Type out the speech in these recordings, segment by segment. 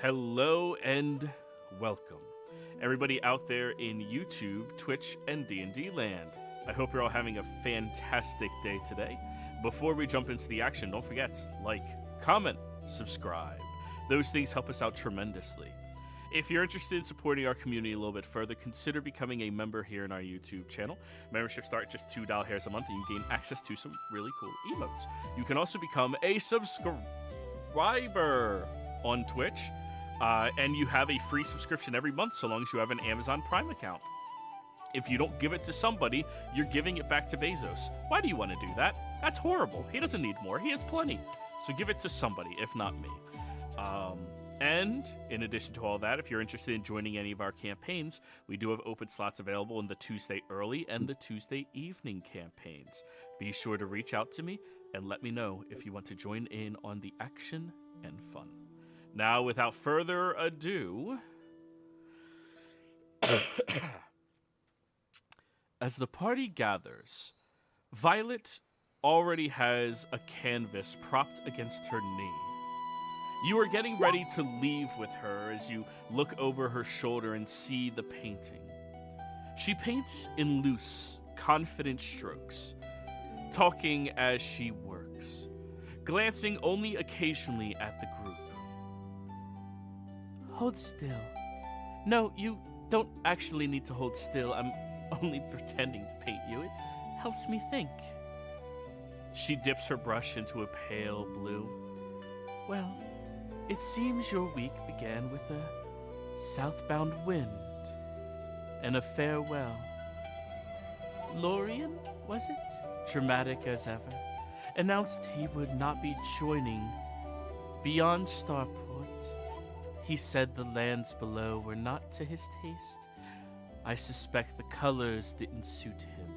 Hello and welcome, everybody out there in YouTube, Twitch, and D&D land. I hope you're all having a fantastic day today. Before we jump into the action, don't forget, like, comment, subscribe. Those things help us out tremendously. If you're interested in supporting our community a little bit further, consider becoming a member here in our YouTube channel. Memberships start at just $2 a month, and you gain access to some really cool emotes. You can also become a subscriber on Twitch, and you have a free subscription every month so long as you have an Amazon Prime account. If you don't give it to somebody, you're giving it back to Bezos. Why do you want to do that? That's horrible. He doesn't need more. He has plenty. So give it to somebody, if not me. And in addition to all that, if you're interested in joining any of our campaigns, we do have open slots available in the Tuesday early and the Tuesday evening campaigns. Be sure to reach out to me and let me know if you want to join in on the action and fun. Now, without further ado, as the party gathers, Violet already has a canvas propped against her knee. You are getting ready to leave with her as you look over her shoulder and see the painting. She paints in loose, confident strokes, talking as she works, glancing only occasionally at the group. Hold still. No, you don't actually need to hold still. I'm only pretending to paint you. It helps me think. She dips her brush into a pale blue. Well, it seems your week began with a southbound wind and a farewell. Lorien, was it? Dramatic as ever, announced he would not be joining beyond Starport. He said the lands below were not to his taste. I suspect the colors didn't suit him.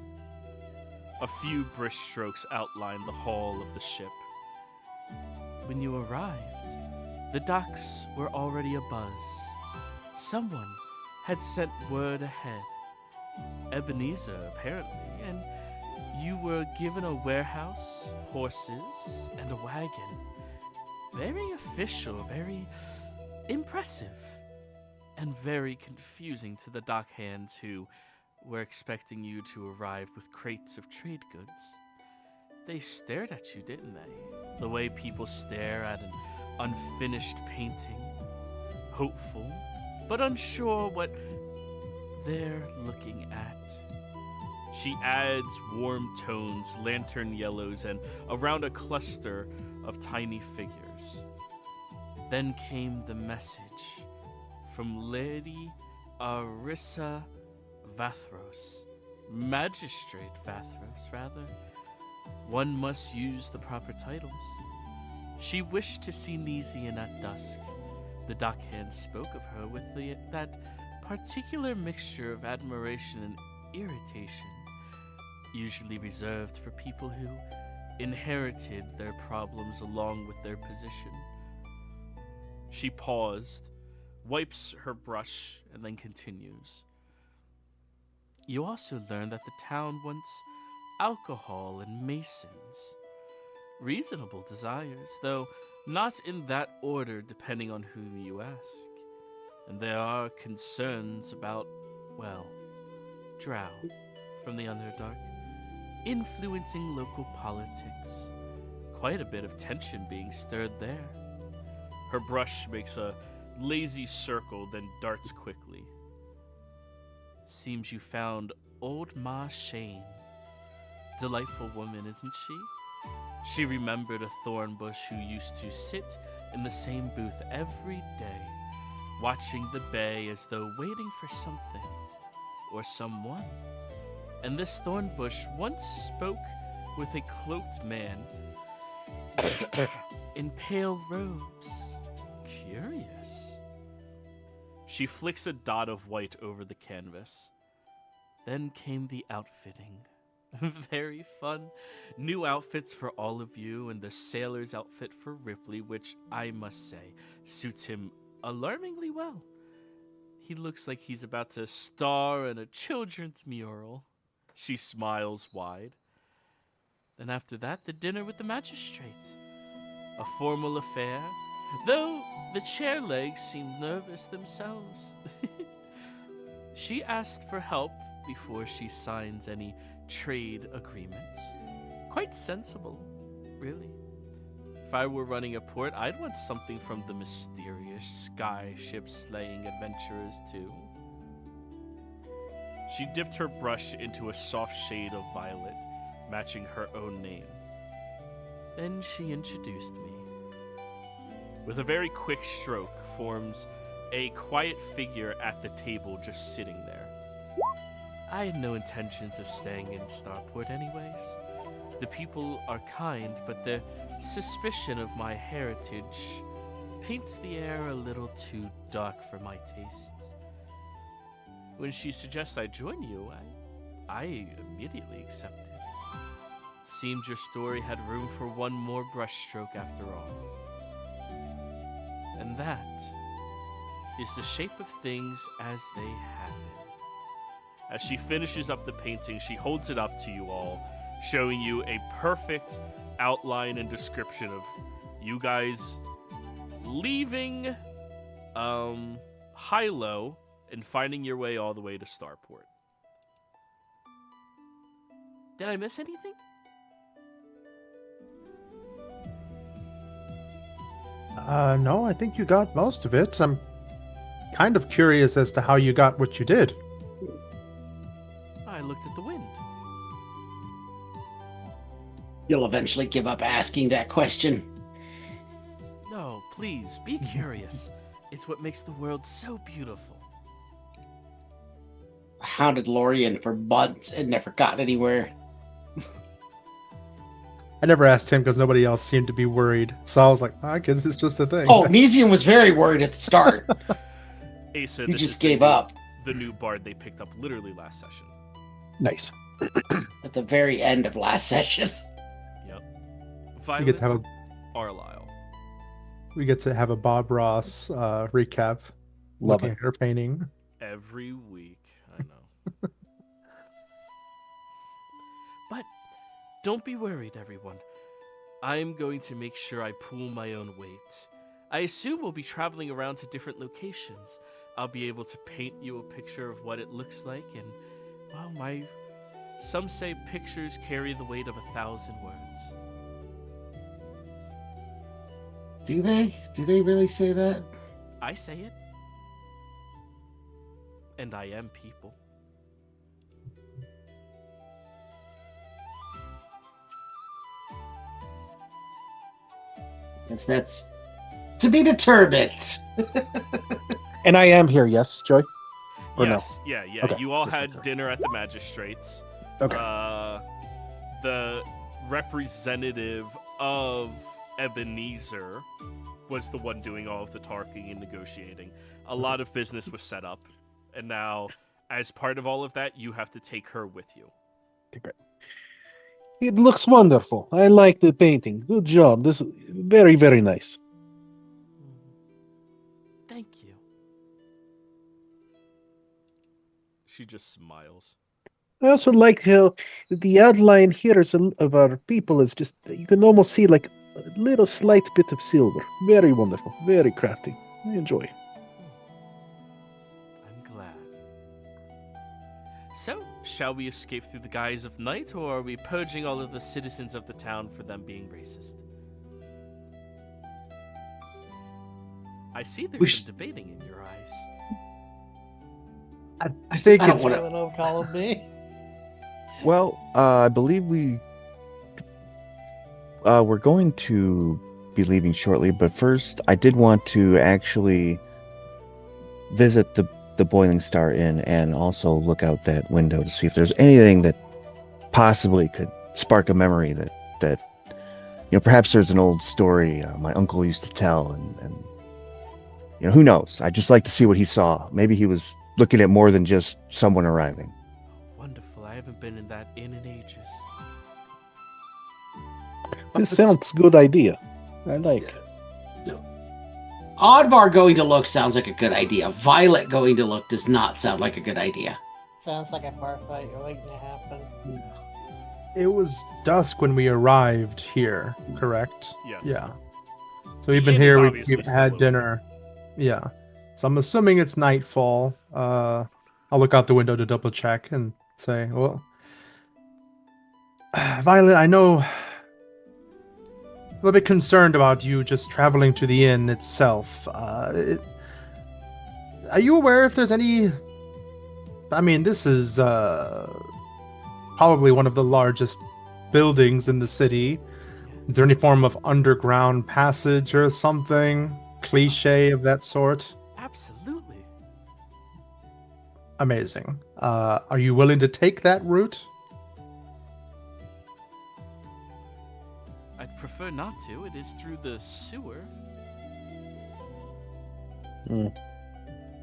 A few brisk strokes outlined the hull of the ship. When you arrived, the docks were already abuzz. Someone had sent word ahead. Ebenezer, apparently, and you were given a warehouse, horses, and a wagon. Very official, very impressive, and very confusing to the dock hands who were expecting you to arrive with crates of trade goods. They stared at you, didn't they? The way people stare at an unfinished painting, hopeful, but unsure what they're looking at. She adds warm tones, lantern yellows, and around a cluster of tiny figures. Then came the message from Lady Arissa Vathros. Magistrate Vathros, rather. One must use the proper titles. She wished to see Nesian at dusk. The dockhand spoke of her with that particular mixture of admiration and irritation, usually reserved for people who inherited their problems along with their position. She paused, wipes her brush, and then continues. You also learned that the town wants alcohol and masons. Reasonable desires, though not in that order depending on whom you ask. And there are concerns about, well, drow from the Underdark, influencing local politics. Quite a bit of tension being stirred there. Her brush makes a lazy circle, then darts quickly. Seems you found old Ma Shane. Delightful woman, isn't she? She remembered a thorn bush who used to sit in the same booth every day, watching the bay as though waiting for something or someone. And this thorn bush once spoke with a cloaked man in pale robes. Curious. She flicks a dot of white over the canvas. Then came the outfitting. Very fun. New outfits for all of you, and the sailor's outfit for Ripley, which I must say suits him alarmingly well. He looks like he's about to star in a children's mural. She smiles wide. Then after that, the dinner with the magistrate. A formal affair, though the chair legs seemed nervous themselves. She asked for help before she signs any trade agreements. Quite sensible, really. If I were running a port, I'd want something from the mysterious sky ship-slaying adventurers, too. She dipped her brush into a soft shade of violet, matching her own name. Then she introduced me. With a very quick stroke, forms a quiet figure at the table just sitting there. I had no intentions of staying in Starport anyways. The people are kind, but the suspicion of my heritage paints the air a little too dark for my tastes. When she suggests I join you, I immediately accepted. Seemed your story had room for one more brushstroke after all. And that is the shape of things as they happen. As she finishes up the painting, she holds it up to you all, showing you a perfect outline and description of you guys leaving Hilo and finding your way all the way to Starport. Did I miss anything? No, I think you got most of it. I'm kind of curious as to how you got what you did. I looked at the wind. You'll eventually give up asking that question. No, please, be curious. It's what makes the world so beautiful. I hounded Lorien for months and never got anywhere. I never asked him because nobody else seemed to be worried. So I was like, I guess it's just a thing. Oh, Nesium was very worried at the start. Asa, He this just is gave up the new bard they picked up literally last session. Nice. at the very end of last session. Yep. we Violet get to have Arlisle. a Bob Ross recap. Love looking it. at her painting. Every week. I know. But don't be worried, everyone. I'm going to make sure I pull my own weight. I assume we'll be traveling around to different locations. I'll be able to paint you a picture of what it looks like, and, well, some say pictures carry the weight of 1,000 words. Do they? Do they really say that? I say it. And I am people. Guess that's to be determined. And I am here, yes, Joy? Or Yes, yeah. Okay, You all just had making sure. dinner at the magistrates. Okay. The representative of Ebenezer was the one doing all of the talking and negotiating. A lot of business was set up, and now, as part of all of that, you have to take her with you. Okay, great. It looks wonderful. I like the painting. Good job. This is very, very nice. Thank you. She just smiles. I also like how the outline here of our people is just, you can almost see like a little slight bit of silver. Very wonderful. Very crafty. I enjoy. I'm glad. So, shall we escape through the guise of night, or are we purging all of the citizens of the town for them being racist? I see there's some debating in your eyes. I think I don't it's wanna- Feeling of column B. Well, I believe we're going to be leaving shortly, but first I did want to actually visit the Boiling Star Inn and also look out that window to see if there's anything that possibly could spark a memory that perhaps there's an old story my uncle used to tell, and who knows? I'd just like to see what he saw. Maybe he was looking at more than just someone arriving. Wonderful. I haven't been in that inn in ages. This sounds good idea. I like it. Oddvar going to look sounds like a good idea. Violet going to look does not sound like a good idea. Sounds like a bar fight you're waiting to happen. It was dusk when we arrived here, correct? Yes. Yeah. So So we've been Ian is here, obviously we've still had awake. dinner. Yeah. So I'm assuming it's nightfall. I'll look out the window to double check and say, well, Violet, I know a little bit concerned about you just traveling to the inn itself. Are you aware if there's any... I mean, this is probably one of the largest buildings in the city. Is there any form of underground passage or something? Cliche of that sort? Absolutely. Amazing. Are you willing to take that route? I'd prefer not to. It is through the sewer. Mm.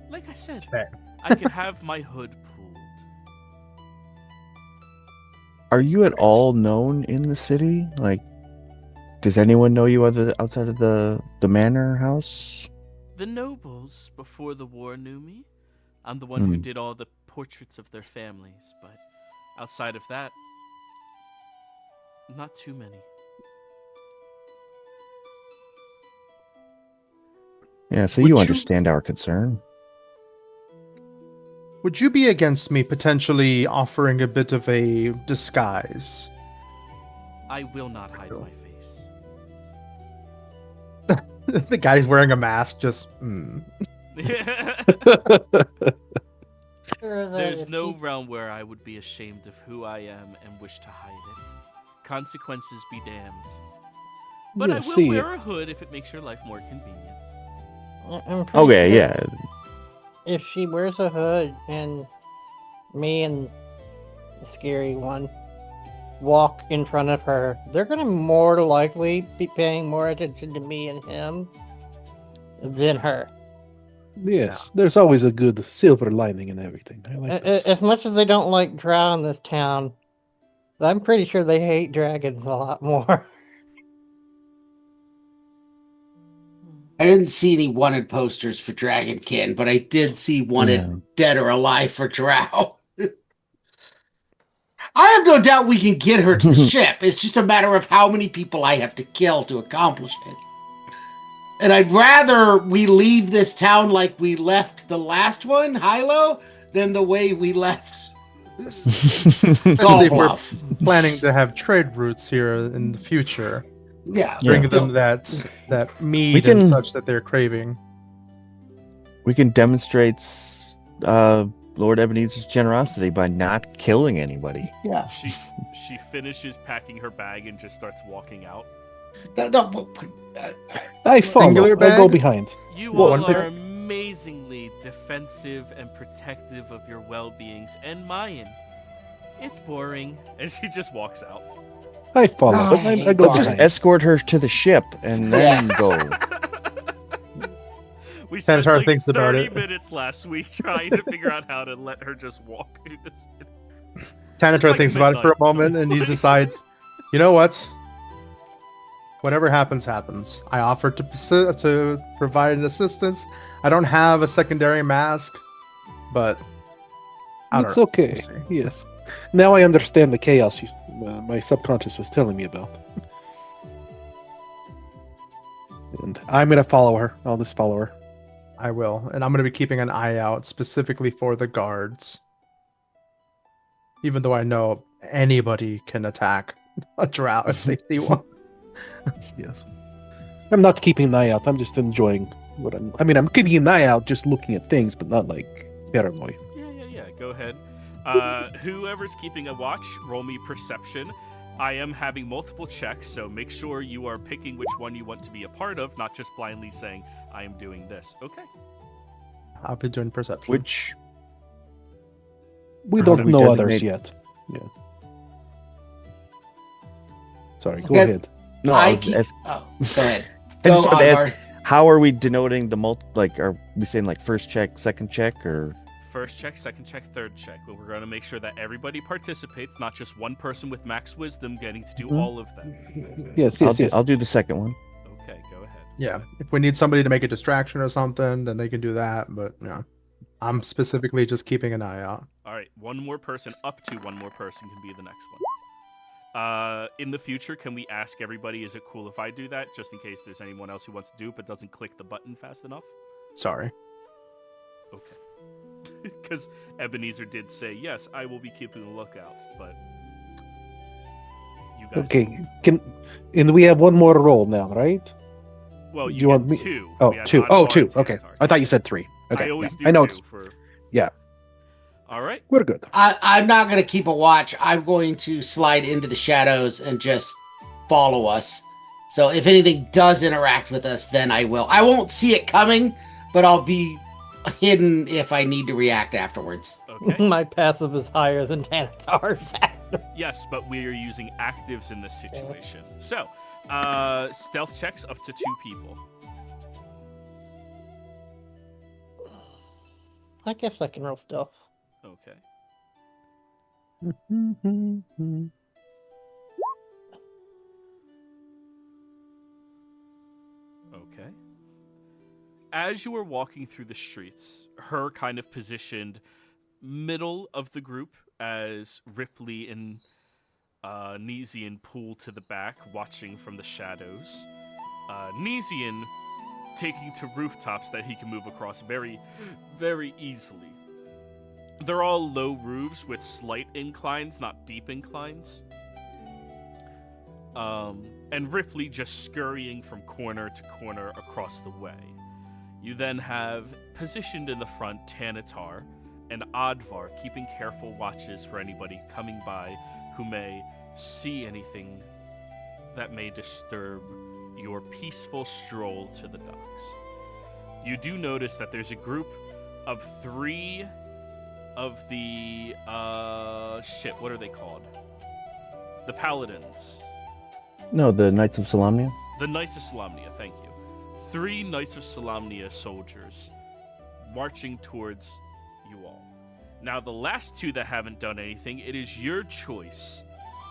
Like I said, Okay. I could have my hood pulled. Are you at all known in the city? Like, does anyone know you outside of the manor house? The nobles before the war knew me. I'm the one who did all the portraits of their families, but outside of that, not too many. Yeah, so Would you you- understand our concern. Would you be against me potentially offering a bit of a disguise? I will not hide Cool. my face. The guy's wearing a mask, just... Sure that There's if no he- realm where I would be ashamed of who I am and wish to hide it. Consequences be damned. But I Yeah, will see wear a hood if it makes your life more convenient. I'm pretty Okay, sure yeah. If she wears a hood and me and the scary one walk in front of her, they're gonna more likely be paying more attention to me and him than her. Yes, there's always a good silver lining in everything. I like this. As much as they don't like drow in this town, I'm pretty sure they hate dragons a lot more. I didn't see any wanted posters for Dragonkin, but I did see wanted Yeah. dead or alive for Drow. I have no doubt we can get her to the ship. It's just a matter of how many people I have to kill to accomplish it. And I'd rather we leave this town like we left the last one, Hilo, than the way we left Especially if we're Bluff. planning to have trade routes here in the future. Yeah. Bring Yeah. them that mead We can- and such that they're craving. We can demonstrate Lord Ebenezer's generosity by not killing anybody. Yeah. She finishes packing her bag and just starts walking out. No, I follow. Singular I go bag? behind. You Well, all one thing- are amazingly defensive and protective of your well-beings and mine. It's boring. And she just walks out. I follow. Oh, I go Let's just behind. escort her to the ship and then Yes. go. We spent Tantar like thinks about 30 it. minutes last week trying to figure out how to let her just walk through this. Tanator like thinks about it for a midnight. moment and he decides, you know what? Whatever happens, happens. I offered to provide an assistance. I don't have a secondary mask, but I don't It's know. okay. We'll see. Yes. Now I understand the chaos my subconscious was telling me about. And I'm gonna follow her. I'll just follow her. I will, and I'm going to be keeping an eye out specifically for the guards. Even though I know anybody can attack a drow if they see one. Yes. I'm not keeping an eye out. I'm just enjoying what I'm keeping an eye out, just looking at things, but not like paranoid. Yeah. Go ahead. Whoever's keeping a watch, roll me perception. I am having multiple checks, so make sure you are picking which one you want to be a part of, not just blindly saying, I am doing this. Okay. I'll be doing perception. Which We How don't do we know others designate- yet. Yeah. Sorry, go Okay. ahead. no, I I was keep- ask- Oh, go ahead. I just Go wanted to on, ask, how are we denoting the like? Are we saying like first check, second check, or First check, second check, third check. Well, we're going to make sure that everybody participates, not just one person with max wisdom getting to do Mhm. all of them. Yes, I'll, yes, yes. I'll do the second one. Okay, go ahead. Yeah, if we need somebody to make a distraction or something, then they can do that. But yeah, I'm specifically just keeping an eye out. All right, one more person, up to one more person can be the next one. In the future, can we ask everybody, is it cool if I do that? Just in case there's anyone else who wants to do it but doesn't click the button fast enough? Sorry. Okay. Because Ebenezer did say, yes, I will be keeping a lookout, but... You guys Okay, and we have one more roll now, right? Well, Do you you want get me- two. Oh, We had two. Oddvar Oh, and two. Okay. Tanatar. I thought you said three. Okay. I always yeah. do I know two it's for... yeah. All right. We're good. I'm not going to keep a watch. I'm going to slide into the shadows and just follow us. So if anything does interact with us, then I will. I won't see it coming, but I'll be hidden if I need to react afterwards. Okay. My passive is higher than Tanatar's. Yes, but we are using actives in this situation. So, stealth checks up to 2 people. I guess I can roll stealth. Okay. Okay. As you are walking through the streets, her kind of positioned middle of the group as Ripley and Nesian pull to the back, watching from the shadows. Nesian taking to rooftops that he can move across very, very easily. They're all low roofs with slight inclines, not deep inclines. And Ripley just scurrying from corner to corner across the way. You then have, positioned in the front, Tanatar and Oddvar, keeping careful watches for anybody coming by who may see anything that may disturb your peaceful stroll to the docks. You do notice that there's a group of 3 of the, what are they called? The Paladins. No, the Knights of Salamnia. The Knights of Salamnia, thank you. 3 Knights of Salamnia soldiers marching towards you all. Now, the last 2 that haven't done anything, it is your choice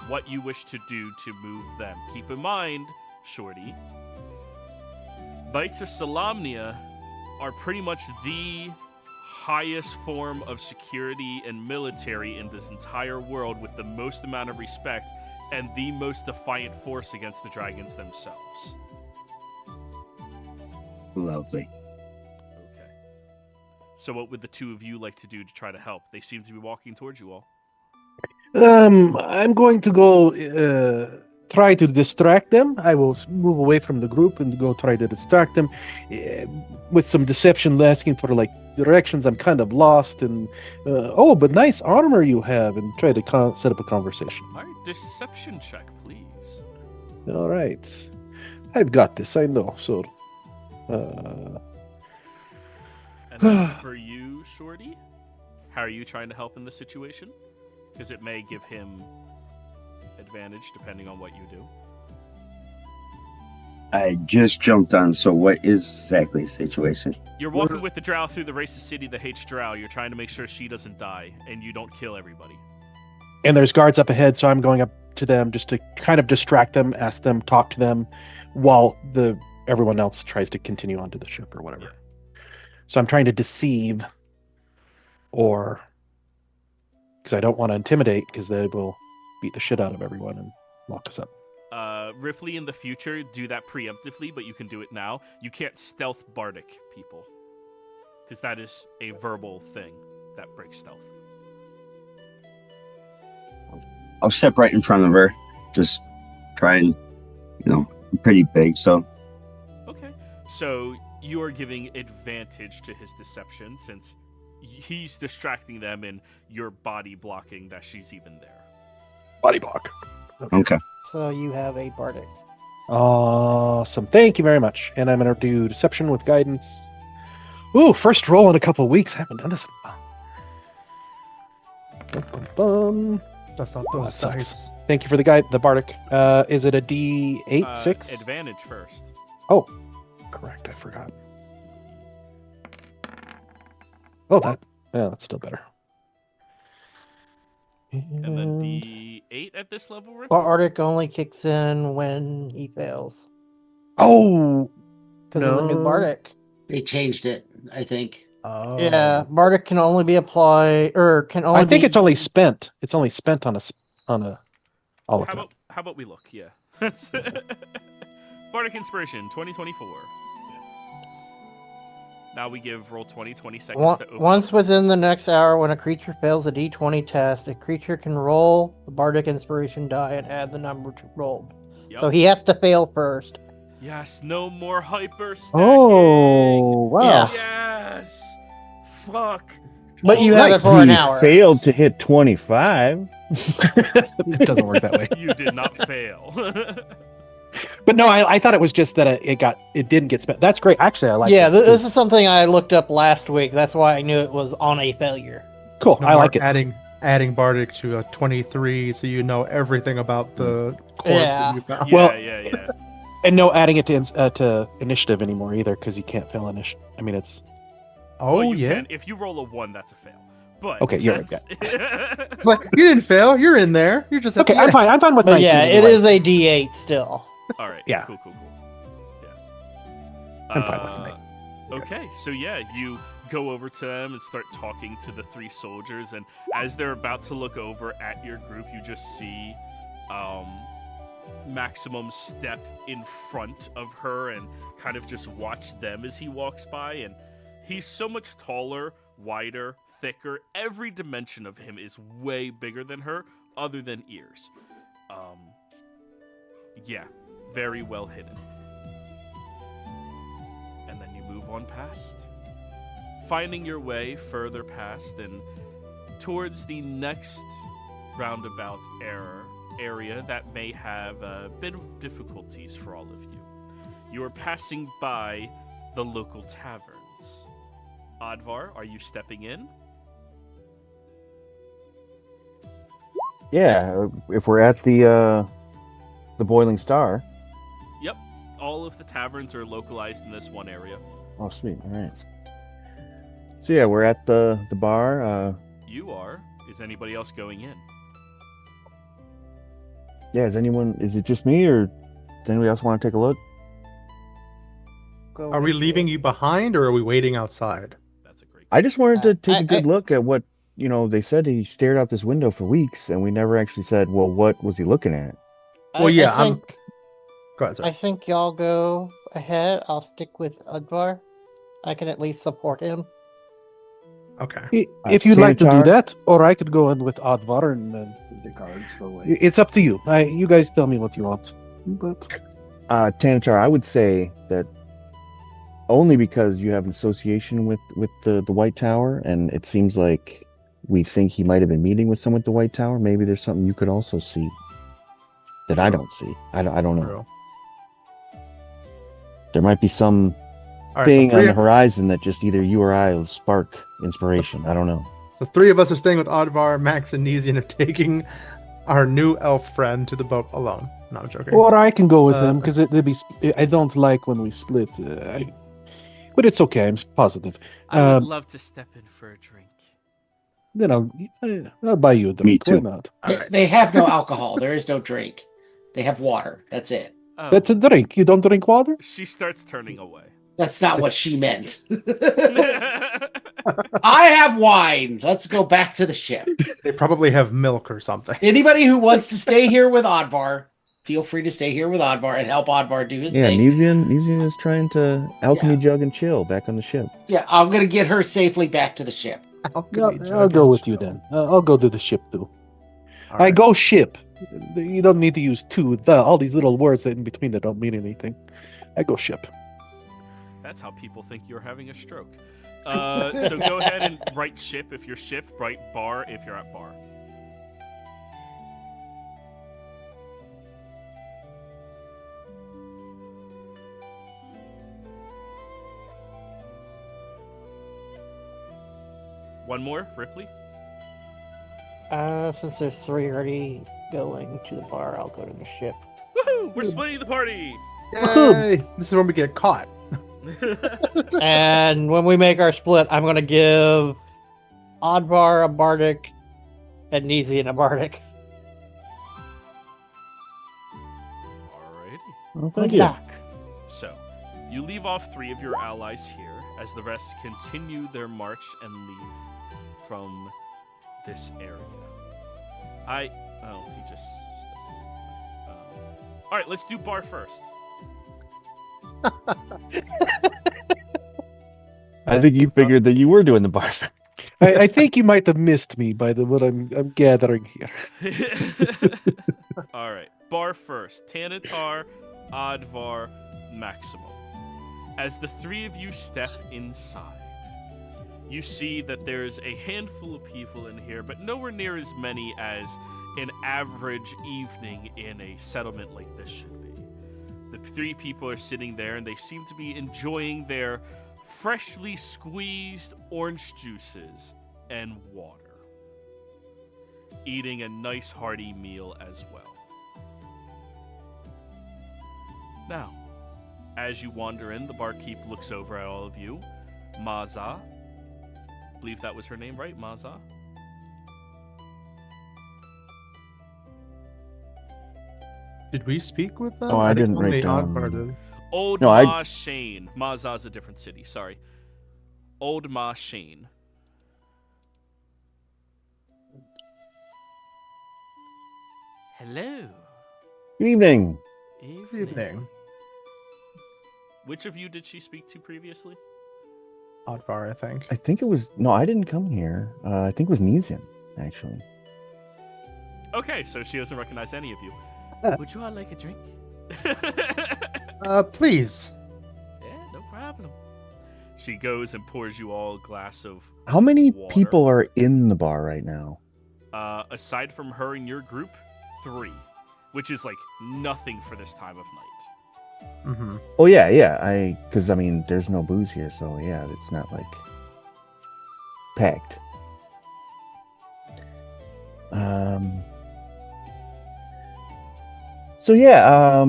what you wish to do to move them. Keep in mind, Shorty, Knights of Salamnia are pretty much the highest form of security and military in this entire world with the most amount of respect and the most defiant force against the dragons themselves. Lovely. Okay. So what would the 2 of you like to do to try to help? They seem to be walking towards you all. I'm going to go try to distract them. I will move away from the group and go try to distract them with some deception, asking for like directions. I'm kind of lost, and but nice armor you have, and try to set up a conversation. All right, deception check, please. All right, I've got this. I know. So, And then for you, Shorty, how are you trying to help in this situation? Because it may give him advantage depending on what you do. I just jumped on, so what is exactly the situation? You're walking with the drow through the racist city that hates drow. You're trying to make sure she doesn't die and you don't kill everybody. and there's guards up ahead, so I'm going up to them just to kind of distract them, ask them, talk to them, while everyone else tries to continue onto the ship or whatever. Yeah. So I'm trying to deceive, or because I don't want to intimidate, because they will beat the shit out of everyone and lock us up. Ripley, in the future, do that preemptively, but you can do it now. You can't stealth bardic people, because that is a verbal thing that breaks stealth. I'll step right in front of her, just try and, I'm pretty big, so. Okay, so you are giving advantage to his deception, since he's distracting them and you're body blocking that she's even there. Body block. Okay. So you have a bardic. Awesome. Thank you very much. And I'm going to do deception with guidance. Ooh, first roll in a couple of weeks. I haven't done this in a while. Bum, bum, bum. Dust off That those sucks. sights. Thank you for the bardic. Is it a D8, 6? Advantage first. Oh, correct. I forgot. Oh, that's still better. And then D8 at this level, Ripley? Bardic only kicks in when he fails. Oh, Because of the new No. bardic. They changed it, I think. Oh. Yeah, bardic can only be applied, or can only I think be- it's only spent. It's only spent on a I'll look it up. How about we look? Yeah. That's Bardic Inspiration 2024. Now we give roll 20 seconds to open. Once within the next hour, when a creature fails a d20 test, a creature can roll the Bardic Inspiration die and add the number to rolled. Yep. So he has to fail first. Yes, no more hyper stacking. Oh, wow. Yes. Fuck. But you have it Nice. for an He hour. failed to hit 25. It doesn't work that way. You did not fail. But no, I thought it was just that it didn't get spent. That's great. Actually, I like Yeah, this. this is something I looked up last week. That's why I knew it was on a failure. Cool. No I more like it. Adding Bardic to a 23, so you know everything about the corpse Yeah. that you found. Well- yeah. And no adding it to initiative anymore either, because you can't fail initiative. I mean, it's Oh, Well, you yeah. can. If you roll a 1, that's a fail. But Okay, you're right, that's- But you didn't fail. You're in there. You're just at okay. the I'm end. fine. I'm fine with But 19. yeah, it anyway. is a d8 still. All right. Yeah. Cool. Yeah. I'm fine with the night. Okay, so yeah, you go over to them and start talking to the 3 soldiers, and as they're about to look over at your group, you just see Maximum step in front of her and kind of just watch them as he walks by, and he's so much taller, wider, thicker. Every dimension of him is way bigger than her, other than ears. Yeah, very well hidden. And then you move on past, finding your way further past and towards the next roundabout area that may have a bit of difficulties for all of you. You are passing by the local taverns. Advar, are you stepping in? Yeah, if we're at the Boiling Star. Yep, all of the taverns are localized in this one area. Oh, sweet. All right. So yeah, we're at the bar. You are. Is anybody else going in? Yeah, is it just me, or does anybody else want to take a look? Go Are we with leaving it. you behind, or are we waiting outside? That's a great I just wanted to take I- a good look at what, they said he stared out this window for weeks, and we never actually said, well, what was he looking at? Well, yeah, I think, Go ahead, I sir. think y'all go ahead. I'll stick with Udvar. I can at least support him. Okay. If you'd like to do Tanatar? that, or I could go in with Oddvar, and The cards go away. it's up to you. You guys tell me what you want. But Tanatar, I would say that only because you have an association with the White Tower, and it seems like we think he might have been meeting with someone at the White Tower. Maybe there's something you could also see that I don't see. I don't know. True. There might be some All right, thing so on three, the horizon that just either you or I will spark inspiration. I don't know. so 3 of us are staying with Oddvar, Max, and Nezian are taking our new elf friend to the boat alone. No, I'm joking. or I can go with him Uh, because I don't like when we split. But it's okay. I'm positive. I would Um, love to step in for a drink. Then I'll buy you a drink. too. Why not? All right. They have no alcohol. There is no drink. They have water. That's it. Oh, That's a drink. You don't drink water? she starts turning away. That's not what she meant. I have wine. Let's go back to the ship. They probably have milk or something. Anybody who wants to stay here with Oddvar, feel free to stay here with Oddvar and help Oddvar do his Yeah, thing. Nezian is trying to alchemy Yeah. jug and chill back on the ship. Yeah, I'm gonna get her safely back to the ship. I'll go with you then. I'll go to the ship too. All I right. go ship. You don't need to use two. All these little words that in between that don't mean anything. I go ship. That's how people think you're having a stroke. So go ahead and write ship if you're ship, write bar if you're at bar. One more, Ripley. Since there's 3 already going to the bar, I'll go to the ship. Woohoo! We're splitting the party. Yay! This is when we get caught. And when we make our split, I'm gonna give Oddvar a Bardic and Nezian a Bardic. Alrighty. Good you. luck. So, you leave off 3 of your allies here as the rest continue their march and leave from this area. He just stepped All right, let's do bar first. I think you figured that you were doing the bar. I think you might have missed me by what I'm gathering here. All right, bar first. Tanatar, Advar, Maximum. As the three of you step inside, you see that there's a handful of people in here, but nowhere near as many as an average evening in a settlement like this should be. The three people are sitting there, and they seem to be enjoying their freshly squeezed orange juices and water, eating a nice hearty meal as well. Now, as you wander in, the barkeep looks over at all of you. Maza, I believe that was her name, right? Maza? Did we speak with them? Oh, I didn't only write down. Akbar did. Old No, Ma Shane. Maza's a different city, sorry. Old Ma Shane. Hello. Good evening. Good evening. Which of you did she speak to previously? Akbar, I think. I think it was no, I didn't come here. I think it was Nizian, actually. Okay, so she doesn't recognize any of you. Would you all like a drink? Please. Yeah, no problem. She goes and pours you all a glass of How many water. people are in the bar right now? Aside from her and your group, 3. Which is like nothing for this time of night. Mm-hmm. Oh yeah. Because I mean, there's no booze here, so yeah, it's not like packed. So yeah,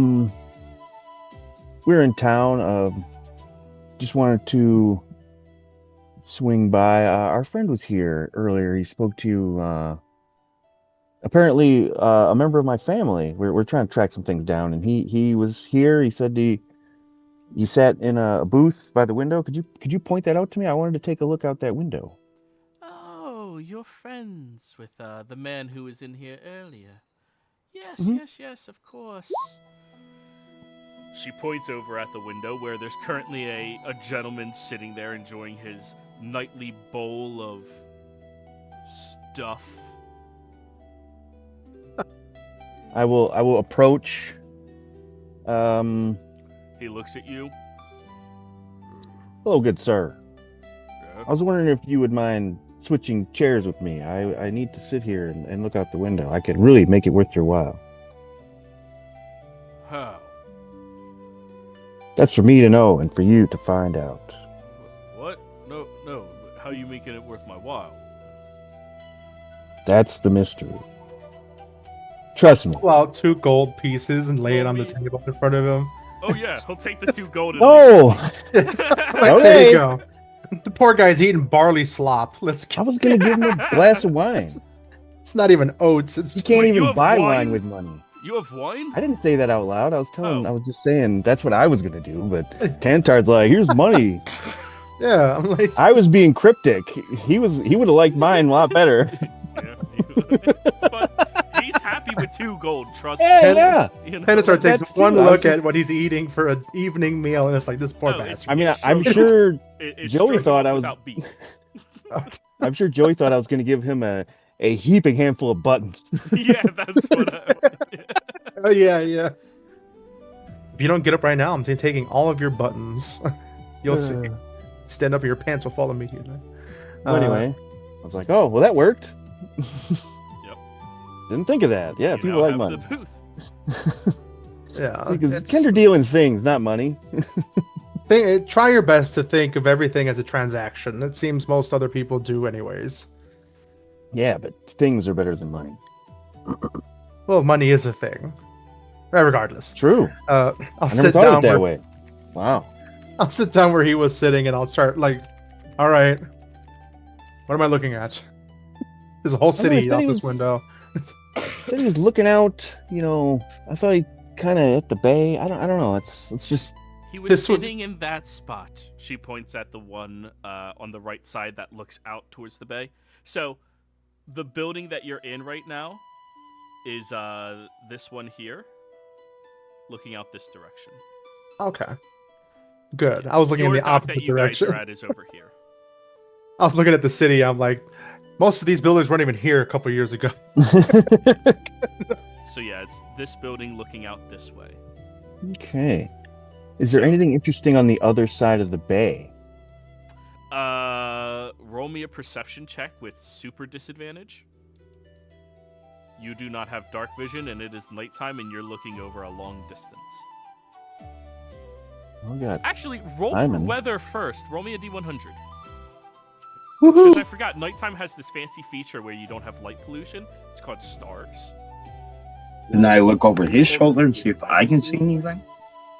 we're in town. Just wanted to swing by. Our friend was here earlier. He spoke to you. Apparently, a member of my family. We're trying to track some things down, and he was here. He said he sat in a booth by the window. Could you point that out to me? I wanted to take a look out that window. Oh, you're friends with the man who was in here earlier. Yes, Mhm. yes, of course. She points over at the window where there's currently a gentleman sitting there enjoying his nightly bowl of stuff. I will approach. He looks at you. Hello, good sir. Yeah. I was wondering if you would mind switching chairs with me. I need to sit here and look out the window. I could really make it worth your while. How? That's for me to know and for you to find out. What? No. How are you making it worth my while? That's the mystery. Trust me. Pull out 2 gold pieces and lay it Oh, on the me? table in front of him. Oh yeah, he'll take the 2 gold. and Oh, leave. Like, Okay. there you go. The poor guy's eating barley slop. Let's I go. was gonna give him a glass of wine. It's not even oats. It's You just can't Wait, you even have buy wine? wine with money. You have wine? I didn't say that out loud. I was Oh. I was just saying that's what I was gonna do. But Tantar's like, here's money. yeah. I'm like, I was being cryptic. He would have liked mine a lot better. Yeah. But he's happy with 2 gold. Trust me. Yeah. You know? Penetor takes That's one too. I was look at just- what he's eating for an evening meal, and it's like this poor No, it's- bastard. I mean, It's I'm so- sure It's Joey straight thought up I was- without beef. I'm sure Joey thought I was going to give him a heaping handful of buttons. Yeah, that's what Oh yeah. If you don't get up right now, I'm taking all of your buttons. You'll see. Stand up, and your pants will fall immediately. Well, anyway, I was like, oh, well, that worked. Yep. Didn't think of that. Yeah, You people now like have money. the booth. Yeah. Because it's- Kinder dealing things, not money. try your best to think of everything as a transaction. It seems most other people do, anyways. Yeah, but things are better than money. Well, money is a thing. Regardless. True. I'll I never sit thought down of it that where way. Wow. I'll sit down where he was sitting, and I'll start like, all right, what am I looking at? There's a whole city thought out he this was- window. Said he was looking out. I thought he kind of at the bay. I don't know. It's just He was This was- sitting in that spot. She points at the one on the right side that looks out towards the bay. So, the building that you're in right now is this one here. looking out this direction. Okay. Good. I was looking in Your the dock that opposite you guys direction. are at is over here. I was looking at the city. I'm like, most of these buildings weren't even here a couple years ago. So yeah, it's this building looking out this way. Okay. Is there anything interesting on the other side of the bay? Roll me a perception check with super disadvantage. You do not have dark vision, and it is nighttime, and you're looking over a long distance. Oh god. Actually, roll for Simon. weather first. Roll me a D100. Woohoo! Because I forgot, nighttime has this fancy feature where you don't have light pollution. It's called stars. And I look over his shoulder and see if I can see anything.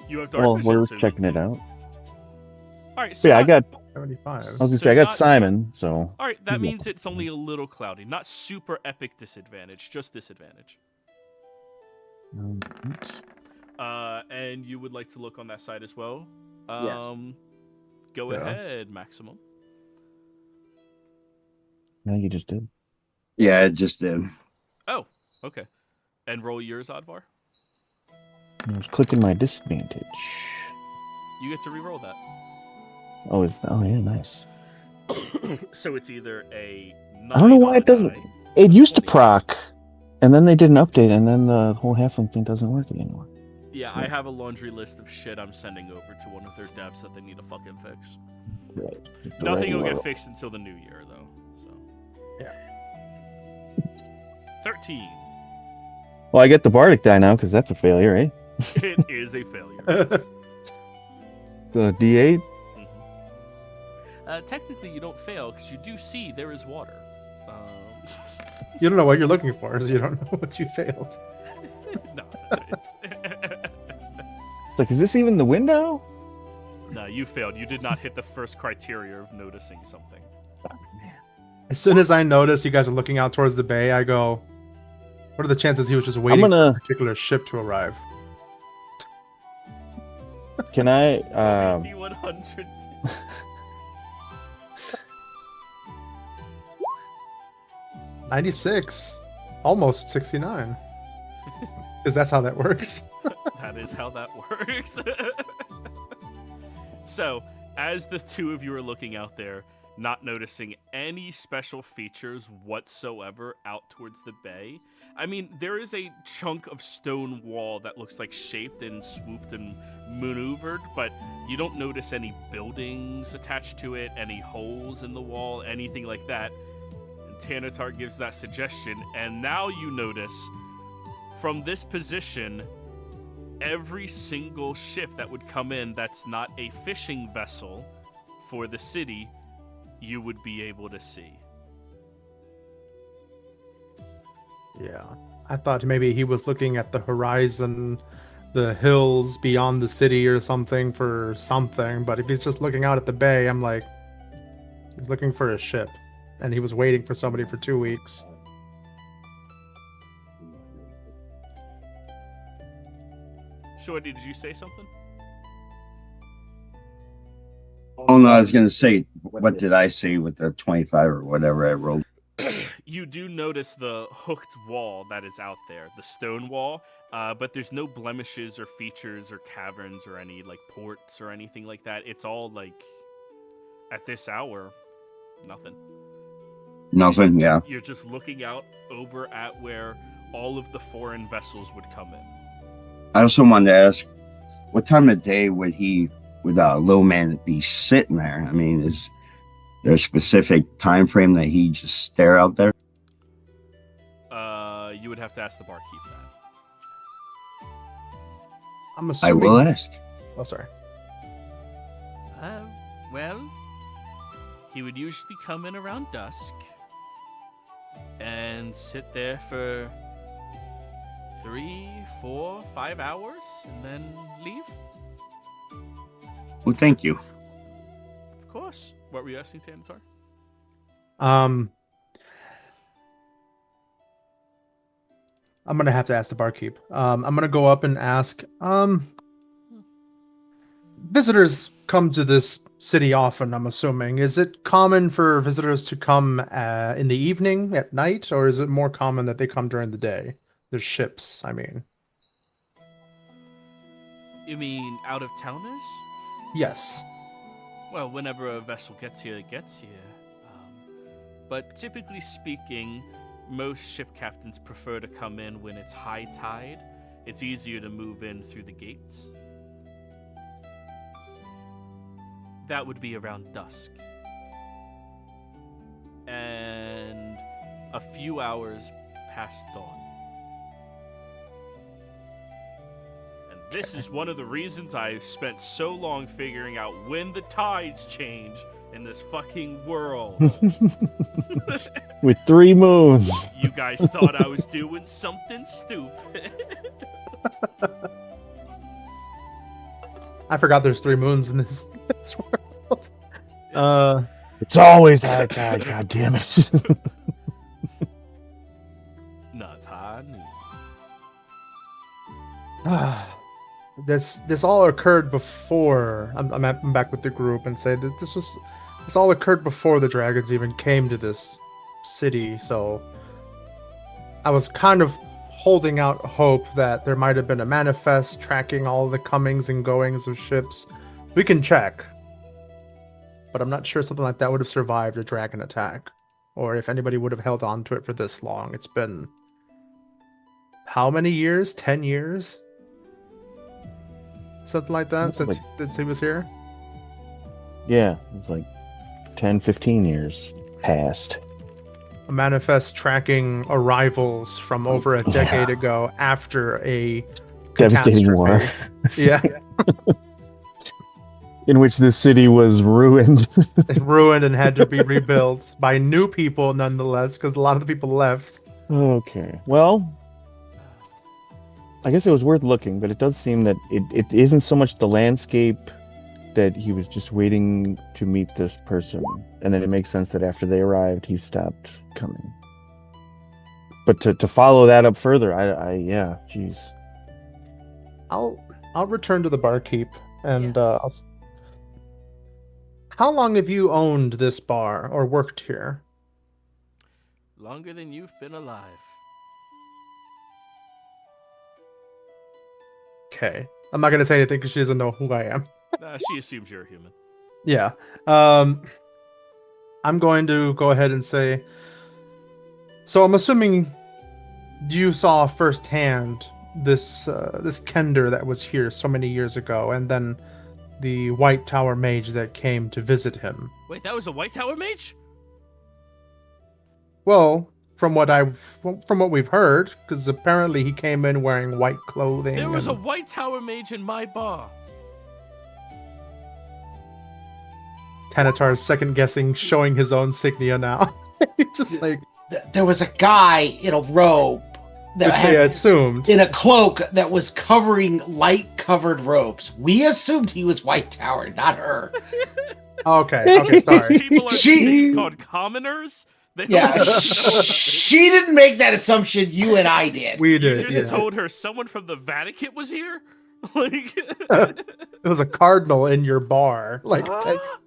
You have dark Well, vision. we're so checking it out. All right, so Yeah, I got. 75. I was gonna So say I got not- Simon. So. All right, that Yeah. means it's only a little cloudy, not super epic disadvantage, just disadvantage. Oops. And you would like to look on that side as well. Yes. Go Yeah. ahead, Maximum. No, you just did. Yeah, it just did. Oh, okay. And roll yours, Oddvar. I was clicking my disadvantage. You get to re-roll that. Oh, yeah, nice. So it's either a. I don't know 9 why on it the doesn't- die. It used to proc, and then they did an update, and then the whole halfling thing doesn't work anymore. Yeah, So- I have a laundry list of shit I'm sending over to one of their devs that they need to fucking fix. Right. Nothing will get fixed until the new year, though. So. Yeah. 13. Well, I get the bardic die now because that's a failure, eh? It is a failure. The D8. Technically, you don't fail because you do see there is water. You don't know what you're looking for, so you don't know what you failed. No, it's It's like, is this even the window? no, you failed. You did not hit the first criteria of noticing something. As soon as I notice you guys are looking out towards the bay, I go, what are the chances he was just waiting for gonna- a particular ship to arrive? Can I? D100. 96. Almost 69. Because that's how that works. That is how that works. So, as the two of you are looking out there, not noticing any special features whatsoever out towards the bay, I mean, there is a chunk of stone wall that looks like shaped and swooped and maneuvered, but you don't notice any buildings attached to it, any holes in the wall, anything like that. And Tanatar gives that suggestion, and now you notice from this position, every single ship that would come in that's not a fishing vessel for the city, you would be able to see. Yeah. I thought maybe he was looking at the horizon, the hills beyond the city or something for something, but if he's just looking out at the bay, I'm like, he's looking for a ship. And he was waiting for somebody for 2 weeks. Shorty, did you say something? Oh no, I was gonna say, what did I see with the 25 or whatever I rolled? You do notice the hooked wall that is out there, the stone wall, but there's no blemishes or features or caverns or any like ports or anything like that. It's all like, at this hour, nothing. Nothing. Yeah. You're just looking out over at where all of the foreign vessels would come in. I also wanted to ask, what time of day would Low Man be sitting there? I mean, is there a specific time frame that he just stare out there? You would have to ask the barkeep that. I'm I assuming. will ask. Oh, sorry. Well, he would usually come in around dusk and sit there for 3, 4, 5 hours and then leave. Well, thank you. Of course. What were you asking, Tanatar? I'm gonna have to ask the barkeep. I'm gonna go up and ask. Visitors come to this city often, I'm assuming. Is it common for visitors to come in the evening, at night, or is it more common that they come during the day? There's ships, I mean. You mean out of towners? Yes. Well, whenever a vessel gets here, it gets here. But typically speaking, most ship captains prefer to come in when it's high tide. It's easier to move in through the gates. That would be around dusk. And a few hours past dawn. And this is one of the reasons I've spent so long figuring out when the tides change in this fucking world. With 3 moons. You guys thought I was doing something stupid. I forgot there's 3 moons in this world. It's always high tide, god damn it. Not high noon. This all occurred before I'm back with the group and say that this all occurred before the dragons even came to this city, so I was kind of holding out hope that there might have been a manifest tracking all the comings and goings of ships. We can check, but I'm not sure something like that would have survived a dragon attack, or if anybody would have held on to it for this long. It's been how many years? 10 years? Something like that since he was here? Yeah, it's like 10, 15 years past. A manifest tracking arrivals from over a decade ago after a devastating war. Yeah. In which the city was ruined. Ruined and had to be rebuilt by new people nonetheless, because a lot of the people left. Okay. Well, I guess it was worth looking, but it does seem that it isn't so much the landscape that he was just waiting to meet this person. And then it makes sense that after they arrived, he stopped coming. But to follow that up further, yeah, jeez. I'll return to the barkeep and how long have you owned this bar or worked here? Longer than you've been alive. Okay. I'm not going to say anything because she doesn't know who I am. She assumes you're a human. Yeah. I'm going to go ahead and say, so I'm assuming you saw firsthand this Kender that was here so many years ago, and then the White Tower mage that came to visit him. Wait, that was a White Tower mage? Well, from what we've heard, because apparently he came in wearing white clothing. There was a White Tower mage in my bar. Kanatar's second guessing, showing his own signia now. He's just like, there was a guy in a robe that they assumed in a cloak that was covering light-covered robes. We assumed he was White Tower, not her. Okay, sorry. People are things called commoners. Yeah, she didn't make that assumption. You and I did. We did. You just told her someone from the Vatican was here. Like, it was a cardinal in your bar. Like,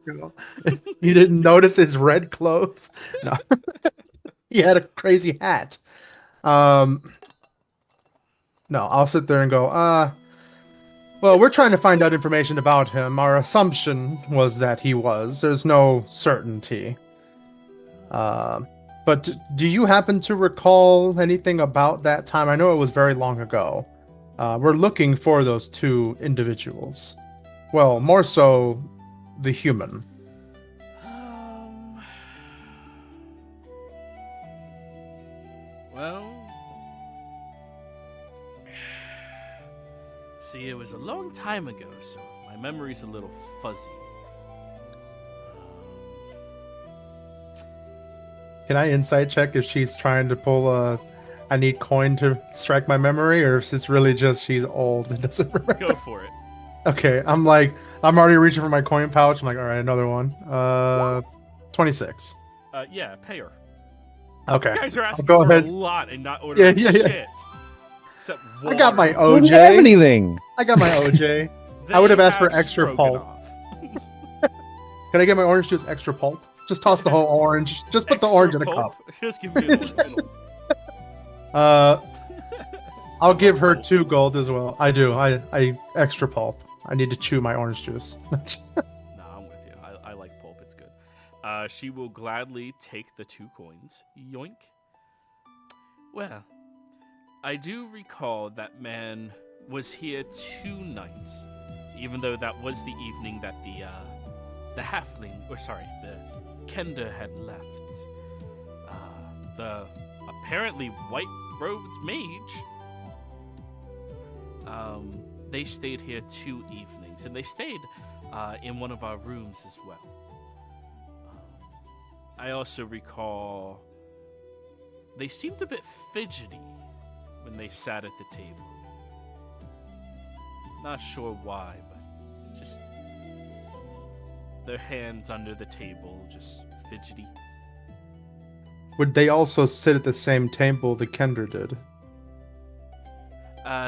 you didn't notice his red clothes. No. He had a crazy hat. No, I'll sit there and go, well, we're trying to find out information about him. Our assumption was that he was. There's no certainty. But do you happen to recall anything about that time? I know it was very long ago. We're looking for those 2 individuals. Well, more so the human. Well, see, it was a long time ago, so my memory's a little fuzzy. Can I insight check if she's trying to pull I need coin to strike my memory, or if it's really just she's old and doesn't remember? Go for it. Okay, I'm already reaching for my coin pouch. I'm like, all right, another one. 26. Yeah, pay her. Okay. You guys are asking go for ahead. a lot and not ordering shit. Except water. I got my We didn't have OJ. anything. I got my OJ. They I would have asked for extra Stroganoff. pulp. Can I get my orange juice extra pulp? Just toss the whole orange. Just put the orange in a Extra cup. pulp? Just give me an original. I'll give her 2 gold as well. I do. I extra pulp. I need to chew my orange juice. Nah, I'm with you. I like pulp. It's good. She will gladly take the 2 coins. Yoink. Well, I do recall that man was here 2 nights, even though that was the evening that the halfling, or sorry, the Kender had left. The apparently white-robed mage. They stayed here 2 evenings, and they stayed in one of our rooms as well. I also recall they seemed a bit fidgety when they sat at the table. Not sure why, but just their hands under the table, just fidgety. Would they also sit at the same table the Kender did?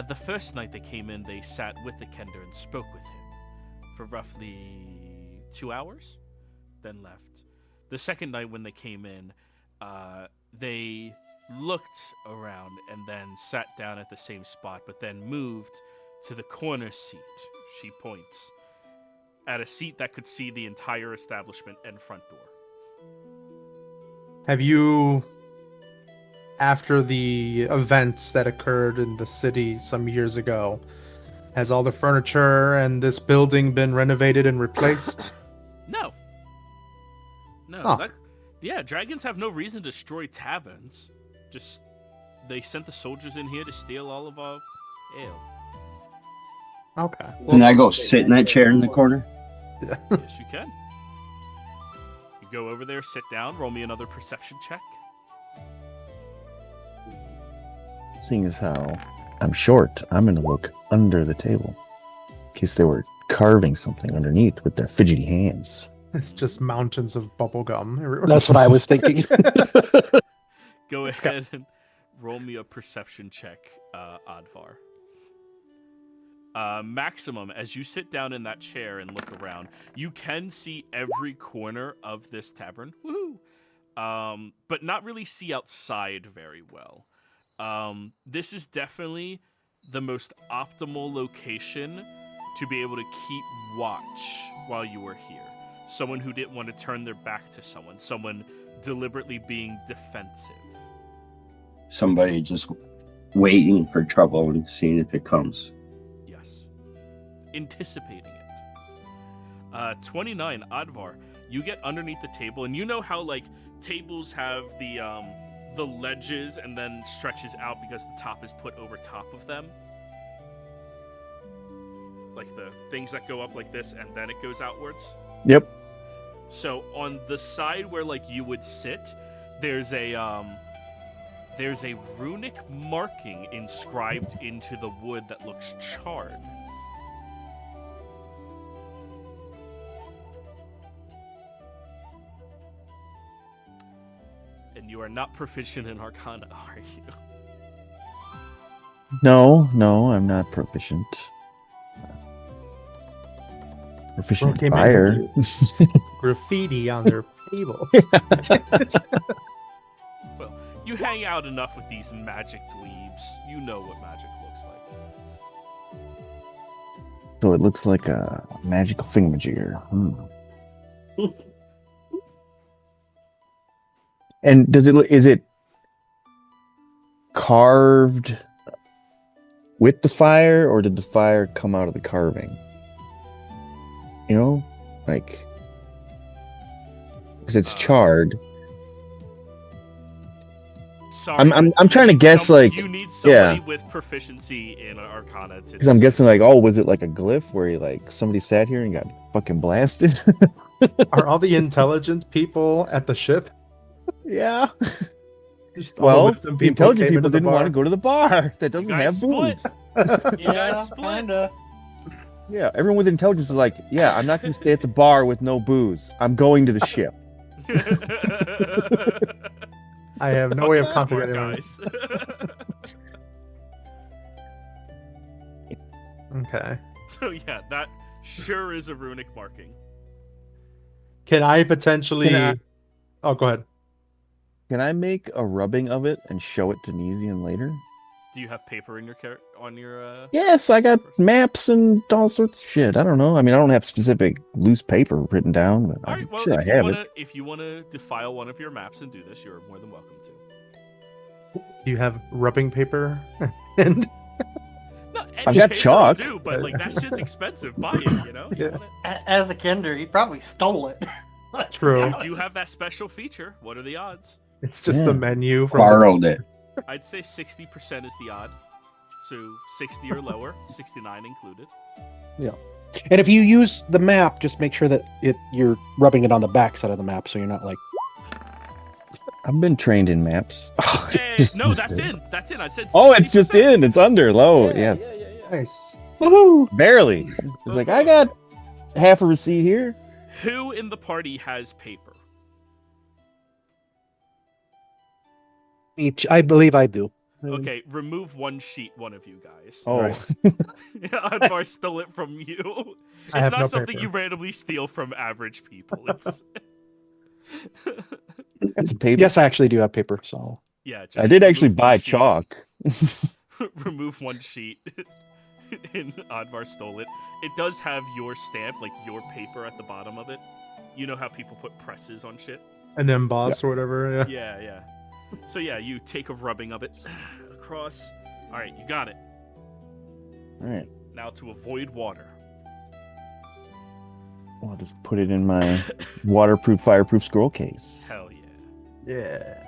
The first night they came in, they sat with the Kender and spoke with him for roughly 2 hours, then left. The second night when they came in, they looked around and then sat down at the same spot, but then moved to the corner seat, she points, at a seat that could see the entire establishment and front door. Have you, after the events that occurred in the city some years ago, has all the furniture and this building been renovated and replaced? No. No. Huh. Dragons have no reason to destroy taverns. Just, they sent the soldiers in here to steal all of our ale. Okay. Can I go sit in that chair in the corner? Yes, you can. You go over there, sit down, roll me another perception check. Seeing as how I'm short, I'm going to look under the table in case they were carving something underneath with their fidgety hands. It's just mountains of bubble gum. That's what I was thinking. Go ahead and roll me a perception check, Advar. Maximum, as you sit down in that chair and look around, you can see every corner of this tavern. Woohoo! But not really see outside very well. This is definitely the most optimal location to be able to keep watch while you were here. Someone who didn't want to turn their back to someone deliberately being defensive. Somebody just waiting for trouble and seeing if it comes. Yes. Anticipating it. 29, Advar. You get underneath the table, and you know how, like, tables have the ledges and then stretches out because the top is put over top of them? Like the things that go up like this and then it goes outwards? Yep. So on the side where, like, you would sit, there's a runic marking inscribed into the wood that looks charred. And you are not proficient in Arcana, are you? No, I'm not proficient. Proficient Okay, fire. Graffiti on their tables. Well, you hang out enough with these magic dweebs. You know what magic looks like. So it looks like a magical thingamajigger. And is it carved with the fire, or did the fire come out of the carving? You know, like, because it's charred. Sorry, I'm trying to guess, like, you need somebody yeah, with proficiency in Arcana to. because I'm guessing, like, oh, was it like a glyph where like somebody sat here and got fucking blasted? Are all the intelligent people at the ship? Yeah. Just all the Well, wisdom the intelligent came people into the didn't want bar? to go to the bar that doesn't guys have split. booze. You guys split. kinda. Yeah, everyone with intelligence is like, yeah, I'm not going to stay at the bar with no booze. I'm going to the ship. I have no way of Smart contemplating. guys. Okay. So yeah, that sure is a runic marking. Can I potentially? Can I- Oh, go ahead. Can I make a rubbing of it and show it to Nezian later? Do you have paper in your on your? Yes, I got maps and all sorts of shit. I don't know. I mean, I don't have specific loose paper written down, but All I'm right. Well, sure I have it. if you wanna defile one of your maps and do this, you're more than welcome to. Do you have rubbing paper? And No, I've got chalk. Too, but like that shit's expensive. Buy it. You know. You Yeah. want it? As a kinder, he probably stole it. true. You do have that special feature. What are the odds? It's just Yeah. the menu from Borrowed it. I'd say 60% is the odd. So 60 or lower, 69 included. And if you use the map, just make sure that you're rubbing it on the back side of the map, so you're not like. I've been trained in maps. Hey, Just no, missed that's it. in. That's in. I said. Oh, it's just 60%. in. It's under. Low. Yes. Yeah. Nice. Woohoo! Barely. It's like, I got half a receipt here. Who in the party has paper? I believe I do. Okay, remove one sheet, one of you guys. Oh, Right. Advar stole it from you. It's I have not no something paper. you randomly steal from average people. It's that's a paper. Yes, I actually do have paper. So yeah. I did actually remove one buy sheet. chalk. Remove one sheet. And Advar stole it. It does have your stamp, like your paper at the bottom of it. You know how people put presses on shit? An emboss or whatever. Yeah. Yeah. So yeah, you take a rubbing of it across. All right, you got it. All right. Now to avoid water. I'll just put it in my waterproof, fireproof scroll case. Hell yeah. Yeah.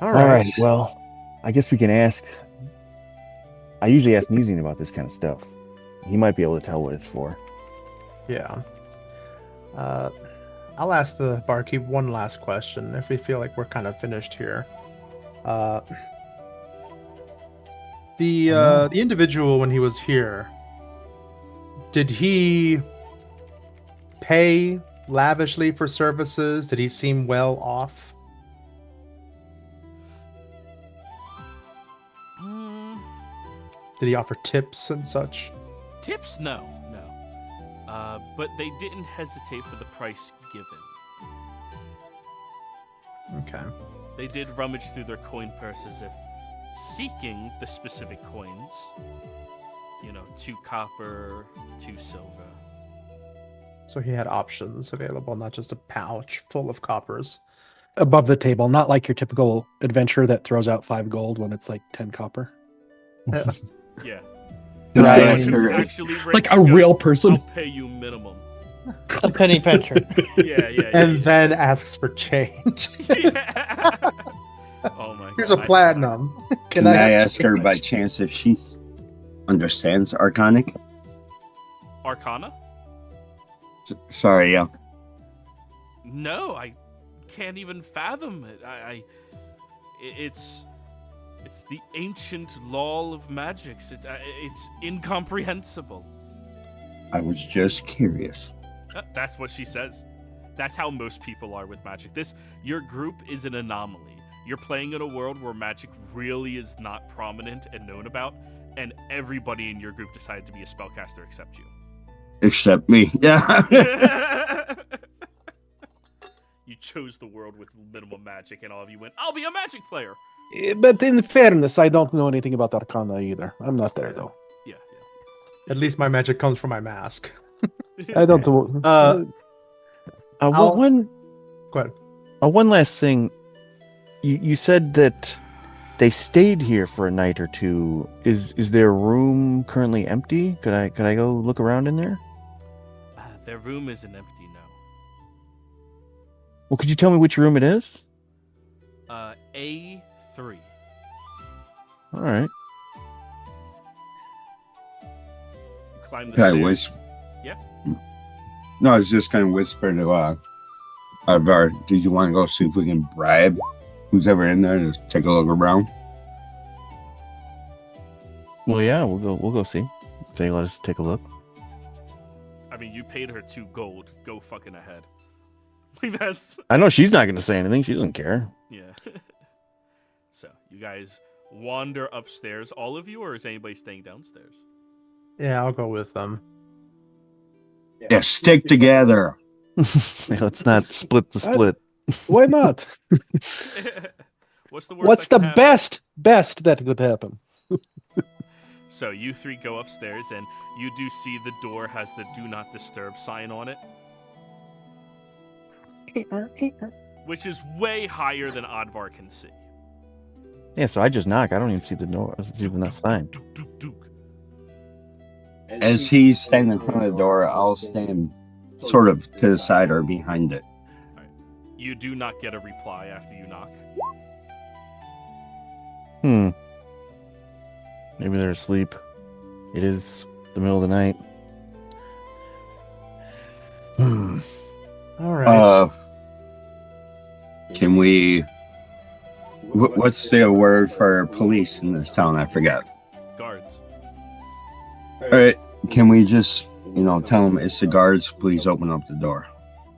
All right. Well, I guess we can ask. I usually ask Neezian about this kind of stuff. He might be able to tell what it's for. Yeah. I'll ask the barkeep one last question if we feel like we're kind of finished here. The individual when he was here, did he pay lavishly for services? Did he seem well off? Did he offer tips and such? Tips? No. But they didn't hesitate for the price given. Okay. They did rummage through their coin purses if seeking the specific coins. 2 copper, 2 silver. So he had options available, not just a pouch full of coppers. above the table, not like your typical adventurer that throws out 5 gold when it's like 10 copper. Yeah. Can I Right. ask her? Actually, Like Rick a goes, real person. I'll pay you minimum. A penny pincher. Yeah. And then asks for change. Yeah. Oh my Here's a God. platinum. Can I have ask her by change? chance if she understands Arcanic? Arcana? Sorry, yeah. No, I can't even fathom it. It's the ancient law of magics. It's incomprehensible. I was just curious. That's what she says. That's how most people are with magic. Your group is an anomaly. You're playing in a world where magic really is not prominent and known about, and everybody in your group decided to be a spellcaster except you. Except me. Yeah. You chose the world with minimum magic, and all of you went, I'll be a magic player. But in fairness, I don't know anything about Arcana either. I'm not there though. Yeah. At least my magic comes from my mask. I don't know. One Go ahead. one last thing. You said that they stayed here for a night or two. Is their room currently empty? Could I go look around in there? Their room isn't empty, no. Well, could you tell me which room it is? A3. All right. Climb the Can I stairs. whisper? Yeah. No, I was just going to whisper to Ivar, did you want to go see if we can bribe who's ever in there to take a look around? Well, yeah, we'll go see. If they let us take a look. I mean, you paid her 2 gold. Go fucking ahead. Like, that's... I know she's not going to say anything. She doesn't care. Yeah. So, you guys wander upstairs, all of you, or is anybody staying downstairs? Yeah, I'll go with them. Yeah, stick together. Let's not split the split. Why not? What's the worst? What's that the can happen? best that could happen? So you three go upstairs, and you do see the door has the "Do Not Disturb" sign on it, which is way higher than Advar can see. Yeah, so I just knock. I don't even see the door. I see the sign. Duke, Duke, Duke. As he's standing in front of the door, I'll stand sort of to the side or behind it. You do not get a reply after you knock. Maybe they're asleep. It is the middle of the night. All right. Can we? What's the word for police in this town? I forgot. Guards. All right. Can we just, tell them it's the guards? Please open up the door.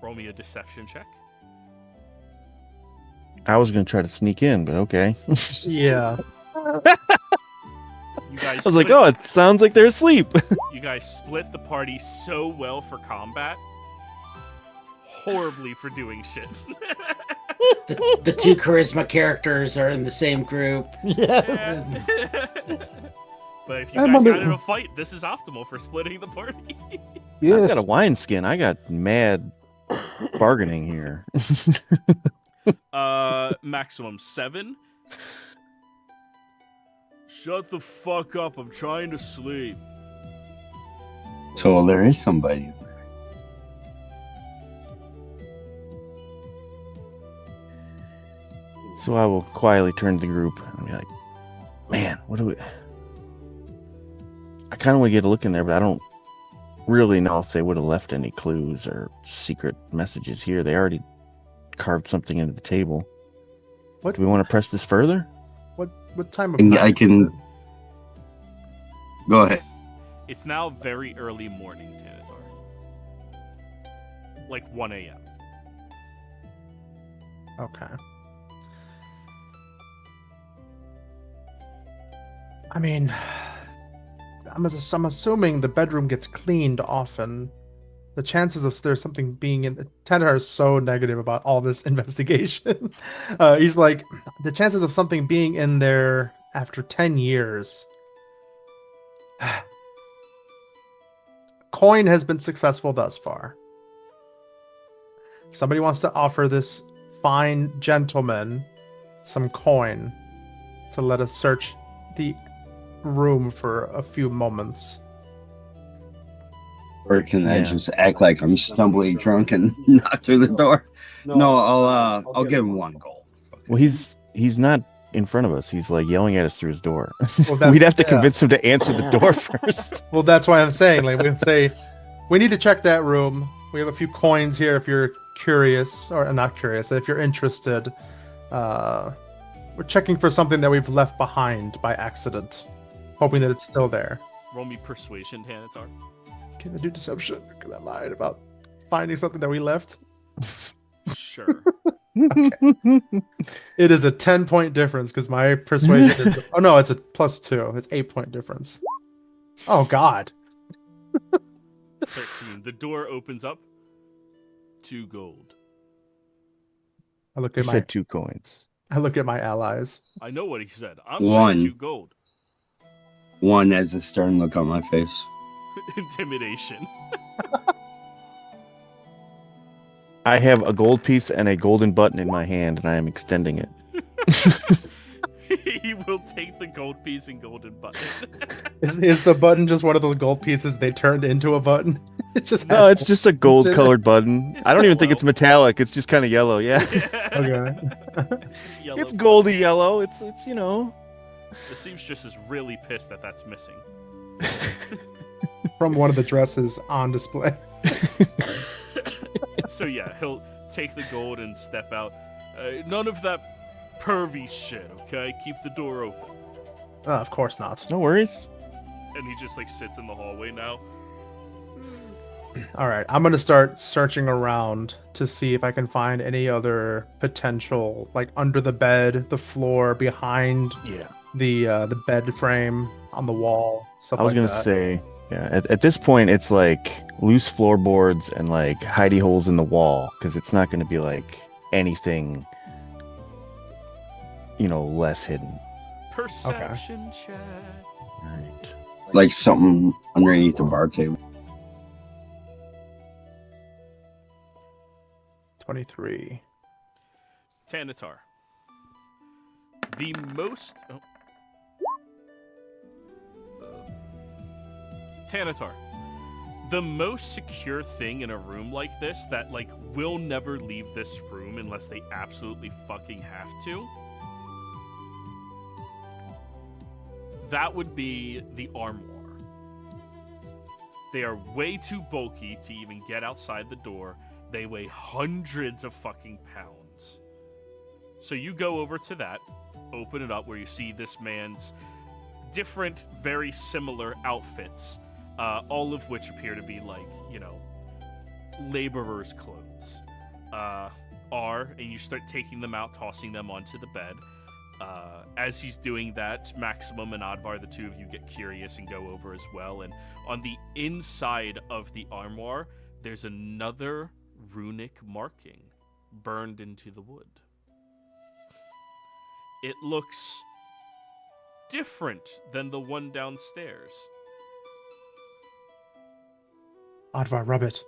Roll me a deception check. I was going to try to sneak in, but okay. Yeah. You guys I was like, oh, it sounds like they're asleep. You guys split the party so well for combat. Horribly for doing shit. The two charisma characters are in the same group. Yes. But if you I'm guys on the- got in a fight, this is optimal for splitting the party. I've Yes. got a wineskin. I got mad bargaining here. Maximum 7. Shut the fuck up, I'm trying to sleep. So there is somebody. So I will quietly turn to the group and be like, man, what do we... I kind of want to get a look in there, but I don't really know if they would have left any clues or secret messages here. They already carved something into the table. What? Do we want to press this further? What time of And night I can- is it? Go ahead. It's now very early morning, Tanathar. Like 1 a.m. Okay. I mean, I'm assuming the bedroom gets cleaned often. The chances of there's something being in... Tanner is so negative about all this investigation. He's like, the chances of something being in there after 10 years... Coin has been successful thus far. If somebody wants to offer this fine gentleman some coin to let us search the room for a few moments. Or can I Yeah. just act like I'm stumbling drunk and knock through the door? No, I'll give him 1 gold. Well, he's not in front of us. He's like yelling at us through his door. Well, that- We'd have to yeah. convince him to answer the door first. Well, that's why I'm saying, like, we say, we need to check that room. We have a few coins here if you're curious, or not curious, if you're interested. We're checking for something that we've left behind by accident, hoping that it's still there. Roll me persuasion, Tanathar. Can I do deception? Because I lied about finding something that we left. Sure. It is a 10-point difference because my persuasion is... Oh, no, it's a +2. It's 8-point difference. Oh, God. 13. The door opens up. 2 gold. I look He at my said 2 coins. allies. I know what he said. I'm 1. saying 2 gold. 1 as a stern look on my face. Intimidation. I have a gold piece and a golden button in my hand, and I am extending it. He will take the gold piece and golden button. Is the button just one of those gold pieces they turned into a button? It just No, has it's just a gold-colored button. I don't even think Yellow. it's metallic. It's just kind of yellow. Yeah, Okay. Yellow it's goldy yellow. It's you know. The seamstress is really pissed that that's missing. From one of the dresses on display. So yeah, he'll take the gold and step out. None of that pervy shit, okay? Keep the door open. Of course not. No worries. And he just like sits in the hallway now. All right, I'm gonna start searching around to see if I can find any other potential, like under the bed, the floor, behind Yeah. the bed frame, on the wall, stuff I was like gonna that. say, yeah. At this point, it's like loose floorboards and like hidey holes in the wall because it's not gonna be like anything. less hidden. Perception check. All right. Like something underneath the bar table. 23. Tanatar. The most. Tanatar. The most secure thing in a room like this that, like, will never leave this room unless they absolutely fucking have to. That would be the armoire. They are way too bulky to even get outside the door. They weigh hundreds of fucking pounds. So you go over to that, open it up where you see this man's different, very similar outfits, all of which appear to be like, laborer's clothes. And you start taking them out, tossing them onto the bed. As he's doing that, Maximum and Advar, the two of you, get curious and go over as well. And on the inside of the armoire, there's another runic marking burned into the wood. It looks different than the one downstairs. Advar, rub it.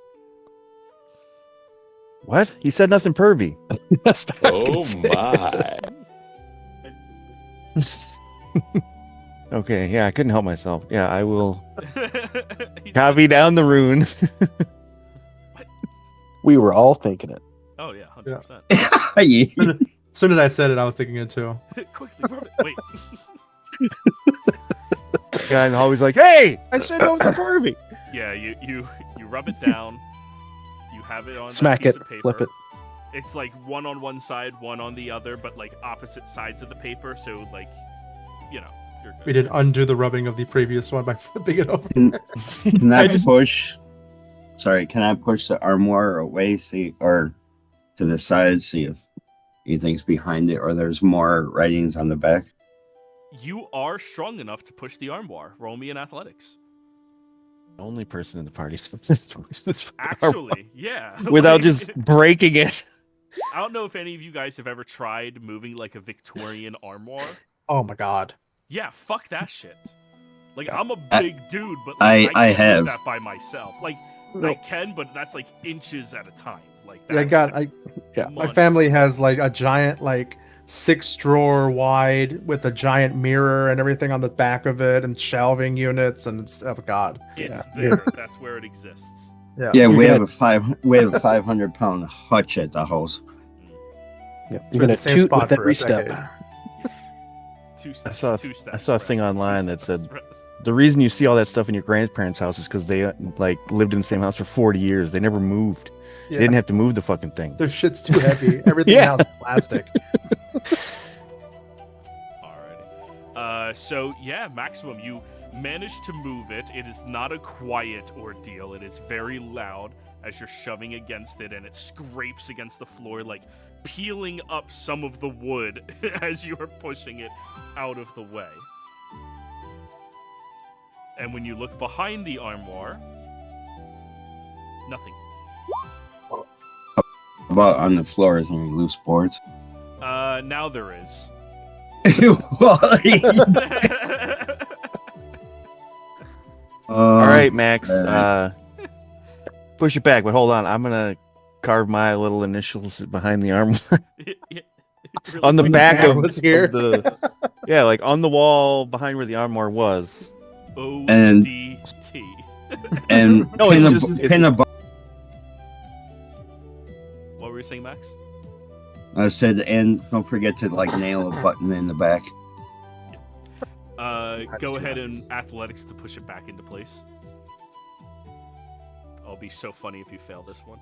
What? He said nothing pervy. That's what I was gonna Oh say. my. Okay, yeah, I couldn't help myself. Yeah, I will He's copy like, down the runes. We were all thinking it. oh yeah, 100%. Yeah. As soon as I said it, I was thinking it too. Quickly, rub it. Wait. Guy always like, hey, I said nothing pervy. Yeah, you rub it down. You have it on Smack a piece it, of paper. flip it. It's like one on one side, one on the other, but like opposite sides of the paper. So like, you're good. We did undo the rubbing of the previous one by flipping it over. Can I push? Sorry, can I push the armoire away, or to the side, see if anything's behind it, or there's more writings on the back? You are strong enough to push the armoire. Roll me in athletics. The only person in the party this Actually, yeah. without Like, just breaking it. I don't know if any of you guys have ever tried moving like a Victorian armoire. Oh my god. Yeah, fuck that shit. Like, Yeah. I'm a big dude, but like, I can't do have. that by myself. Like, I can, but that's like inches at a time. Like, Yeah, that's my family has like a giant 6-drawer wide with a giant mirror and everything on the back of it and shelving units and it's, oh god. It's Yeah. there. That's where it exists. Yeah. Yeah, we You're have a 500-pound hutch at the house. Yeah, It's you're been gonna the same toot spot with for a every step. decade. I saw a thing online that said the reason you see all that stuff in your grandparents' house is because they lived in the same house for 40 years. They never moved. Yeah. They didn't have to move the fucking thing. Their shit's too heavy. Everything Yeah. now is plastic. Alrighty. So yeah, Maximum, you managed to move it. It is not a quiet ordeal. It is very loud as you're shoving against it, and it scrapes against the floor, like peeling up some of the wood as you are pushing it out of the way. And when you look behind the armoire, nothing. About on the floor, is there any loose boards? Now there is. All right, Max. Push it back, but hold on. I'm gonna carve my little initials behind the arm on the back Yeah, of, was here. of the like on the wall behind where the armoire was. ODT. And No, pin, it's a, just- pin a bu- What were you saying, Max? I said, and don't forget to nail a button in the back. Go ahead and athletics to push it back into place. It'll be so funny if you fail this one.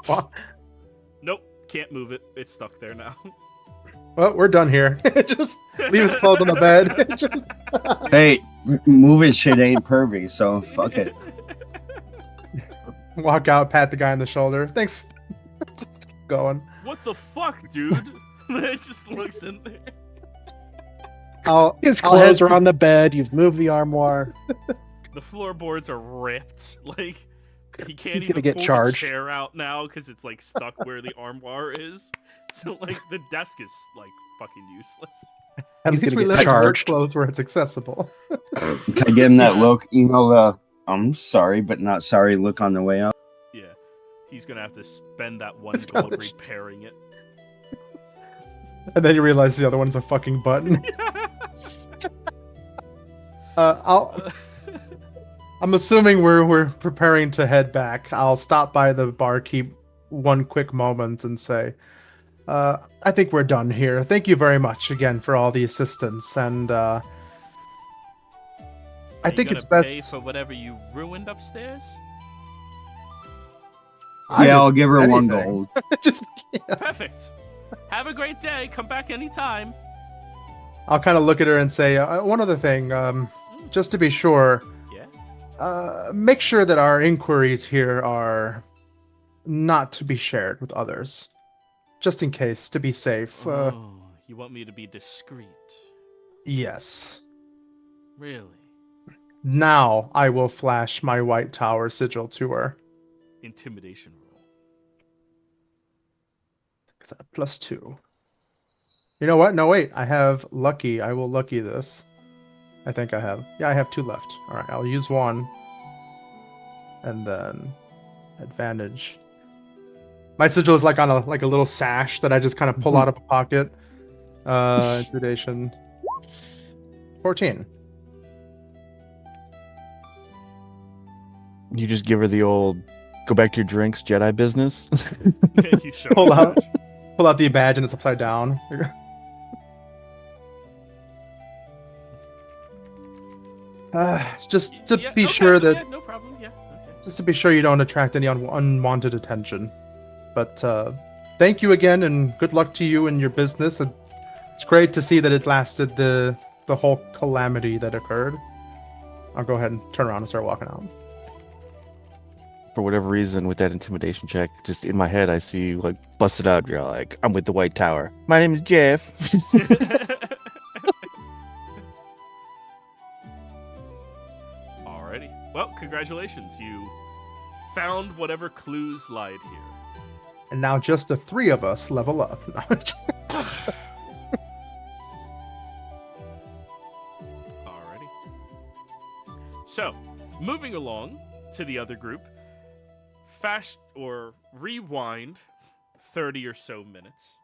Well, Nope, can't move it. It's stuck there now. well, we're done here. Just leave his clothes on the bed. Just Hey, moving shit ain't pervy, so fuck it. walk out, pat the guy on the shoulder. Thanks. Just keep going. What the fuck, dude? It just looks in there. His I'll clothes head- are on the bed. You've moved the armoire. The floorboards are ripped. Like, He can't He's even gonna get pull charged. the chair out now because it's like stuck where the armoire is. So like the desk is like fucking useless. At He's least gonna we get live in work charged. clothes where it's accessible. Can I give him that look? I'm sorry, but not sorry look on the way out. Yeah, he's gonna have to spend that one It's gold kinda repairing it. And then you realize the other one's a fucking button. I'm assuming we're preparing to head back. I'll stop by the barkeep one quick moment and say, I think we're done here. Thank you very much again for all the assistance, and I think it's pay best. for whatever you ruined upstairs. Yeah, I'll give her one anything. gold. Just Perfect. Have a great day. Come back anytime. I'll kind of look at her and say, one other thing, just to be sure. Yeah. Make sure that our inquiries here are not to be shared with others. Just in case, to be safe. Oh, you want me to be discreet? Yes. Really? Now I will flash my White Tower sigil to her. Intimidation roll. +2. You know what? No, wait. I have lucky. I will lucky this. I think I have. Yeah, I have 2 left. All right, I'll use 1. And then advantage. My sigil is like on a little sash that I just kind of pull out of a pocket. Intimidation. 14. You just give her the old go back to your drinks Jedi business. You show Pull me out. that. Pull out the badge and it's upside down. Just to Yeah, be okay, sure that yeah, no problem. Yeah. Okay. just to be sure you don't attract any unwanted attention. But thank you again, and good luck to you and your business. And it's great to see that it lasted the whole calamity that occurred. I'll go ahead and turn around and start walking out. For whatever reason, with that intimidation check, just in my head, I see you like busted out. You're like, I'm with the White Tower. My name is Jeff. Alrighty. Well, congratulations. You found whatever clues lied here. And now just the 3 of us level up. Alrighty. So, moving along to the other group. Fast or rewind 30 or so minutes.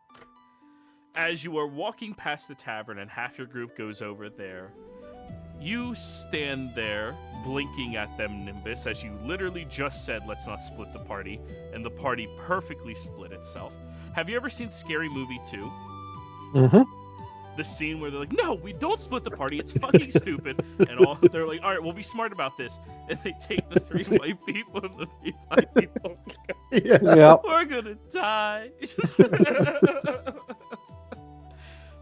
As you are walking past the tavern and half your group goes over there, you stand there blinking at them, Nimbus, as you literally just said, let's not split the party, and the party perfectly split itself. Have you ever seen Scary Movie 2? Mm-hmm. The scene where they're like, no, we don't split the party, it's fucking stupid. And they're like, all right, we'll be smart about this. And they take the 3 white people and the 3 black people. Yeah. Yeah. We're gonna die.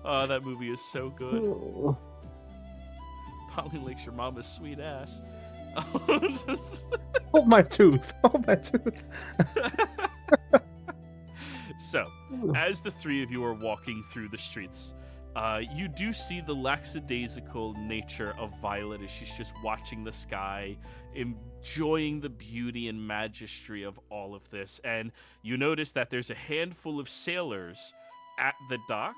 Oh, that movie is so good. Polly Lake's your mama's sweet ass. Hold my tooth. Hold my tooth. So, as the 3 of you are walking through the streets, you do see the lackadaisical nature of Violet as she's just watching the sky, enjoying the beauty and majesty of all of this. And you notice that there's a handful of sailors at the dock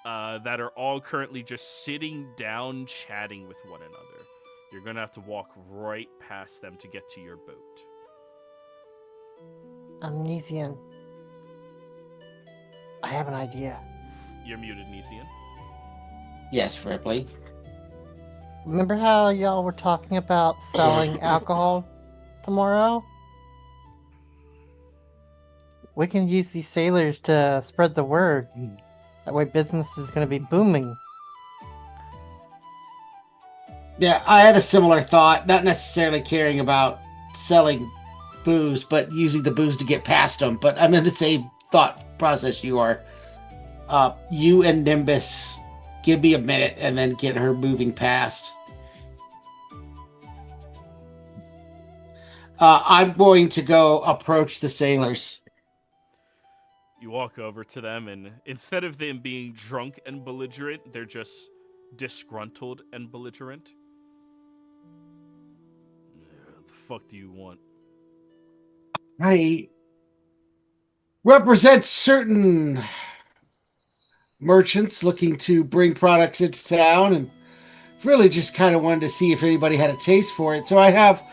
that are all currently just sitting down chatting with one another. You're going to have to walk right past them to get to your boat. Amnesian. I have an idea. You're muted, Nesian. Yes, Ripley. Remember how y'all were talking about selling alcohol tomorrow? We can use these sailors to spread the word. That way business is going to be booming. Yeah, I had a similar thought, not necessarily caring about selling booze, but using the booze to get past them. But I'm in the same thought process you are. You and Nimbus, give me a minute and then get her moving past. I'm going to go approach the sailors. You walk over to them, and instead of them being drunk and belligerent, they're just disgruntled and belligerent. What the fuck do you want? I represent certain merchants looking to bring products into town and really just kind of wanted to see if anybody had a taste for it. So I have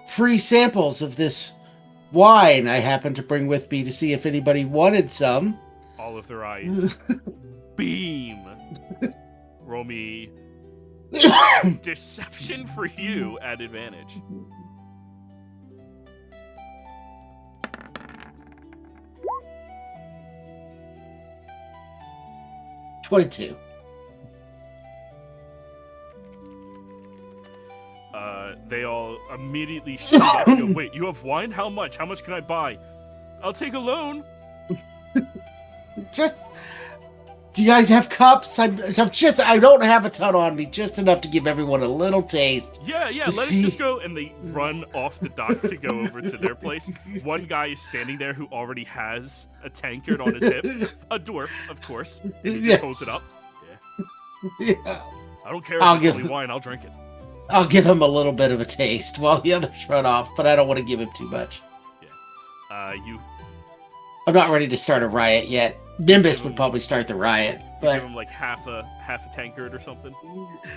free samples of this wine I happen to bring with me to see if anybody wanted some. All of their eyes beam. Roll me deception for you at advantage. $22. They all immediately shoot up and go, wait, you have wine? How much? How much can I buy? I'll take a loan. Just, do you guys have cups? I don't have a ton on me, just enough to give everyone a little taste. Yeah, let us just go. And they run off the dock to go over to their place. One guy is standing there who already has a tankard on his hip. A dwarf, of course. And he just holds it up. Yeah. I don't care if it's only wine, I'll drink it. I'll give him a little bit of a taste while the others run off, but I don't want to give him too much. Yeah. I'm not ready to start a riot yet. Nimbus would probably start the riot, but give him like half a tankard or something.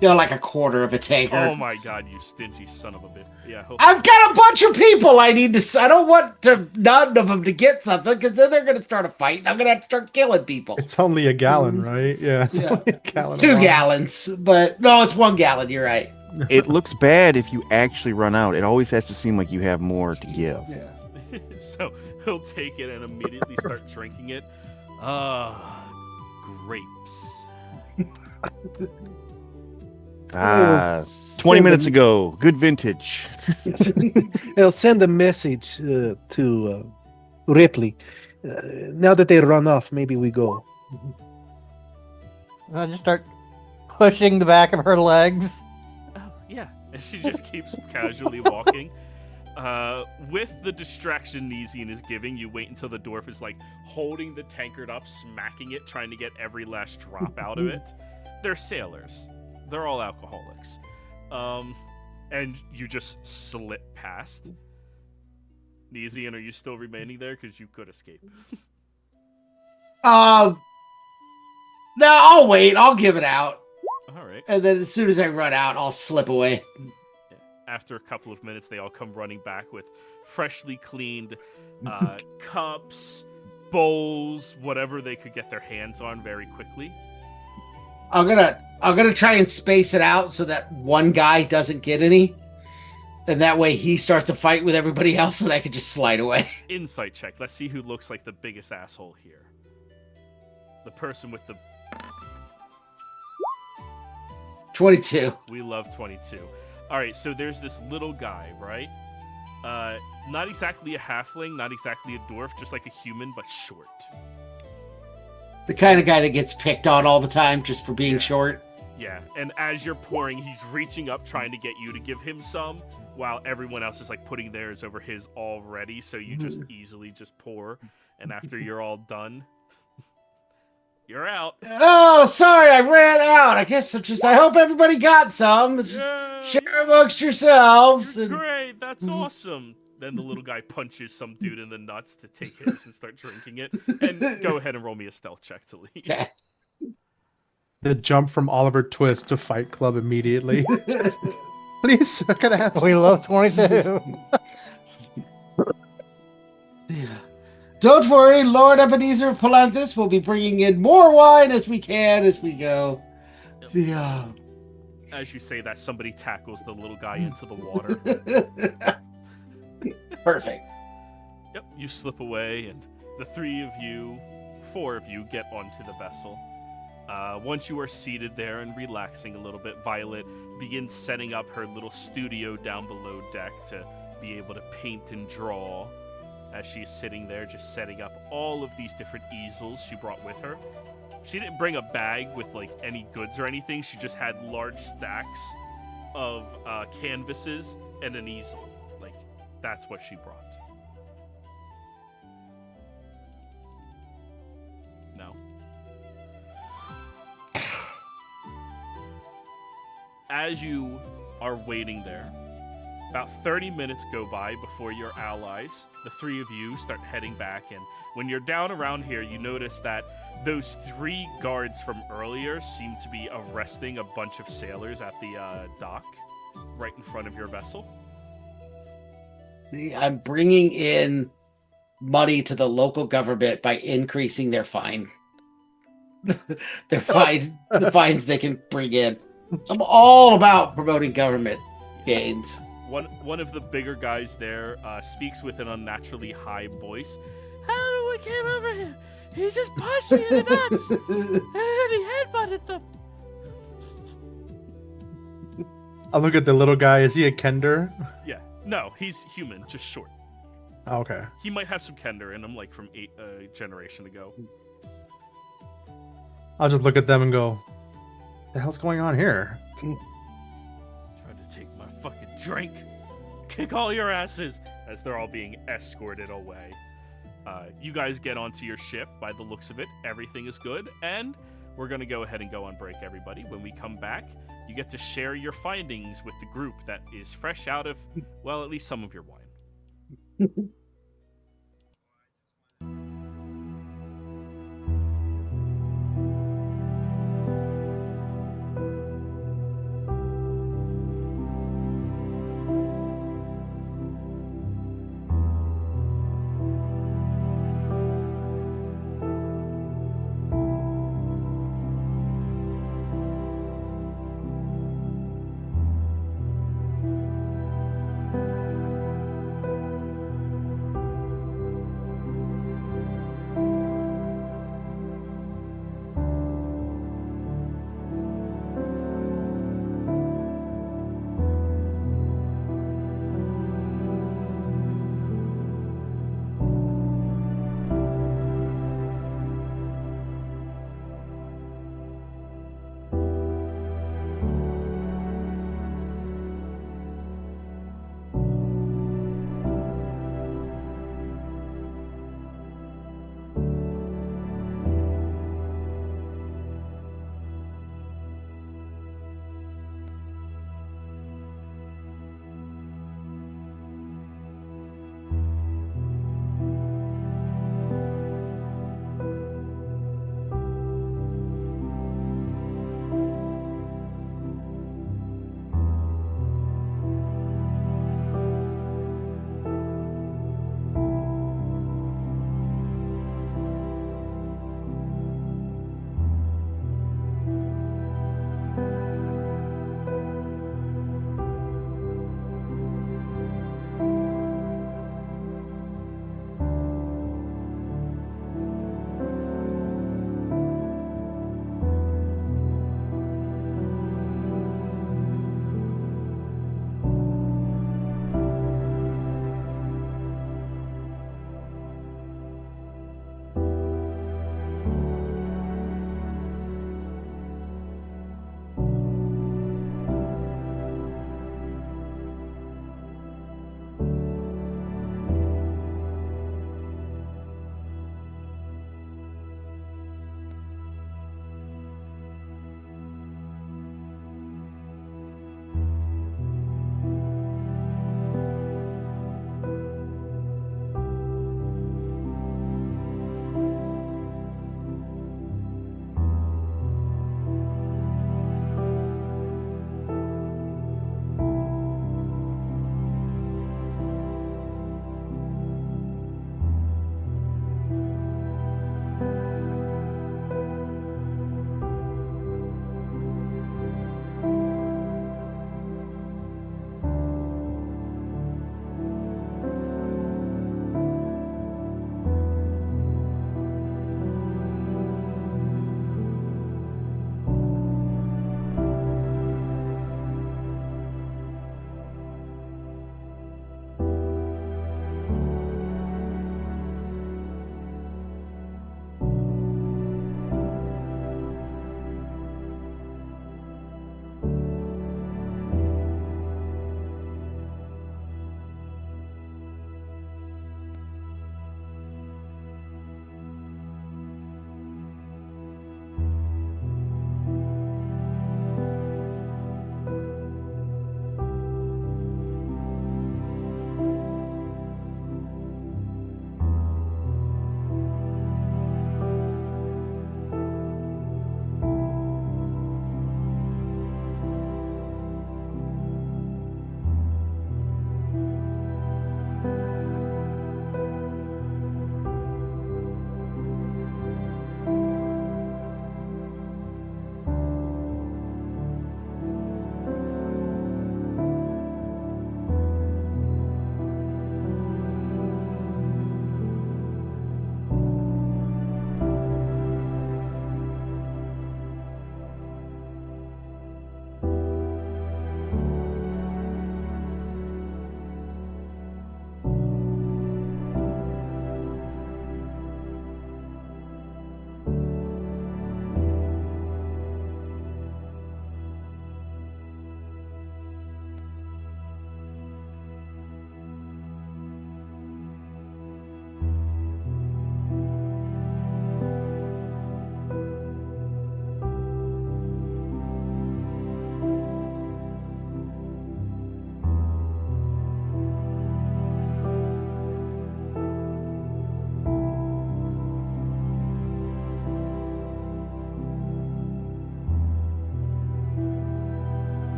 Like a quarter of a tankard. Oh my god, you stingy son of a bitch! Yeah, I've got a bunch of people I need to. I don't want none of them to get something because then they're going to start a fight. And I'm going to have to start killing people. It's only a gallon, right? Yeah, it's only a gallon. 2 gallons, but no, it's 1 gallon. You're right. It looks bad if you actually run out. It always has to seem like you have more to give. Yeah. So he'll take it and immediately start drinking it. Grapes. 20 minutes ago. Good vintage. I'll send a message to Ripley. Now that they run off, maybe we go. I just start pushing the back of her legs. Oh, yeah. And she just keeps casually walking. With the distraction Nizian is giving, you wait until the dwarf is like holding the tankard up, smacking it, trying to get every last drop out of it. They're sailors. They're all alcoholics. And you just slip past. Nizian, are you still remaining there? Because you could escape. No, I'll wait. I'll give it out. All right. And then as soon as I run out, I'll slip away. After a couple of minutes, they all come running back with freshly cleaned cups, bowls, whatever they could get their hands on very quickly. I'm gonna try and space it out so that one guy doesn't get any, and that way he starts to fight with everybody else, and I can just slide away. Insight check. Let's see who looks like the biggest asshole here. The person with the 22. We love 22. All right, so there's this little guy, right? Not exactly a halfling, not exactly a dwarf, just like a human, but short. The kind of guy that gets picked on all the time just for being short. Yeah, and as you're pouring, he's reaching up, trying to get you to give him some, while everyone else is like putting theirs over his already, so you just easily just pour, and after you're all done, you're out. Oh, sorry, I ran out. I guess I hope everybody got some. Just share amongst yourselves. Great, that's awesome. Then the little guy punches some dude in the nuts to take his and start drinking it. And go ahead and roll me a stealth check to leave. Okay. The jump from Oliver Twist to Fight Club immediately. Please, I gotta have We love 22. Yeah. Don't worry, Lord Ebenezer of Palanthus will be bringing in more wine as we can as we go. Yeah. As you say that, somebody tackles the little guy into the water. Perfect. Yep, you slip away, and the four of you get onto the vessel. Once you are seated there and relaxing a little bit, Violet begins setting up her little studio down below deck to be able to paint and draw. As she's sitting there just setting up all of these different easels she brought with her. She didn't bring a bag with like any goods or anything. She just had large stacks of canvases and an easel. Like, that's what she brought. No. As you are waiting there, About 30 minutes go by before your allies, the three of you, start heading back. And when you're down around here, you notice that those 3 guards from earlier seem to be arresting a bunch of sailors at the dock right in front of your vessel. I'm bringing in money to the local government by increasing their fine. The fines they can bring in. I'm all about promoting government gains. One of the bigger guys there speaks with an unnaturally high voice. How do we came over here? He just punched me in the nuts, and he headbutted them. I look at the little guy. Is he a Kender? Yeah, no, he's human, just short. Oh, okay. He might have some Kender in him, like from 8 generation ago. I'll just look at them and go, "The hell's going on here?" Trying to take my fucking drink. Kick all your asses as they're all being escorted away. You guys get onto your ship. By the looks of it, everything is good, and we're going to go ahead and go on break, everybody. When we come back, you get to share your findings with the group that is fresh out of, well, at least some of your wine.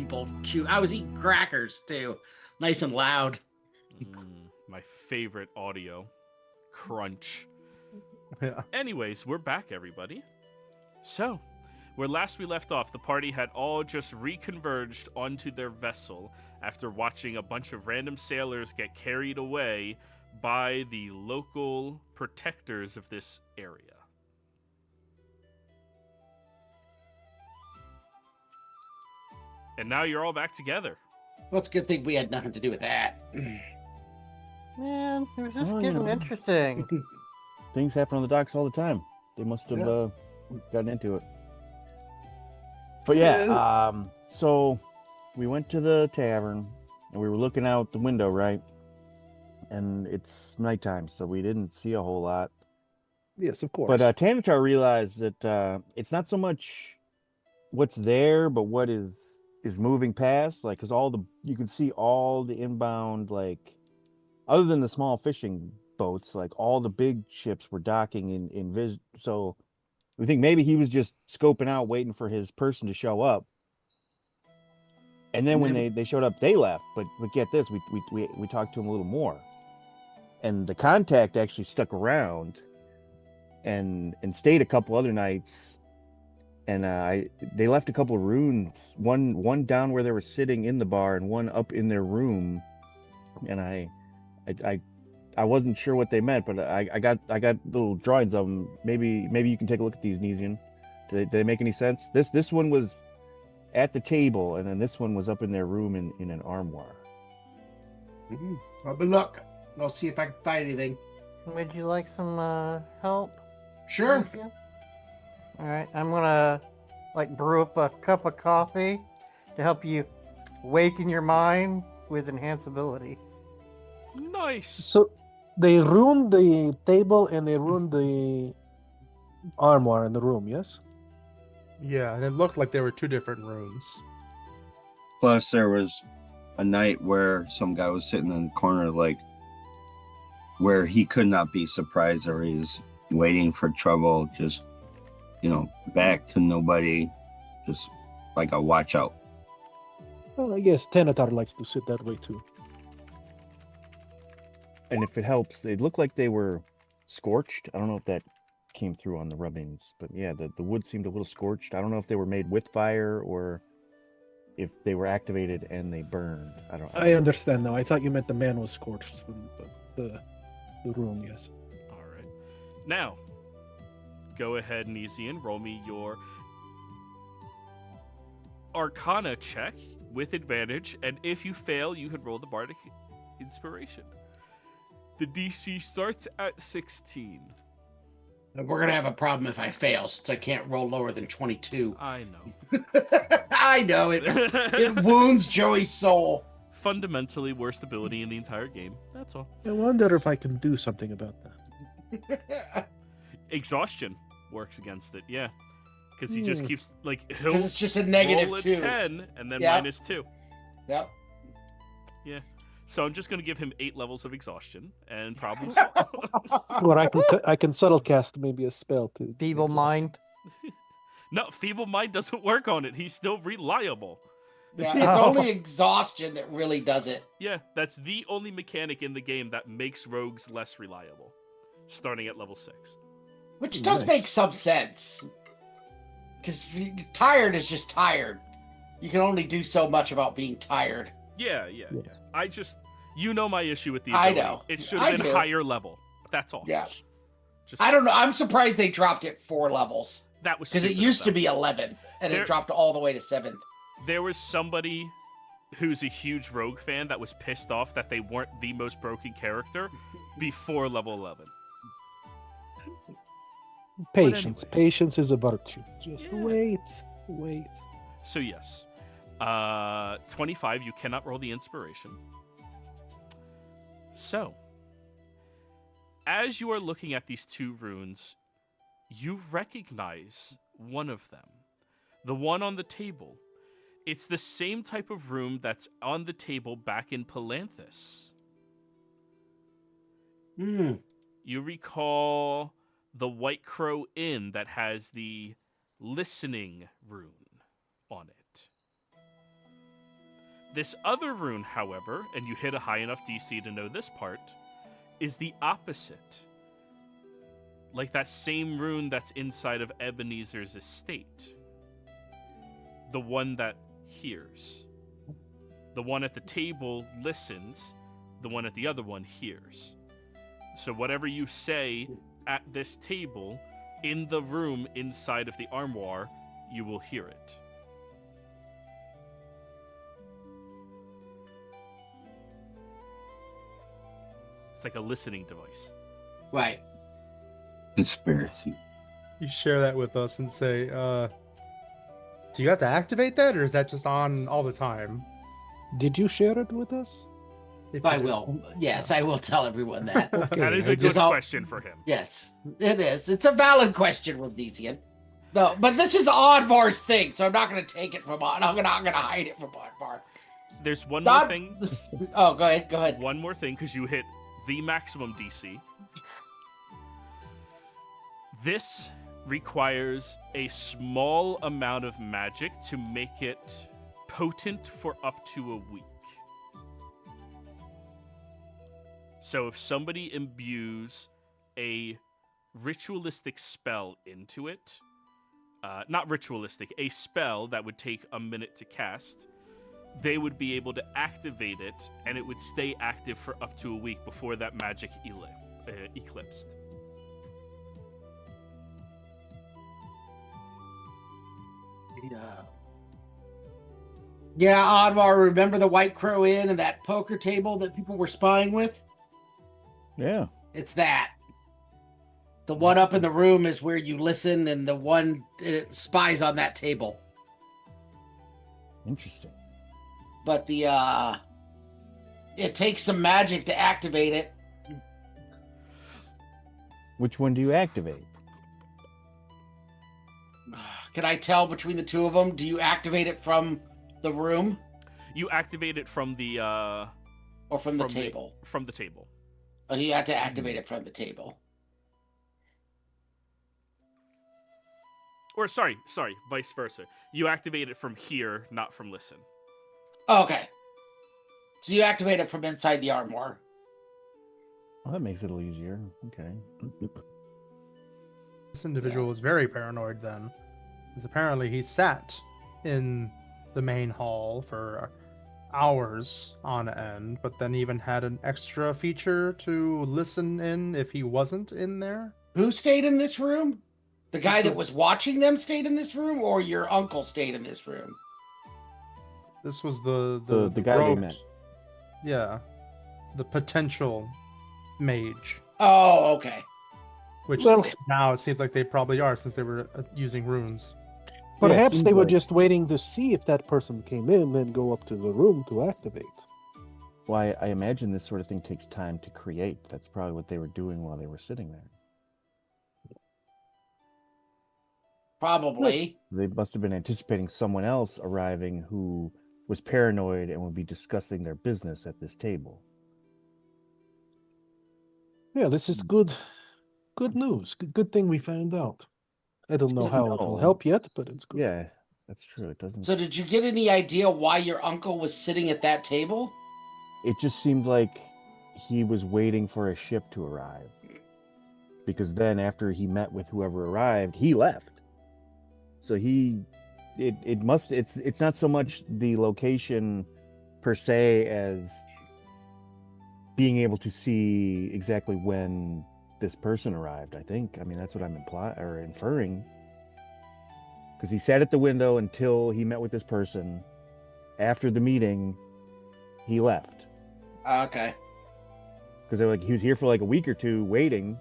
people chew. I was eating crackers too, nice and loud. My favorite audio. Crunch. Yeah. Anyways, we're back, everybody. So, where last we left off, the party had all just reconverged onto their vessel after watching a bunch of random sailors get carried away by the local protectors of this area. And now you're all back together. Well, it's a good thing we had nothing to do with that. Man, it was just Well, you getting know. interesting. Things happen on the docks all the time. They must have gotten into it. But yeah, so we went to the tavern and we were looking out the window, right? And it's nighttime, so we didn't see a whole lot. Yes, of course. But Tanatar realized that it's not so much what's there, but what is moving past. Like, because you can see all the inbound, like, other than the small fishing boats, like all the big ships were docking in vis. So we think maybe he was just scoping out, waiting for his person to show up. And then when they showed up, they left. But get this, we talked to him a little more, and the contact actually stuck around and stayed a couple other nights. And they left a couple of runes, one down where they were sitting in the bar, and one up in their room. And I wasn't sure what they meant, but I got little drawings of them. Maybe you can take a look at these, Nesian. Do they make any sense? This one was at the table, and then this one was up in their room in an armoire. Well, but look, I'll see if I can find anything. Would you like some help? Sure. Alicia? All right, I'm gonna brew up a cup of coffee to help you waken your mind with enhanceability. Nice. So they ruined the table and they ruined the armoire in the room, yes? Yeah, and it looked like there were two different rooms. Plus, there was a night where some guy was sitting in the corner, like, where he could not be surprised, or he's waiting for trouble, just, back to nobody, just like a watch out. Well, I guess Tanatar likes to sit that way too. And if it helps, they looked like they were scorched. I don't know if that came through on the rubbings, but yeah, the wood seemed a little scorched. I don't know if they were made with fire or if they were activated and they burned. I understand now. I thought you meant the man was scorched from the room, yes. All right. Now, go ahead, Nesian, roll me your Arcana check with advantage, and if you fail, you could roll the Bardic Inspiration. The DC starts at 16. We're gonna have a problem if I fail, since I can't roll lower than 22. I know. I know it. It wounds Joey's soul. Fundamentally worst ability in the entire game. That's all. I wonder if I can do something about that. Exhaustion works against it, yeah. Because he just keeps, he'll Because it's just a negative roll a 2. 10 and then Yeah. -2. Yep. Yeah. So I'm just going to give him 8 levels of exhaustion and problems. Or I can subtle cast maybe a spell to Feeble exhaust. mind. No, Feeble Mind doesn't work on it. He's still reliable. Yeah, it's only exhaustion that really does it. Yeah, that's the only mechanic in the game that makes rogues less reliable, starting at level 6. Which does Nice. make some sense. Because tired is just tired. You can only do so much about being tired. Yeah. Yes. I just, my issue with the I ability. know. It should I have been do. higher level. That's all. Yeah. Just, I don't know. I'm surprised they dropped it 4 levels. That was Because it stupid used of to them. be 11. And There- it dropped all the way to 7. There was somebody who's a huge rogue fan that was pissed off that they weren't the most broken character before level 11. Patience. anyways. Patience is a virtue. Just Yeah. wait. So yes, 25. You cannot roll the inspiration. So, as you are looking at these 2 runes, you recognize one of them, the one on the table. It's the same type of room that's on the table back in Palanthus. Hmm. You recall the White Crow Inn that has the listening rune on it. This other rune, however, and you hit a high enough DC to know this part, is the opposite. Like that same rune that's inside of Ebenezer's estate. The one that hears. The one at the table listens. The one at the other one hears. So whatever you say at this table, in the room inside of the armoire, you will hear it. It's like a listening device. Right. Conspiracy. You share that with us and say, do you have to activate that, or is that just on all the time? Did you share it with us? If I you do. will. Yes, I will tell everyone that. Okay, That is I a good just- question for him. Yes, it is. It's a valid question, Rhodesian. No, but this is Oddvar's thing, so I'm not going to take it from Odd. I'm not going to hide it from Oddvar. There's one Not- more thing. Oh, go ahead. Go ahead. One more thing, because you hit the maximum DC. This requires a small amount of magic to make it potent for up to a week. So if somebody imbues a ritualistic spell into it, not ritualistic, a spell that would take a minute to cast, they would be able to activate it, and it would stay active for up to a week before that magic eclipsed. Yeah, Oddvar, remember the White Crow Inn and that poker table that people were spying with? Yeah. It's that. The one up in the room is where you listen, and the one spies on that table. Interesting. But it takes some magic to activate it. Which one do you activate? Can I tell between the two of them? Do you activate it from the room You activate it from the or from the table? From the table. Oh, you have to activate it from the table. Or sorry, vice versa. You activate it from here, not from listen. Okay. So you activate it from inside the armoire. Well, that makes it a little easier. Okay. This individual was very paranoid then, because apparently he sat in the main hall for hours on end, but then even had an extra feature to listen in if he wasn't in there. Who stayed in this room? The guy This that was- was watching them stayed in this room, or your uncle stayed in this room? This was the The guy they rogue- met. Yeah, the potential mage, Oh, okay. which Well- now it seems like they probably are since they were using runes. Yeah, it Perhaps they seems were like- just waiting to see if that person came in, then go up to the room to activate. Well, I imagine this sort of thing takes time to create. That's probably what they were doing while they were sitting there. Probably. They must have been anticipating someone else arriving who was paranoid and would be discussing their business at this table. Yeah, this is good news. Good thing we found out. I don't know Good to how it will know. help yet, but it's good. Yeah, that's true. It doesn't. So did you get any idea why your uncle was sitting at that table? It just seemed like he was waiting for a ship to arrive. Because then after he met with whoever arrived, he left. So it's not so much the location per se as being able to see exactly when this person arrived, I think. I mean, that's what I'm inferring. Because he sat at the window until he met with this person. After the meeting, he left. Okay. Because he was here for like a week or two waiting.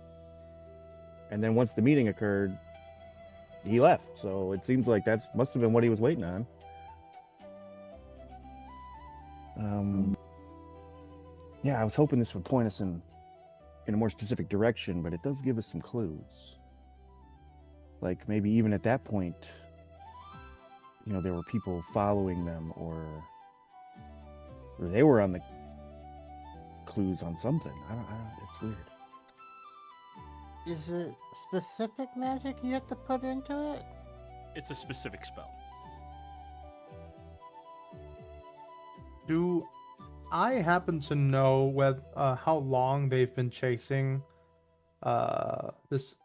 And then once the meeting occurred, he left. So it seems like that must have been what he was waiting on. Yeah, I was hoping this would point us in a more specific direction, but it does give us some clues. Like maybe even at that point, there were people following them, or they were on the clues on something. I don't. It's weird. Is it specific magic you have to put into it? It's a specific spell. Do I happen to know how long they've been chasing this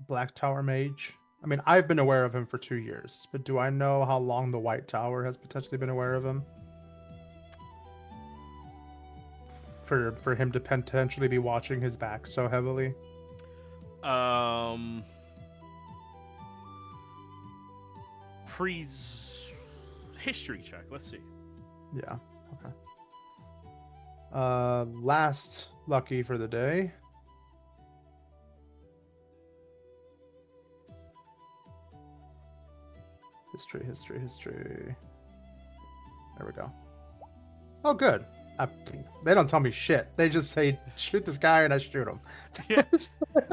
Black Tower mage? I mean, I've been aware of him for 2 years, but do I know how long the White Tower has potentially been aware of him? For him to potentially be watching his back so heavily? History check. Let's see. Yeah. Okay. Last lucky for the day. History. There we go. Oh, good. They don't tell me shit. They just say, shoot this guy, and I shoot him. Yeah.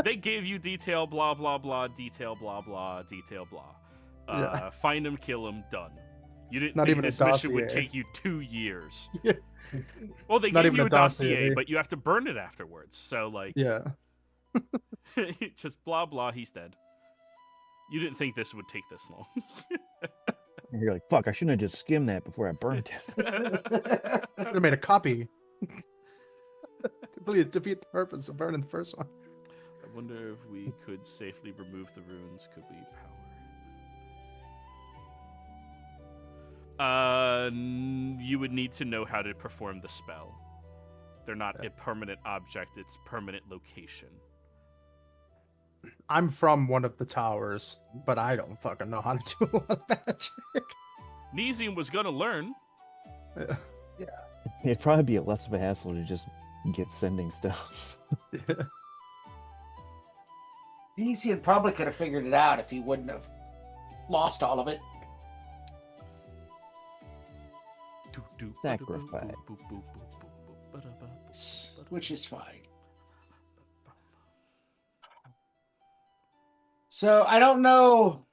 They gave you detail, blah, blah, blah, detail, blah, blah, detail, blah. Yeah. Find him, kill him, done. You didn't Not think even a this mission would dossier. take you 2 years. Yeah. Well, they Not gave even you a a dossier, dossier. but you have to burn it afterwards. So, like, Yeah. just blah, blah, he's dead. You didn't think this would take this long. And you're like, fuck, I shouldn't have just skimmed that before I burned it. Should have made a copy. to defeat the purpose of burning the first one. I wonder if we could safely remove the runes. Could we power? You would need to know how to perform the spell. They're not a permanent object, it's permanent location. I'm from one of the towers, but I don't fucking know how to do a lot of magic. Nesium was gonna learn. It'd probably be less of a hassle to just get sending spells. He probably could have figured it out if he wouldn't have lost all of it. Sacrifice. Which is fine. So I don't know.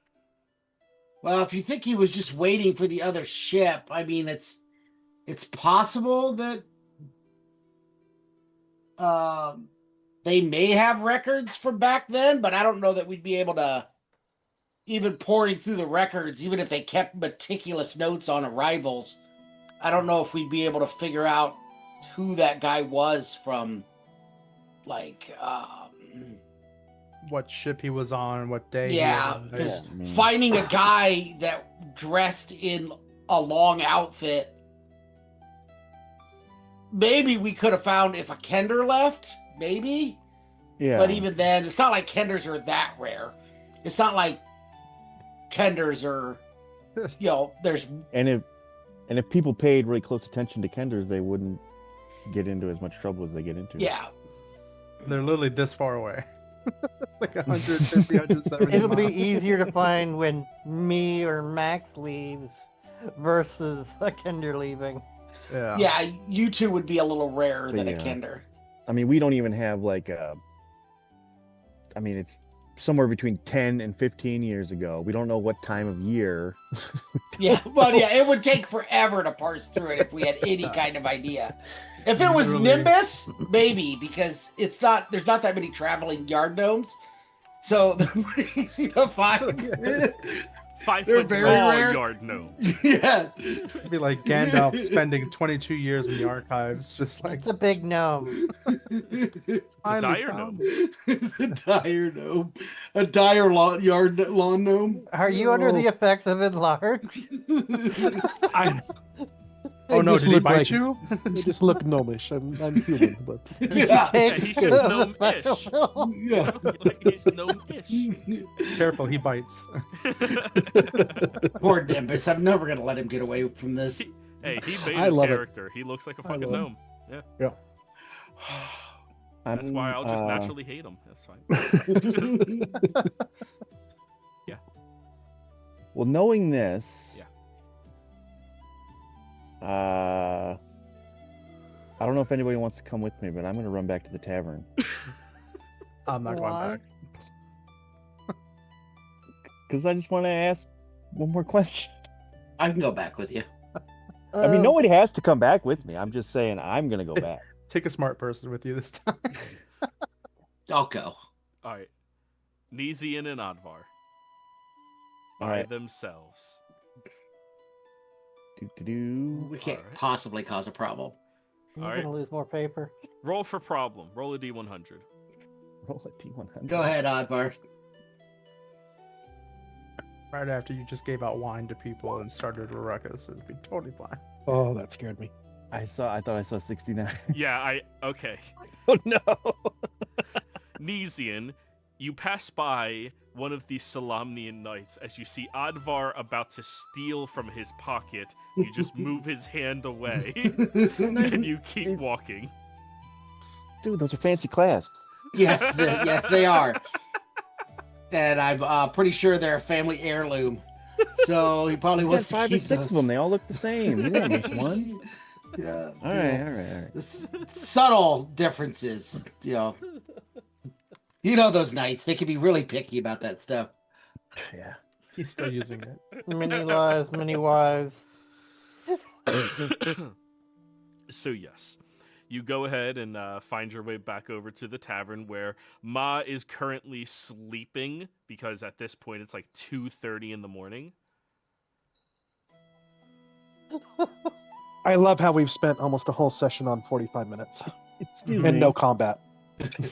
Well, if you think he was just waiting for the other ship, I mean, it's possible that they may have records from back then, but I don't know that we'd be able to, even pouring through the records, even if they kept meticulous notes on arrivals, I don't know if we'd be able to figure out who that guy was from, like, What ship he was on, what day. yeah, he was because on. I mean- finding a guy that dressed in a long outfit, maybe we could have found if a Kender left, maybe. Yeah. But even then, it's not like Kenders are that rare. It's not like Kenders are, there's And if people paid really close attention to Kenders, they wouldn't get into as much trouble as they get into. yeah. They're literally this far away. Like 150, 170 It'll be miles. easier to find when me or Max leaves versus a Kinder leaving. Yeah. Yeah, you two would be a little rarer than a Yeah. Kender. I mean, we don't even have like it's somewhere between 10 and 15 years ago. We don't know what time of year. Yeah, well, yeah, it would take forever to parse through it if we had any kind of idea. If it was Literally. Nimbus, maybe, because there's not that many traveling yard gnomes, so they're pretty easy to find. 5 They're foot very tall rare. yard gnome. Yeah, It'd be like Gandalf spending 22 years in the archives, just like It's a big gnome. It's a finally dire found gnome. a dire gnome, a dire lawn gnome. Are you under the effects of enlarge? I, They oh no, just did he look bite like- you? They just look gnomish. I'm human, but Yeah, Yeah, he's just The gnome-ish. special film. yeah. Like, he's gnome-ish. Careful, he bites. Poor Nimbus. I'm never gonna let him get away from this. Hey, he made I his love it. character. He looks like a fucking love gnome. That's why I'll just uh, naturally hate him. That's fine. Well, knowing this, Yeah. I don't know if anybody wants to come with me, but I'm going to run back to the tavern I'm not Why? going back. because I just want to ask one more question. I can go back with you. I mean, nobody has to come back with me. I'm just saying I'm going to go back. Take a smart person with you this time. I'll go. All right. Nezian and Advar. All By right. themselves. We can't Alright. possibly cause a problem. You're Alright. gonna lose more paper. Roll for problem. Roll a d100. Roll a D100. Go ahead, Oddbar. Right after you just gave out wine to people and started a ruckus, it'd be totally fine. Oh, that scared me. I thought I saw 69. Yeah, okay. Oh no. Nesian, you pass by one of these Solamnian knights as you see Advar about to steal from his pocket. You just move his hand away and you keep walking. Dude, those are fancy clasps. Yes, they are. And I'm pretty sure they're a family heirloom. So he probably He's wants got 5 to or keep 6 of them. They all look the same. You don't miss one. Yeah. All right. Subtle differences, You know those knights. They can be really picky about that stuff. Yeah. He's still using it. Many lies, many wise. So yes, you go ahead and find your way back over to the tavern where Ma is currently sleeping because at this point it's like 2:30 in the morning. I love how we've spent almost a whole session on 45 minutes Excuse and me. no combat.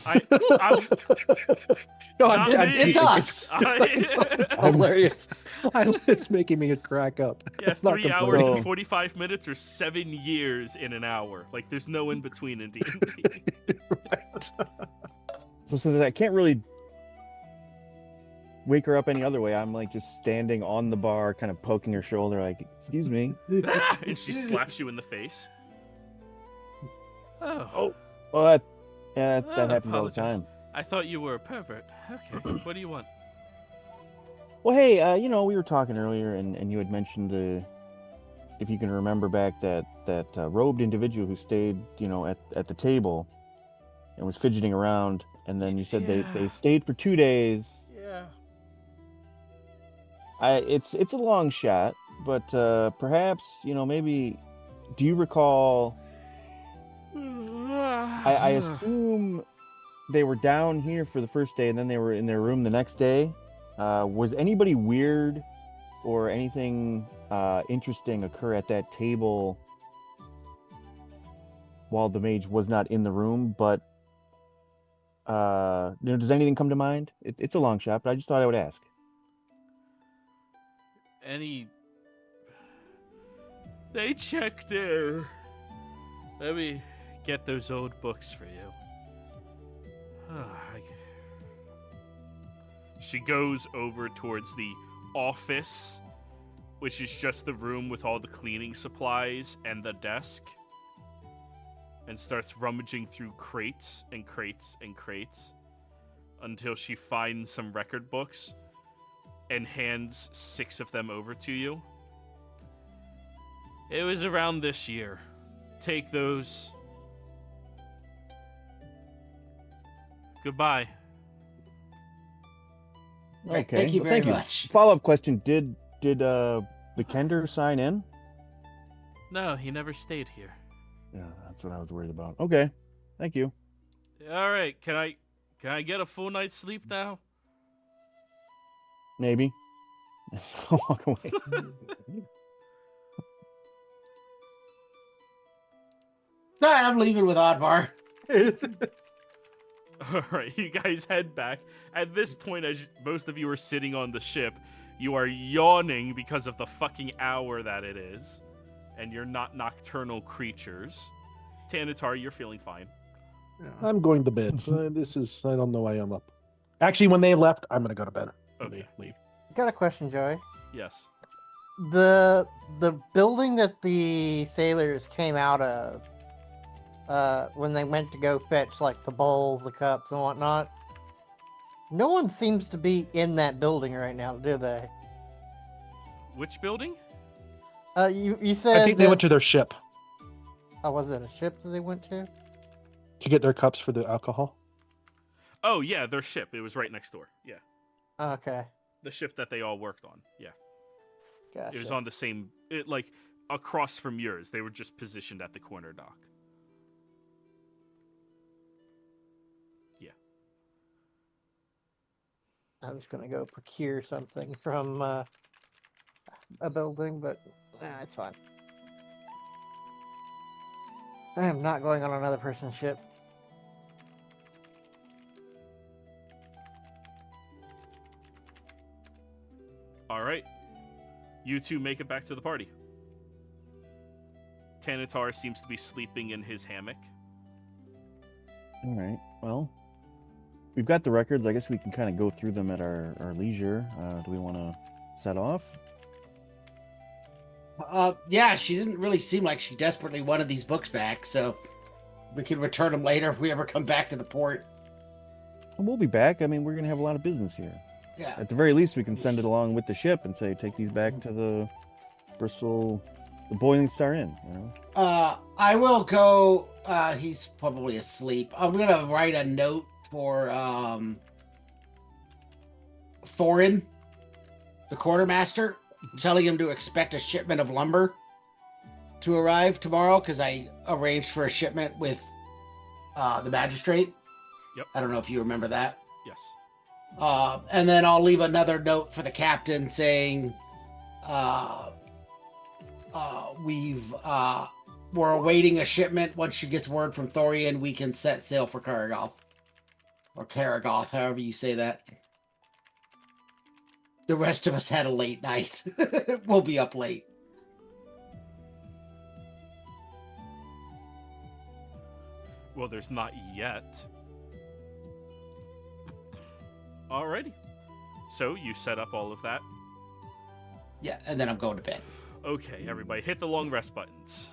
I'm No, Not I'm me. It's teasing. us. It's hilarious. It's making me crack up. Yeah, I'm not 3 hours complaining. and 45 minutes or 7 years in an hour. Like there's no in between in D&D. Right. So since I can't really wake her up any other way, I'm like just standing on the bar, kind of poking her shoulder, like, "Excuse me." And she slaps you in the face. Oh, well, that Oh, happens all the apologize. time. I thought you were a pervert. Okay, what do you want? Well, hey, we were talking earlier, and you had mentioned if you can remember back that robed individual who stayed, at the table and was fidgeting around, and then you said they Yeah. stayed for 2 days. Yeah. It's a long shot, but perhaps maybe. Do you recall? I assume they were down here for the first day, and then they were in their room the next day. Was anybody weird or anything interesting occur at that table while the mage was not in the room? But does anything come to mind? It's a long shot, but I just thought I would ask. They checked in. Let me get those old books for you. She goes over towards the office, which is just the room with all the cleaning supplies and the desk, and starts rummaging through crates and crates and crates until she finds some record books and hands 6 of them over to you. It was around this year. Take those. Goodbye. Right, Okay. thank you well, very thank much. Follow-up question: Did Vikander sign in? No, he never stayed here. Yeah, that's what I was worried about. Okay, thank you. All right, can I get a full night's sleep now? Maybe. I'll walk away. All right, I'm leaving with Oddvar. All right, you guys head back. At this point, as most of you are sitting on the ship, you are yawning because of the fucking hour that it is, and you're not nocturnal creatures. Tanatar, you're feeling fine. I'm going to bed. I don't know why I'm up. Actually, when they left, I'm going to go to bed. When Okay. they leave. Got a question, Joey. Yes. The building that the sailors came out of, when they went to go fetch like the bowls, the cups, and whatnot. No one seems to be in that building right now, do they? Which building? You said I think they went to their ship Oh, was it a ship that they went to? to get their cups for the alcohol. Oh, yeah, their ship. It was right next door. Yeah. Okay, The ship that they all worked on. Yeah. gotcha. It was on the same, like, across from yours. They were just positioned at the corner dock. Yeah. I was gonna go procure something from a building, but nah, it's fine. I am not going on another person's ship. All right. You two make it back to the party. Tanatar seems to be sleeping in his hammock. All right. Well, we've got the records. I guess we can kind of go through them at our leisure. Do we want to set off? Yeah, she didn't really seem like she desperately wanted these books back, so we can return them later if we ever come back to the port. We'll be back. I mean, we're going to have a lot of business here. Yeah. At the very least, we can send it along with the ship and say, take these back to the Bristol, the Boiling Star Inn, you know? I will go, he's probably asleep. I'm gonna write a note for, Thorin, the quartermaster, telling him to expect a shipment of lumber to arrive tomorrow, because I arranged for a shipment with, the magistrate. Yep. I don't know if you remember that. Yes. And then I'll leave another note for the captain saying, we're awaiting a shipment. Once she gets word from Thorian, we can set sail for Karagoth. Or Karagoth, however you say that. The rest of us had a late night. We'll be up late. Well, there's not yet. Alrighty. So you set up all of that. Yeah, and then I'm going to bed. Okay, everybody, hit the long rest buttons.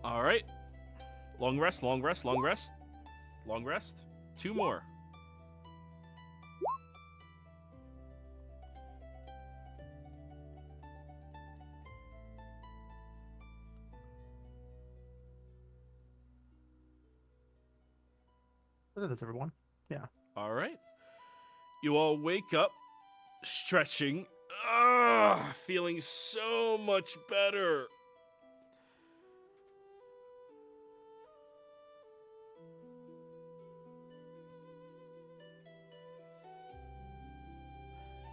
All right. Long rest, long rest, long rest. Long rest. 2 more. That's everyone. Yeah. All right. You all wake up, stretching, feeling so much better.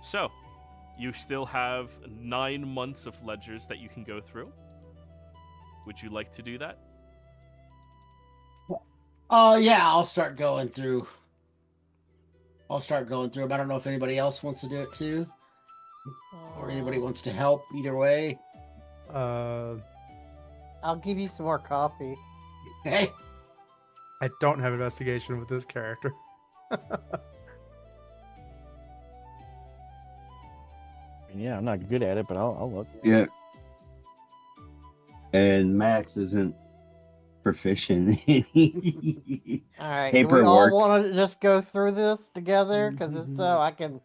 So, you still have 9 months of ledgers that you can go through. Would you like to do that? Yeah, I'll start going through. I don't know if anybody else wants to do it too. Or anybody wants to help. Either way. I'll give you some more coffee. Hey. I don't have investigation with this character. Yeah, I'm not good at it, but I'll look. Yeah. And Max isn't proficient. All right. Paperwork. Do we all want to just go through this together? Because if so, I can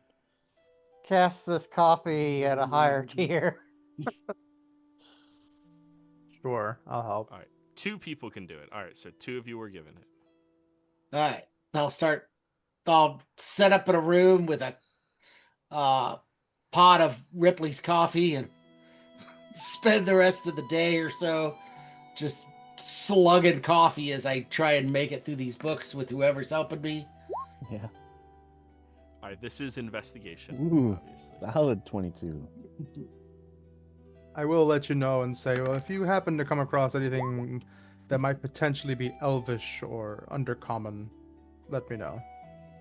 cast this coffee at a higher tier. Sure, I'll help. All right. 2 people can do it. All right, so 2 of you were given it. All right. I'll set up in a room with a pot of Ripley's coffee and spend the rest of the day or so just slugging coffee as I try and make it through these books with whoever's helping me. Yeah. All right, this is investigation, Ooh. obviously. Solid 22. I will let you know and say, well, if you happen to come across anything that might potentially be elvish or undercommon, let me know.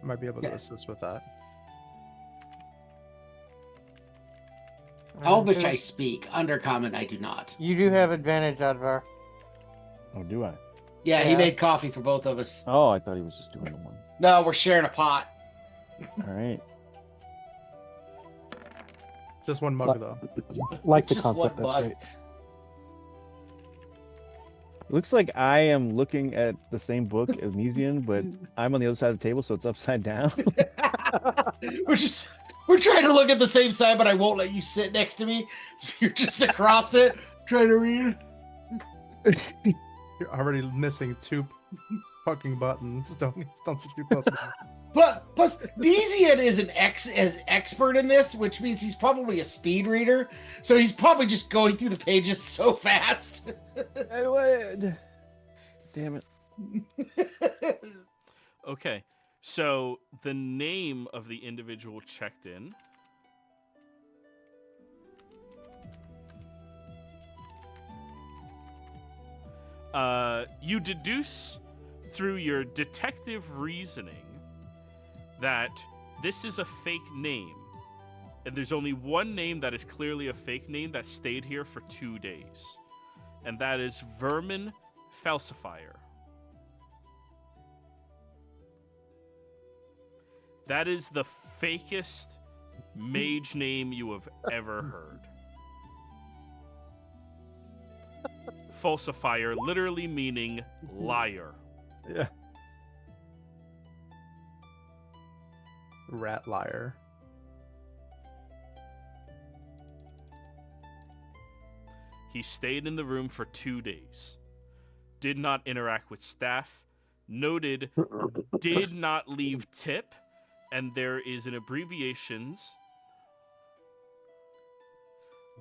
I might be able to assist with that. Elvish I speak, undercommon I do not. You do have advantage, Advar. Oh, do I? Yeah, he Yeah. made coffee for both of us. Oh, I thought he was just doing the one. No, we're sharing a pot. All right. Just one mug, though. Like It's the just one concept. That's bug. great. Looks like I am looking at the same book as Nesian, but I'm on the other side of the table, so it's upside down. We're trying to look at the same side, but I won't let you sit next to me. So you're just across it, trying to read. You're already missing 2 fucking buttons. Don't sit too close. Plus, Nezian is an expert in this, which means he's probably a speed reader. So he's probably just going through the pages so fast. Damn it. Okay, so the name of the individual checked in. You deduce through your detective reasoning that this is a fake name. And there's only one name that is clearly a fake name that stayed here for 2 days. And that is Vermin Falsifier. That is the fakest mage name you have ever heard. Falsifier, literally meaning liar. Yeah. Rat liar. He stayed in the room for 2 days. Did not interact with staff. Noted, did not leave tip. And there is an abbreviations.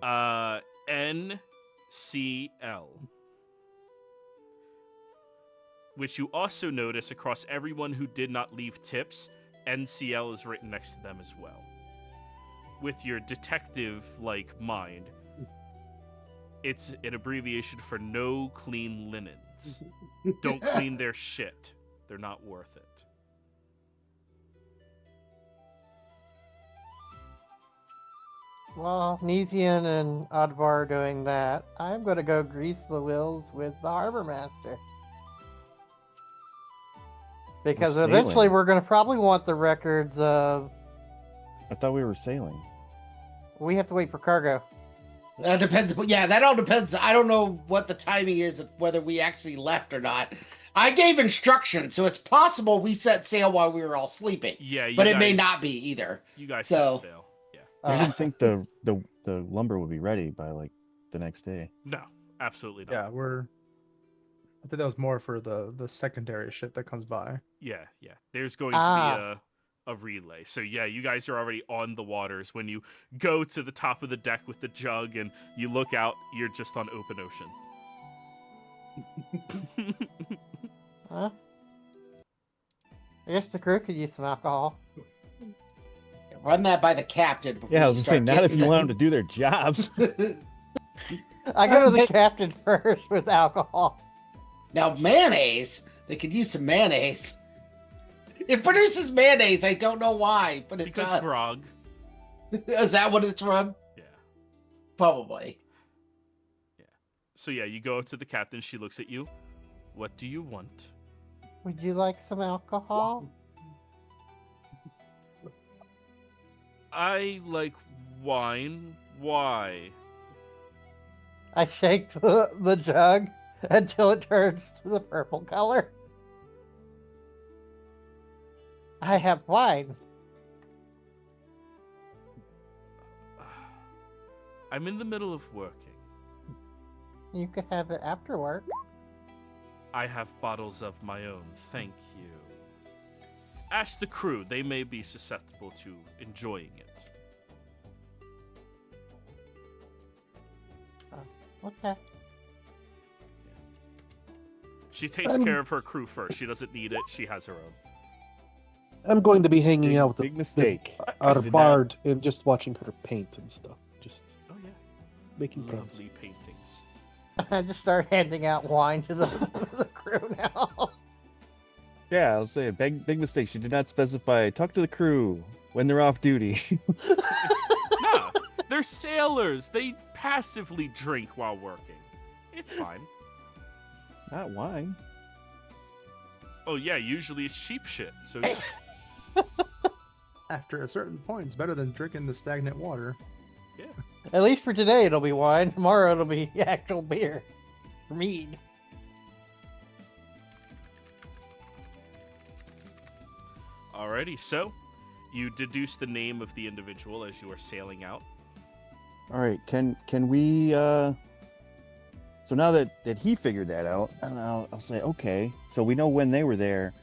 NCL. Which you also notice across everyone who did not leave tips, NCL is written next to them as well. With your detective-like mind, it's an abbreviation for no clean linens. Don't clean their shit. They're not worth it. Well, Nezian and Advar are doing that. I'm going to go grease the wheels with the harbor master. Because We're eventually sailing. we're going to probably want the records of... I thought we were sailing. We have to wait for cargo. That depends. Yeah, that all depends. I don't know what the timing is of whether we actually left or not. I gave instructions, so it's possible we set sail while we were all sleeping. Yeah, but it may not be either. You guys So- set sail. Yeah. I didn't think the lumber would be ready by like the next day. No, absolutely not. Yeah, I think that was more for the secondary ship that comes by. Yeah. There's going to be a relay. So yeah, you guys are already on the waters. When you go to the top of the deck with the jug and you look out, you're just on open ocean. Huh? I guess the crew could use some alcohol. Run that by the captain. Before Yeah, I you was gonna say, start not if getting you want them to do their jobs. I go to the captain first with alcohol. Now, mayonnaise. They could use some mayonnaise. It produces mayonnaise. I don't know why, but it Because does. grog. Is that what it's from? Yeah. Probably. So yeah, you go up to the captain. She looks at you. What do you want? Would you like some alcohol? I like wine. Why? I shake the jug until it turns to the purple color. I have wine. I'm in the middle of working. You could have it after work. I have bottles of my own, thank you. Ask the crew, they may be susceptible to enjoying it. Okay. She takes care of her crew first. She doesn't need it, she has her own. I'm going to be hanging out with Big mistake. our Did not- bard and just watching her paint and stuff. Just Oh yeah, making friends. lovely paintings. I just start handing out wine to the, the crew now. Yeah, I'll say it. Big mistake. She did not specify. Talk to the crew when they're off duty. Nah, they're sailors. They passively drink while working. It's fine. Not wine. Oh yeah, usually it's sheep shit. So After a certain point, it's better than drinking the stagnant water. yeah. At least for today, it'll be wine. Tomorrow, it'll be actual beer. Mead. Alrighty, so you deduce the name of the individual as you are sailing out. All right. Can we? So now that he figured that out, and I'll say, okay. So we know when they were there.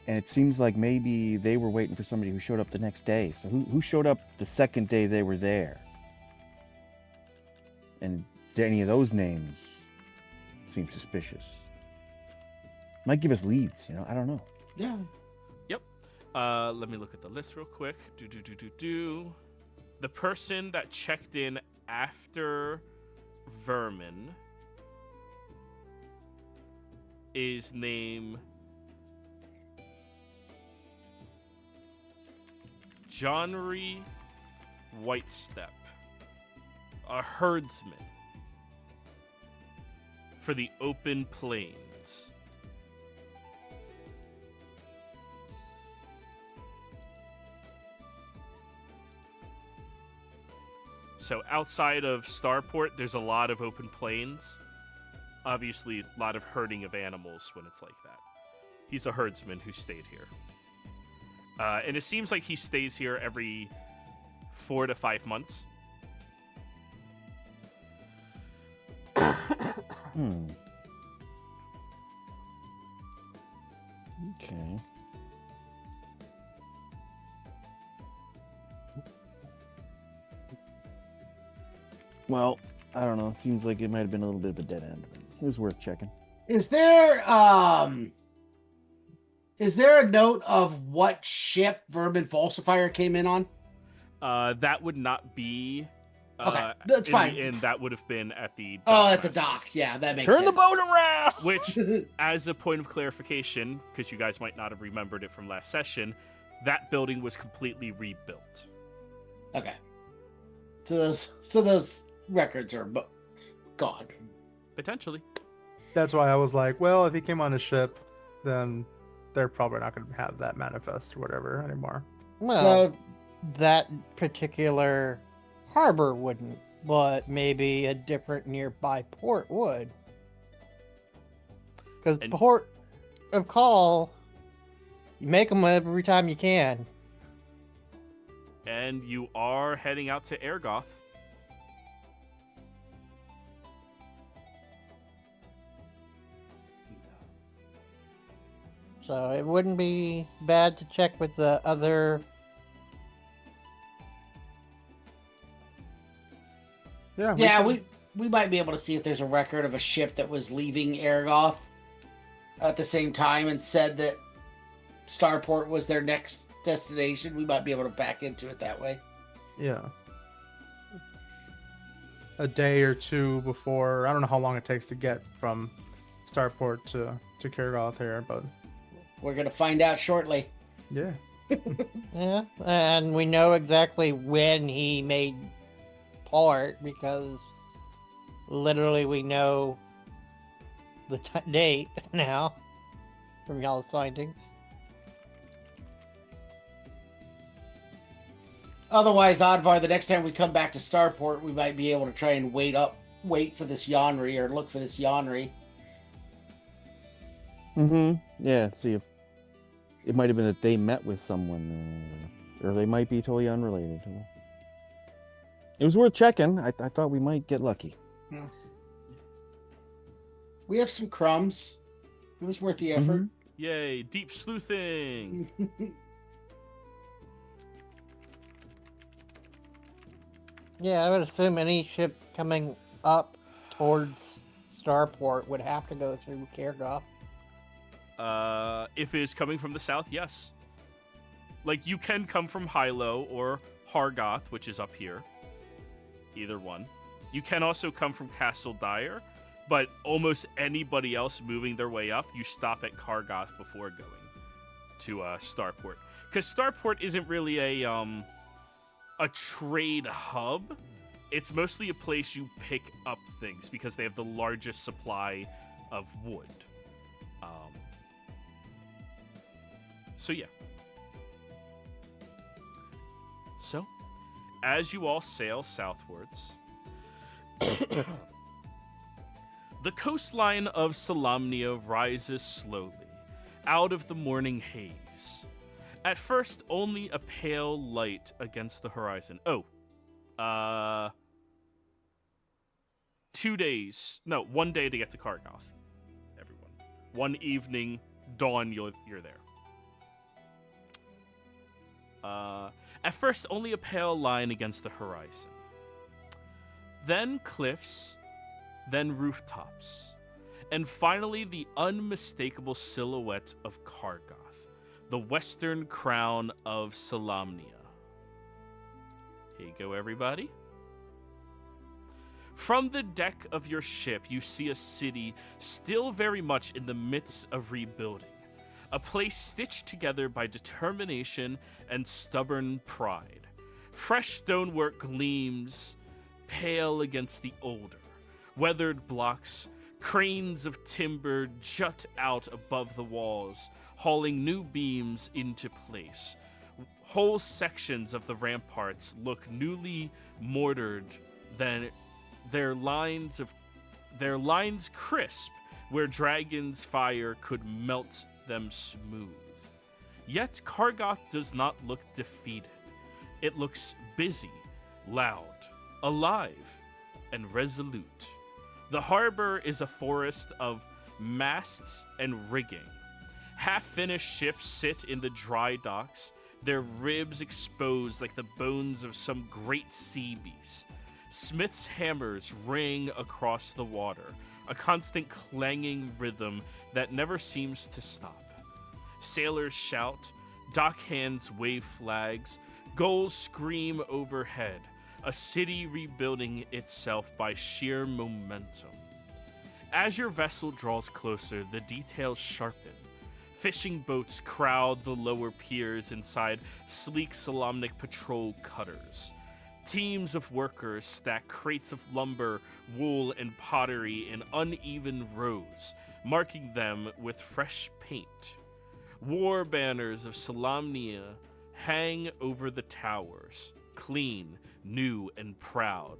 And it seems like maybe they were waiting for somebody who showed up the next day. So who showed up the second day they were there? And do any of those names seem suspicious? Might give us leads, you know? I don't know. Yeah. Yep. Let me look at the list real quick. The person that checked in after Vermin is named Johnry Whitestep, a herdsman for the open plains. So outside of Starport, there's a lot of open plains. Obviously, a lot of herding of animals when it's like that. He's a herdsman who stayed here. And it seems like he stays here every 4 to 5 months. Okay. Well, I don't know. It seems like it might have been a little bit of a dead end, but it was worth checking. Is there a note of what ship Vermin Falsifier came in on? That would not be. Okay, that's fine. And that would have been at the dock. Oh, at the dock. Yeah, that makes Turn sense. the boat around! Which, as a point of clarification, because you guys might not have remembered it from last session, that building was completely rebuilt. Okay. So those records are gone. Potentially. That's why I was like, well, if he came on a ship, then they're probably not going to have that manifest or whatever anymore. Well, that particular harbor wouldn't, but maybe a different nearby port would. Because port of call, you make them every time you can. And you are heading out to Ergoth. So it wouldn't be bad to check with the other. Yeah, we might be able to see if there's a record of a ship that was leaving Ergoth at the same time and said that Starport was their next destination. We might be able to back into it that way. Yeah. A day or two before, I don't know how long it takes to get from Starport to Kirgoth here, but we're gonna find out shortly. Yeah. Yeah, and we know exactly when he made port because literally we know the date now from y'all's findings. Otherwise, Oddvar, the next time we come back to Starport, we might be able to try and wait for this Yonri or look for this Yonri. Yeah, see if it might have been that they met with someone, or they might be totally unrelated. It was worth checking. I thought we might get lucky. Yeah. We have some crumbs. It was worth the effort. Yay, deep sleuthing! Yeah, I would assume any ship coming up towards Starport would have to go through Kirgoth. If it is coming from the south, yes. Like, you can come from Hilo or Hargoth, which is up here. Either one. You can also come from Castle Dyer, but almost anybody else moving their way up, you stop at Kargoth before going to Starport. Because Starport isn't really a trade hub. It's mostly a place you pick up things because they have the largest supply of wood. So yeah. So, as you all sail southwards, the coastline of Solamnia rises slowly out of the morning haze. At first, only a pale light against the horizon. 2 days. No, 1 day to get to Kargoth, everyone. One evening, dawn, you're there. At first, only a pale line against the horizon. Then cliffs, then rooftops, and finally the unmistakable silhouette of Kargoth, the western crown of Solamnia. Here you go, everybody. From the deck of your ship, you see a city still very much in the midst of rebuilding. A place stitched together by determination and stubborn pride. Fresh stonework gleams, pale against the older. Weathered blocks, cranes of timber jut out above the walls, hauling new beams into place. Whole sections of the ramparts look newly mortared, then their lines crisp where dragon's fire could melt them smooth. Yet Kargoth does not look defeated. It looks busy, loud, alive, and resolute. The harbor is a forest of masts and rigging. Half-finished ships sit in the dry docks, their ribs exposed like the bones of some great sea beast. Smith's hammers ring across the water, a constant clanging rhythm that never seems to stop. Sailors shout, dockhands wave flags, gulls scream overhead, a city rebuilding itself by sheer momentum. As your vessel draws closer, the details sharpen. Fishing boats crowd the lower piers inside sleek Solamnic patrol cutters. Teams of workers stack crates of lumber, wool, and pottery in uneven rows, marking them with fresh paint. War banners of Solamnia hang over the towers, clean, new, and proud,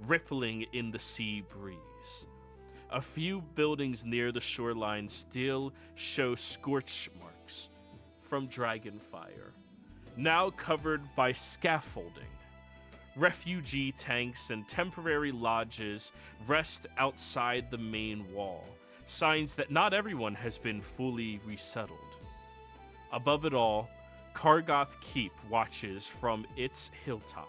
rippling in the sea breeze. A few buildings near the shoreline still show scorch marks from dragonfire, now covered by scaffolding. Refugee tanks and temporary lodges rest outside the main wall, signs that not everyone has been fully resettled. Above it all, Kargoth Keep watches from its hilltop,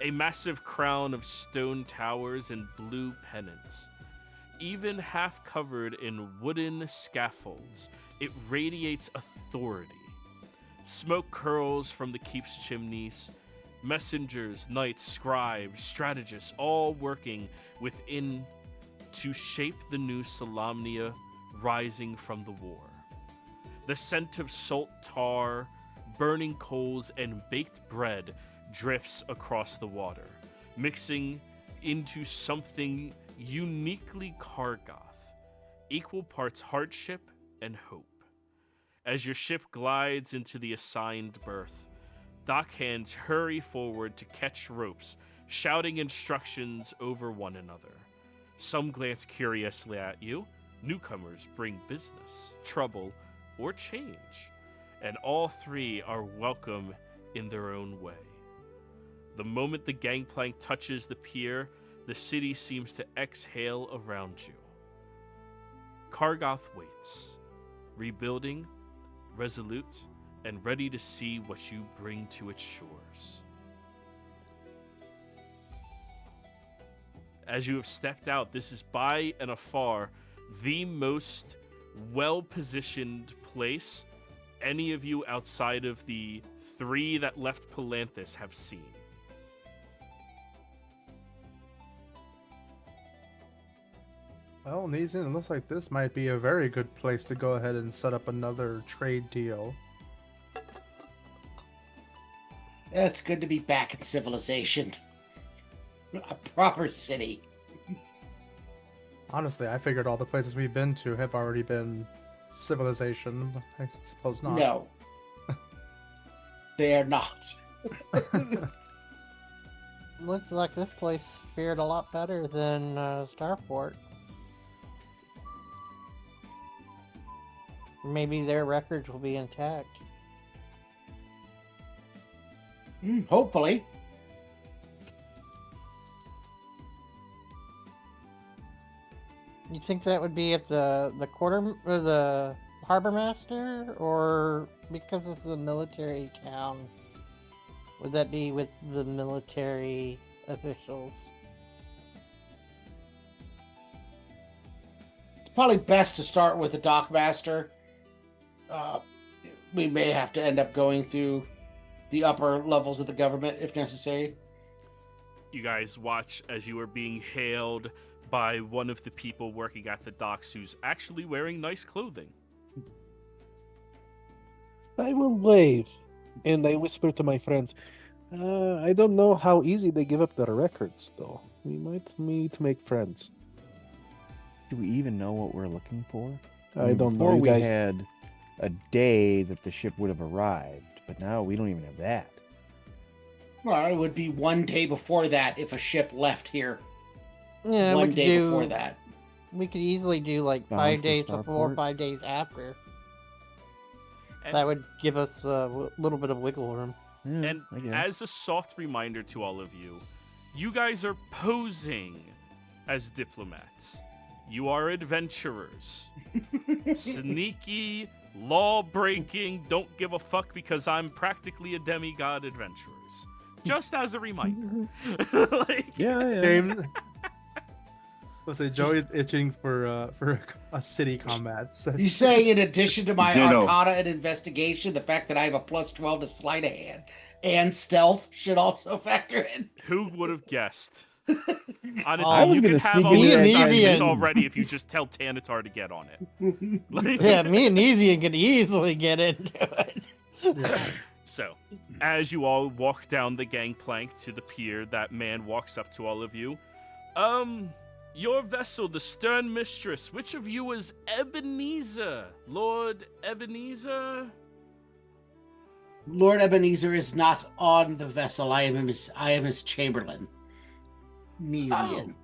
a massive crown of stone towers and blue pennants. Even half covered in wooden scaffolds, it radiates authority. Smoke curls from the keep's chimneys, messengers, knights, scribes, strategists, all working within to shape the new Solamnia rising from the war. The scent of salt tar, burning coals, and baked bread drifts across the water, mixing into something uniquely Kargoth, equal parts hardship and hope. As your ship glides into the assigned berth, dockhands hurry forward to catch ropes, shouting instructions over one another. Some glance curiously at you. Newcomers bring business, trouble, or change, and all three are welcome in their own way. The moment the gangplank touches the pier, the city seems to exhale around you. Kargoth waits, rebuilding, resolute, and ready to see what you bring to its shores. As you have stepped out, this is by and afar the most well-positioned place any of you outside of the three that left Palanthus have seen. Well, Neeson, it looks like this might be a very good place to go ahead and set up another trade deal. It's good to be back in civilization. A proper city. Honestly, I figured all the places we've been to have already been civilization. I suppose not. No. They are not. Looks like this place fared a lot better than Starport. Maybe their records will be intact. Hopefully. You think that would be at the quarter or the harbor master, or because this is a military town, Would that be with the military officials? It's probably best to start with the dockmaster. We may have to end up going through the upper levels of the government if necessary. You guys watch as you are being hailed by one of the people working at the docks who's actually wearing nice clothing. I will wave, and I whisper to my friends, I don't know how easy they give up their records, though. We might need to make friends. Do we even know what we're looking for? I don't know. Before You we guys... had a day that the ship would have arrived, but now we don't even have that. Well, it would be one day before that if a ship left here. Yeah, One day before that. We could easily do like Bound 5 for days before, Starport? 5 days after. And, That would give us a little bit of wiggle room. Yeah, and I guess. as a soft reminder to all of you, you guys are posing as diplomats. You are adventurers. Sneaky, law-breaking, don't give a fuck because I'm practically a demigod adventurers. Just as a reminder. Like, Yeah. James, let's say Joey's itching for a city combat. So You say, in addition to my Ditto. Arcana and Investigation, the fact that I have a plus 12 to sleight of hand and stealth should also factor in. who would have guessed? Honestly, I was you can gonna have sneak all into these that documents dungeon. already if you just tell Tanatar to get on it. Like- Yeah, me and Easy can easily get into it. So, as you all walk down the gangplank to the pier, that man walks up to all of you. Your vessel, the Stern Mistress, which of you is Ebenezer? Lord Ebenezer? Lord Ebenezer is not on the vessel. I am his Chamberlain. Nesian.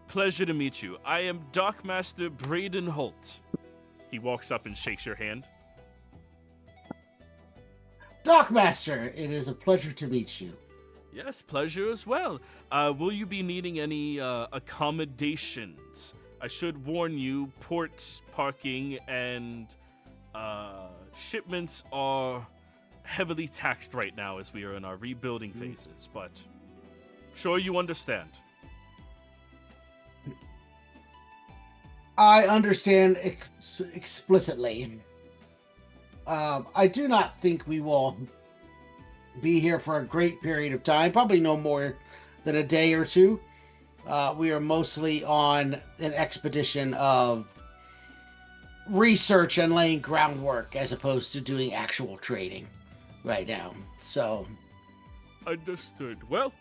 Pleasure to meet you. I am Dockmaster Braden Holt. He walks up and shakes your hand. Dockmaster, it is a pleasure to meet you. Yes, pleasure as well. Will you be needing any accommodations? I should warn you, port parking and shipments are heavily taxed right now as we are in our rebuilding phases, but sure you understand. I understand explicitly. I do not think we will be here for a great period of time, probably no more than a day or two. We are mostly on an expedition of research and laying groundwork as opposed to doing actual trading right now. So, Understood. Well,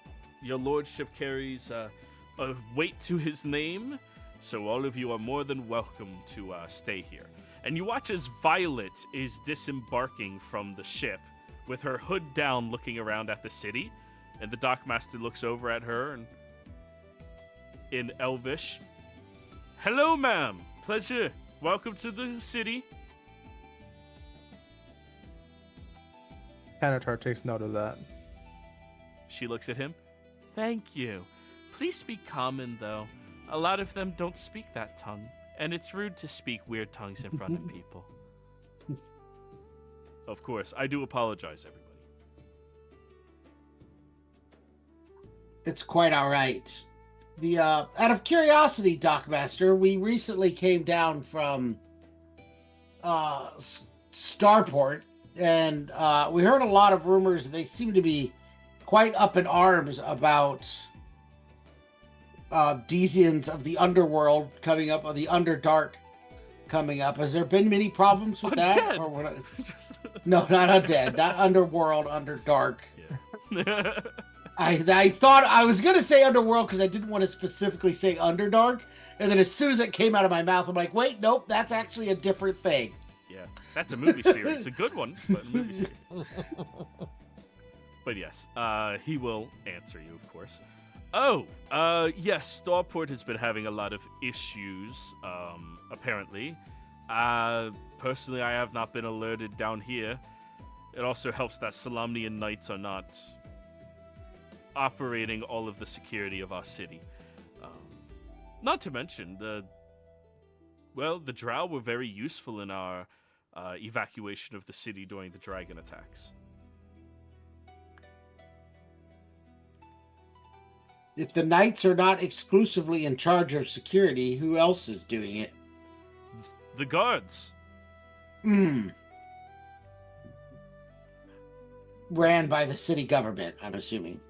your lordship carries a weight to his name, so all of you are more than welcome to stay here. And you watch as Violet is disembarking from the ship with her hood down looking around at the city, and the dockmaster looks over at her and in Elvish. Hello, ma'am. Pleasure. Welcome to the city. Tanatar takes note of that. She looks at him. Thank you. Please speak common, though. A lot of them don't speak that tongue, and it's rude to speak weird tongues in front of people. Of course, I do apologize, everybody. it's quite all right. The out of curiosity, Dockmaster, we recently came down from Starport, and we heard a lot of rumors. They seem to be quite up in arms about Desians of the underworld coming up, or the Underdark coming up. Has there been many problems with that? Undead. Or what? Just- No, not undead, not underworld, Underdark. yeah. I thought I was gonna say underworld because I didn't want to specifically say Underdark, and then as soon as it came out of my mouth, I'm like, wait, nope, that's actually a different thing. Yeah, that's a movie series. A good one, but a movie series. But yes, he will answer you, of course. Oh, yes, Starport has been having a lot of issues, apparently. Personally, I have not been alerted down here. It also helps that Solamnian Knights are not operating all of the security of our city. Not to mention, the Drow were very useful in our evacuation of the city during the dragon attacks. If the knights are not exclusively in charge of security, who else is doing it? The guards. Ran by the city government, I'm assuming.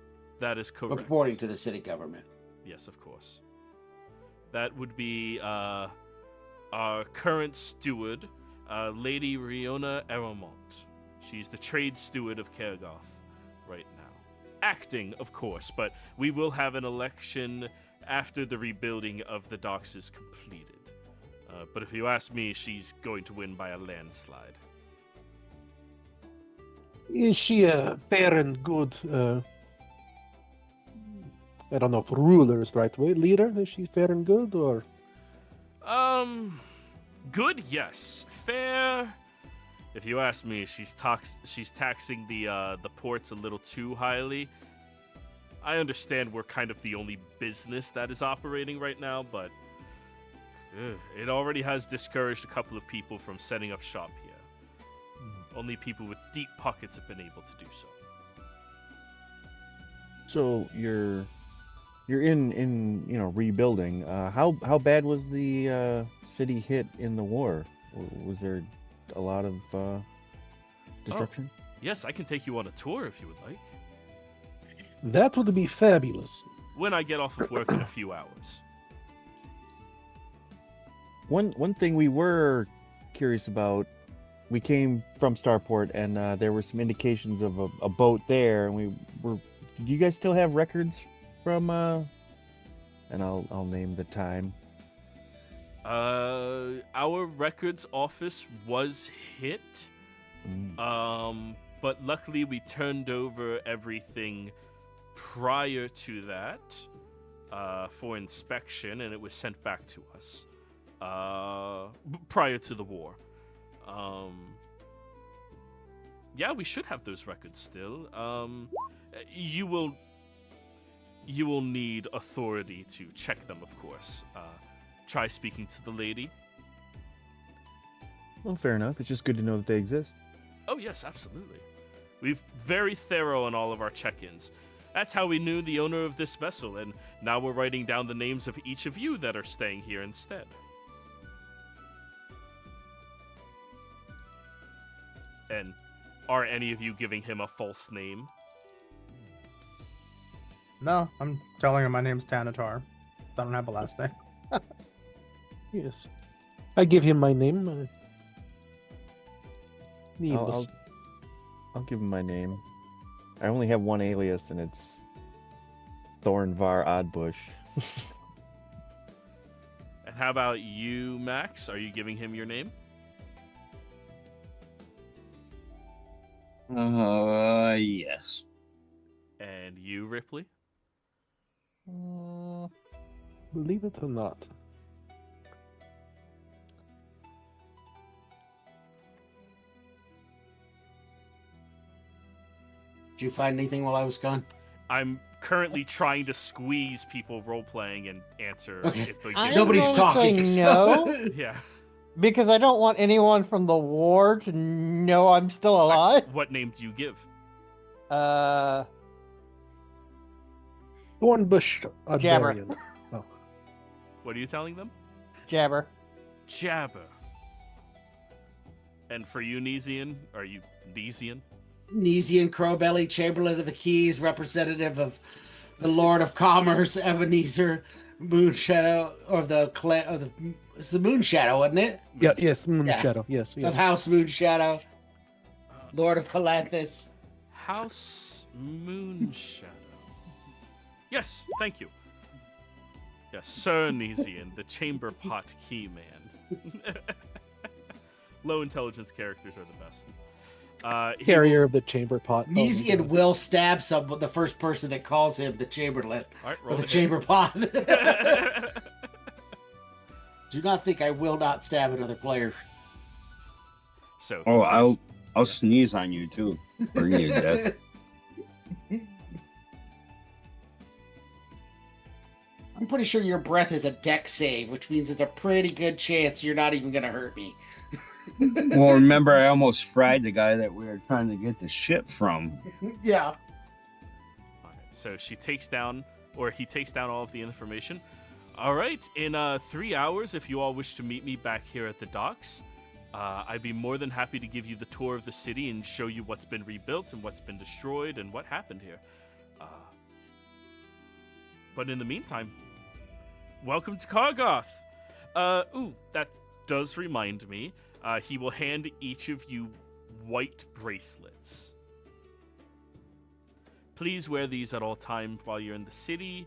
That is correct. Reporting to the city government. Yes, of course. That would be our current steward, Lady Riona Aramont. She's the trade steward of Kergoth right now. Acting, of course, but we will have an election after the rebuilding of the docks is completed. But if you ask me, she's going to win by a landslide. Is she a fair and good, I don't know if ruler is the right way, leader? Is she fair and good, or? Good, yes. Fair. If you ask me, she's taxing the ports a little too highly. I understand we're kind of the only business that is operating right now, but it already has discouraged a couple of people from setting up shop here. Only people with deep pockets have been able to do so. So you're in rebuilding. How bad was the city hit in the war? Was there a lot of destruction? Yes, I can take you on a tour if you would like. That would be fabulous. When I get off of work in a few hours. One thing we were curious about, we came from Starport and there were some indications of a boat there, and do you guys still have records from and I'll name the time. Our records office was hit. But luckily we turned over everything prior to that for inspection, and it was sent back to us prior to the war. Yeah, we should have those records still. You will need authority to check them, of course. Try speaking to the lady. Well, fair enough. It's just good to know that they exist. Oh, yes, absolutely. We're very thorough in all of our check-ins. That's how we knew the owner of this vessel, and now we're writing down the names of each of you that are staying here instead. And are any of you giving him a false name? No, I'm telling him my name's Tanatar. I don't have a last name. Yes. I give him my name. Needless. I'll give him my name. I only have one alias, and it's Thornvar Oddbush. And how about you, Max? Are you giving him your name? Yes. And you, Ripley? Believe it or not. Did you find anything while I was gone? I'm currently trying to squeeze people role-playing and answer Okay. if they I give am Nobody's going to talking. say so- no. Yeah. Because I don't want anyone from the war to know I'm still alive. What name do you give? Thornbush Jabber. Ardarian. Oh. What are you telling them? Jabber. Jabber. And for you, Nesian, are you Nesian? Nesian Crowbelly, Chamberlain of the Keys, representative of the Lord of Commerce, Ebenezer Moonshadow, it's the Moonshadow, wasn't it? Yeah, yes, Moon Yeah. Shadow. Yes, yes. Of House Moonshadow, Lord of Calanthus. House Moonshadow. Yes, thank you. Yes, Sir Nesian, the chamber pot key man. Low intelligence characters are the best. He Carrier of the chamber pot. Nesian will stab the first person that calls him the Chamberlain All right, or roll the the Chamber Pot. hit. Do not think I will not stab another player. So. Oh, I'll sneeze on you too. Bring you to death. I'm pretty sure your breath is a deck save, which means it's a pretty good chance you're not even going to hurt me. Well, remember, I almost fried the guy that we were trying to get the ship from. Yeah. All right, so she takes down or he takes down all of the information. All right, in 3 hours, if you all wish to meet me back here at the docks, I'd be more than happy to give you the tour of the city and show you what's been rebuilt and what's been destroyed and what happened here. But in the meantime, welcome to Kargoth. That does remind me. He will hand each of you white bracelets. Please wear these at all times while you're in the city,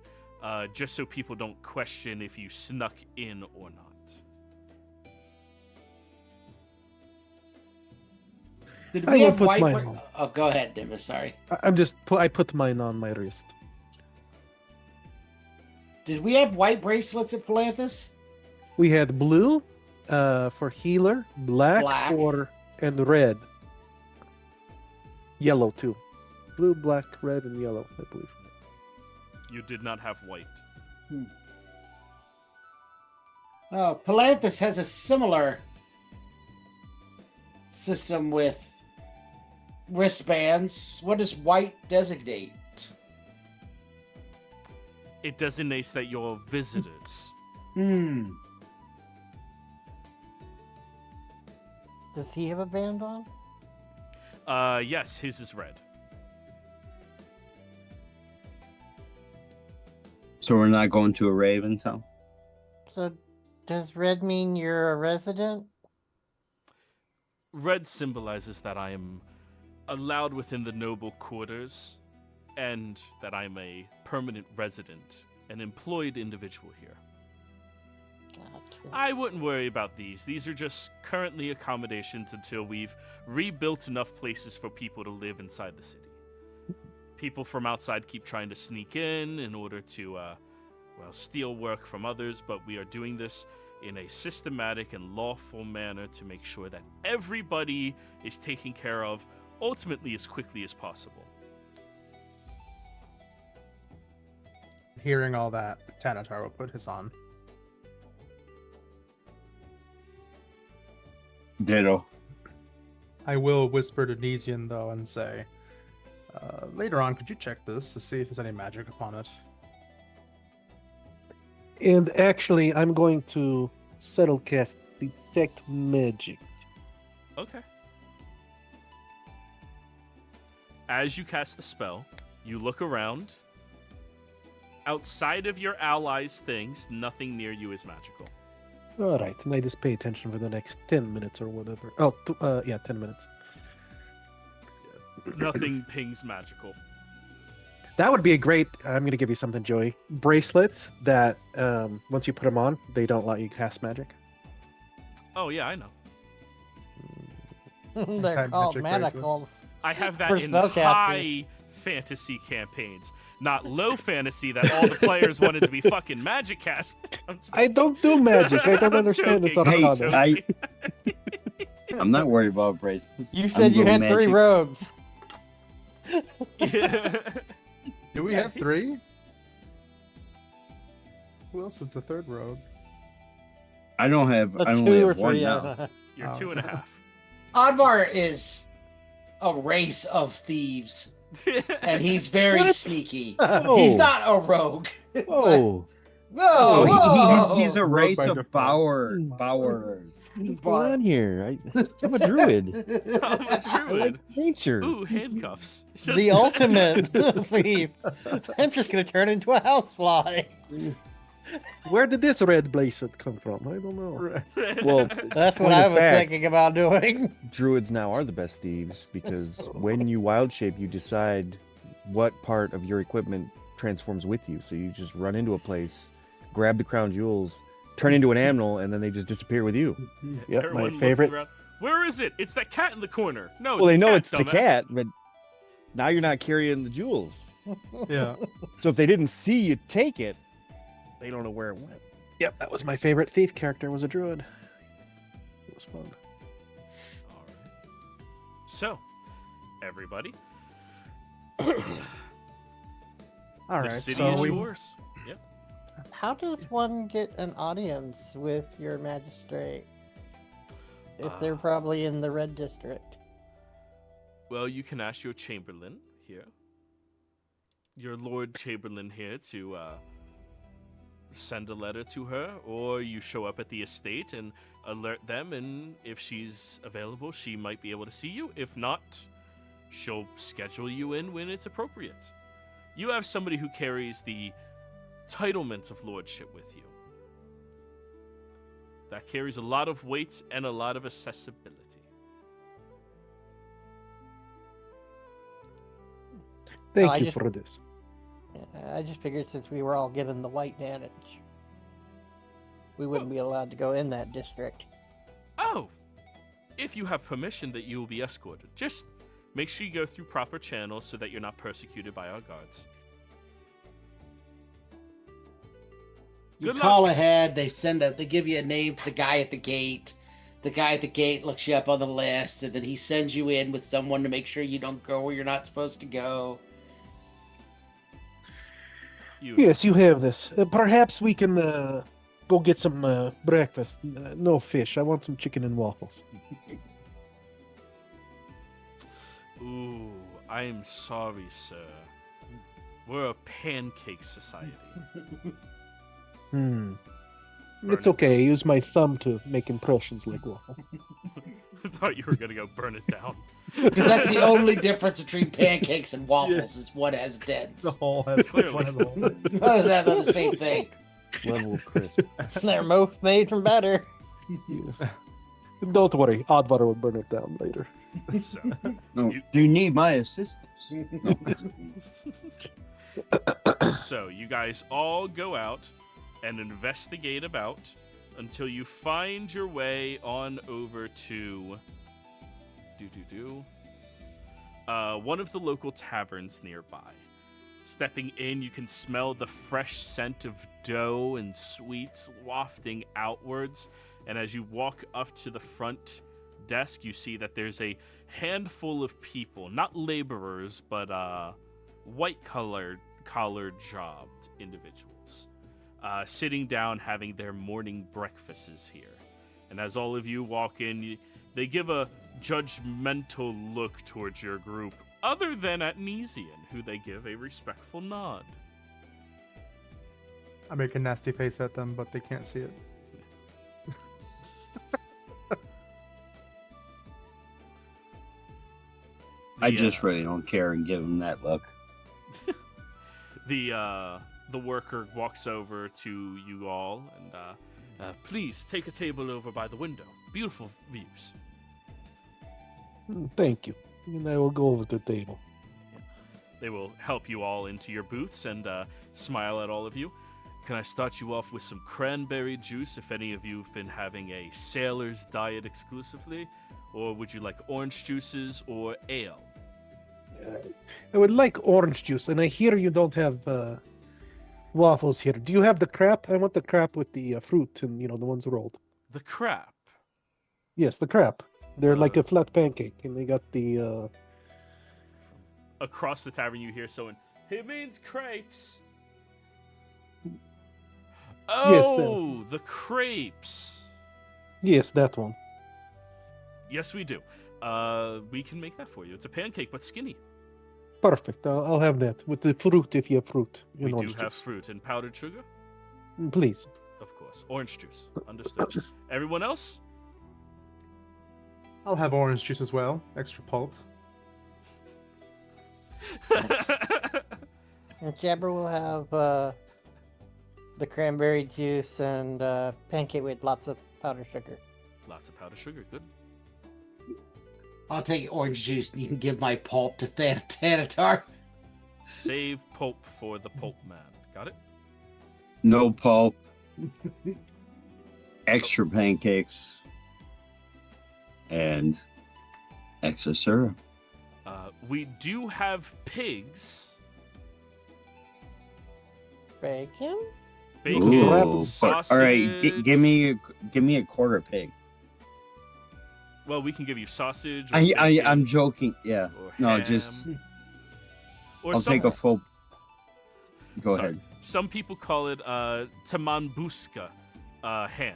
just so people don't question if you snuck in or not. Did I we will have put white? mine on. Oh, go ahead, Nimbus. Sorry. I put mine on my wrist. Did we have white bracelets at Palanthus? We had blue for healer, black. And red. Yellow too. Blue, black, red, and yellow, I believe. You did not have white. Oh, Palanthus has a similar system with wristbands. What does white designate? It designates that you're visitors. Does he have a band on? Yes, his is red. So we're not going to a rave until? So, does red mean you're a resident? Red symbolizes that I am allowed within the noble quarters, and that I'm a permanent resident, an employed individual here. Gotcha. I wouldn't worry about these. These are just currently accommodations until we've rebuilt enough places for people to live inside the city. People from outside keep trying to sneak in order to, steal work from others, but we are doing this in a systematic and lawful manner to make sure that everybody is taken care of, ultimately as quickly as possible. Hearing all that, Tanatar will put his on. Ditto. I will whisper to Nesian, though, and say, later on, could you check this to see if there's any magic upon it? And actually, I'm going to subtle cast Detect Magic. Okay. As you cast the spell, you look around. Outside of your allies' things, nothing near you is magical. All right, and I just pay attention for the next 10 minutes or whatever. 10 minutes. Nothing pings magical. That would be a great. I'm going to give you something, Joey. Bracelets that once you put them on, they don't let you cast magic. Oh yeah, I know. They're called Anti-magic manacles. I have that For in spellcasters. high fantasy campaigns, not low fantasy that all the players wanted to be fucking magic cast. I don't do magic. I don't I'm understand this joking. on Hey, a I'm not worried about bracelets. You said you I'm had low 3 magic. rogues. Do we Yeah, have 3? Who else is the third rogue? I don't have. A I 2 only or have one 3. now. You're 2.5. Advar is a race of thieves, and he's very What? sneaky. Oh. He's not a rogue. Whoa. Whoa, Oh, whoa. he's a Rogue race by of default. bowers. What's going on here? I'm a druid. I'm a I druid. like nature. Ooh, handcuffs. The ultimate thief. I'm just gonna turn into a housefly. Where did this red bracelet come from? I don't know. Well, That's what point I of was fact, thinking about doing. druids now are the best thieves because when you wild shape, you decide what part of your equipment transforms with you. So you just run into a place, grab the crown jewels, turn into an animal, and then they just disappear with you. Yep, Everyone my looking favorite. around. Where is it? It's that cat in the corner. No, Well, they it's know cat, it's the dumbass. cat, but now you're not carrying the jewels. Yeah. So if they didn't see you take it, they don't know where it went. Yep, that was my favorite thief character. Was a druid. It was fun. All right. So, everybody, All the right. city So is we, yours. Yep. How does one get an audience with your magistrate? If they're probably in the red district. Well, you can ask your chamberlain here. your Lord Chamberlain here to send a letter to her, or you show up at the estate and alert them, and if she's available, she might be able to see you. If not, she'll schedule you in when it's appropriate. You have somebody who carries the titlement of lordship with you. That carries a lot of weight and a lot of accessibility. Thank you for this. I just figured since we were all given the white damage, we wouldn't be allowed to go in that district. Oh! If you have permission that you will be escorted, just make sure you go through proper channels so that you're not persecuted by our guards. You Good call luck. ahead. They give you a name to the guy at the gate. The guy at the gate looks you up on the list, and then he sends you in with someone to make sure you don't go where you're not supposed to go. Yes, you have this. Perhaps we can go get some breakfast. No fish. I want some chicken and waffles. Ooh, I am sorry, sir. We're a pancake society. It's okay. I use my thumb to make impressions like waffle. I thought you were gonna go burn it down. Because that's the only difference between pancakes and waffles is one has dents. The hole has Clearly. one of the hole. Other than that, they're the same thing. Level of crisp. They're both made from butter. Yes. Don't worry. Oddwater will burn it down later. So, No, do you need my assistance? so you guys all go out and investigate about until you find your way on over to one of the local taverns nearby. Stepping in, you can smell the fresh scent of dough and sweets wafting outwards. And as you walk up to the front desk, you see that there's a handful of people, not laborers, but white-collared jobbed individuals, sitting down having their morning breakfasts here. And as all of you walk in, they give a judgmental look towards your group, other than at Nesian, who they give a respectful nod. I make a nasty face at them, but they can't see it. I just really don't care and give him that look. The worker walks over to you all and please take a table over by the window. Beautiful views. Thank you. And I will go over to the table. They will help you all into your booths and smile at all of you. Can I start you off with some cranberry juice if any of you have been having a sailor's diet exclusively? Or would you like orange juices or ale? I would like orange juice, and I hear you don't have waffles here. Do you have the crap? I want the crap with the fruit and, the ones rolled. The crap. Yes, the crap. They're like a flat pancake, and they got the... Across the tavern, you hear someone, "He means crepes." Oh, the crepes. Yes, that one. Yes, we do. We can make that for you. It's a pancake, but skinny. Perfect. I'll have that with the fruit if you have fruit. We do orange have juice. fruit and powdered sugar. Please. Of course. Orange juice. Understood. Everyone else? I'll have orange juice as well. Extra pulp. And Jabber will have the cranberry juice and pancake with lots of powdered sugar. Lots of powdered sugar. Good. I'll take orange juice, and you can give my pulp to Thanatar. Save pulp for the pulp man. Got it? No pulp. Extra pancakes. And extra syrup. We do have pigs. Bacon? Bacon, Ooh, sausage. all right, give me a quarter pig. Well, we can give you sausage. Or I'm joking. Yeah. or No, ham, just or I'll take a full. Go Sorry. ahead. Some people call it tamanbuska ham.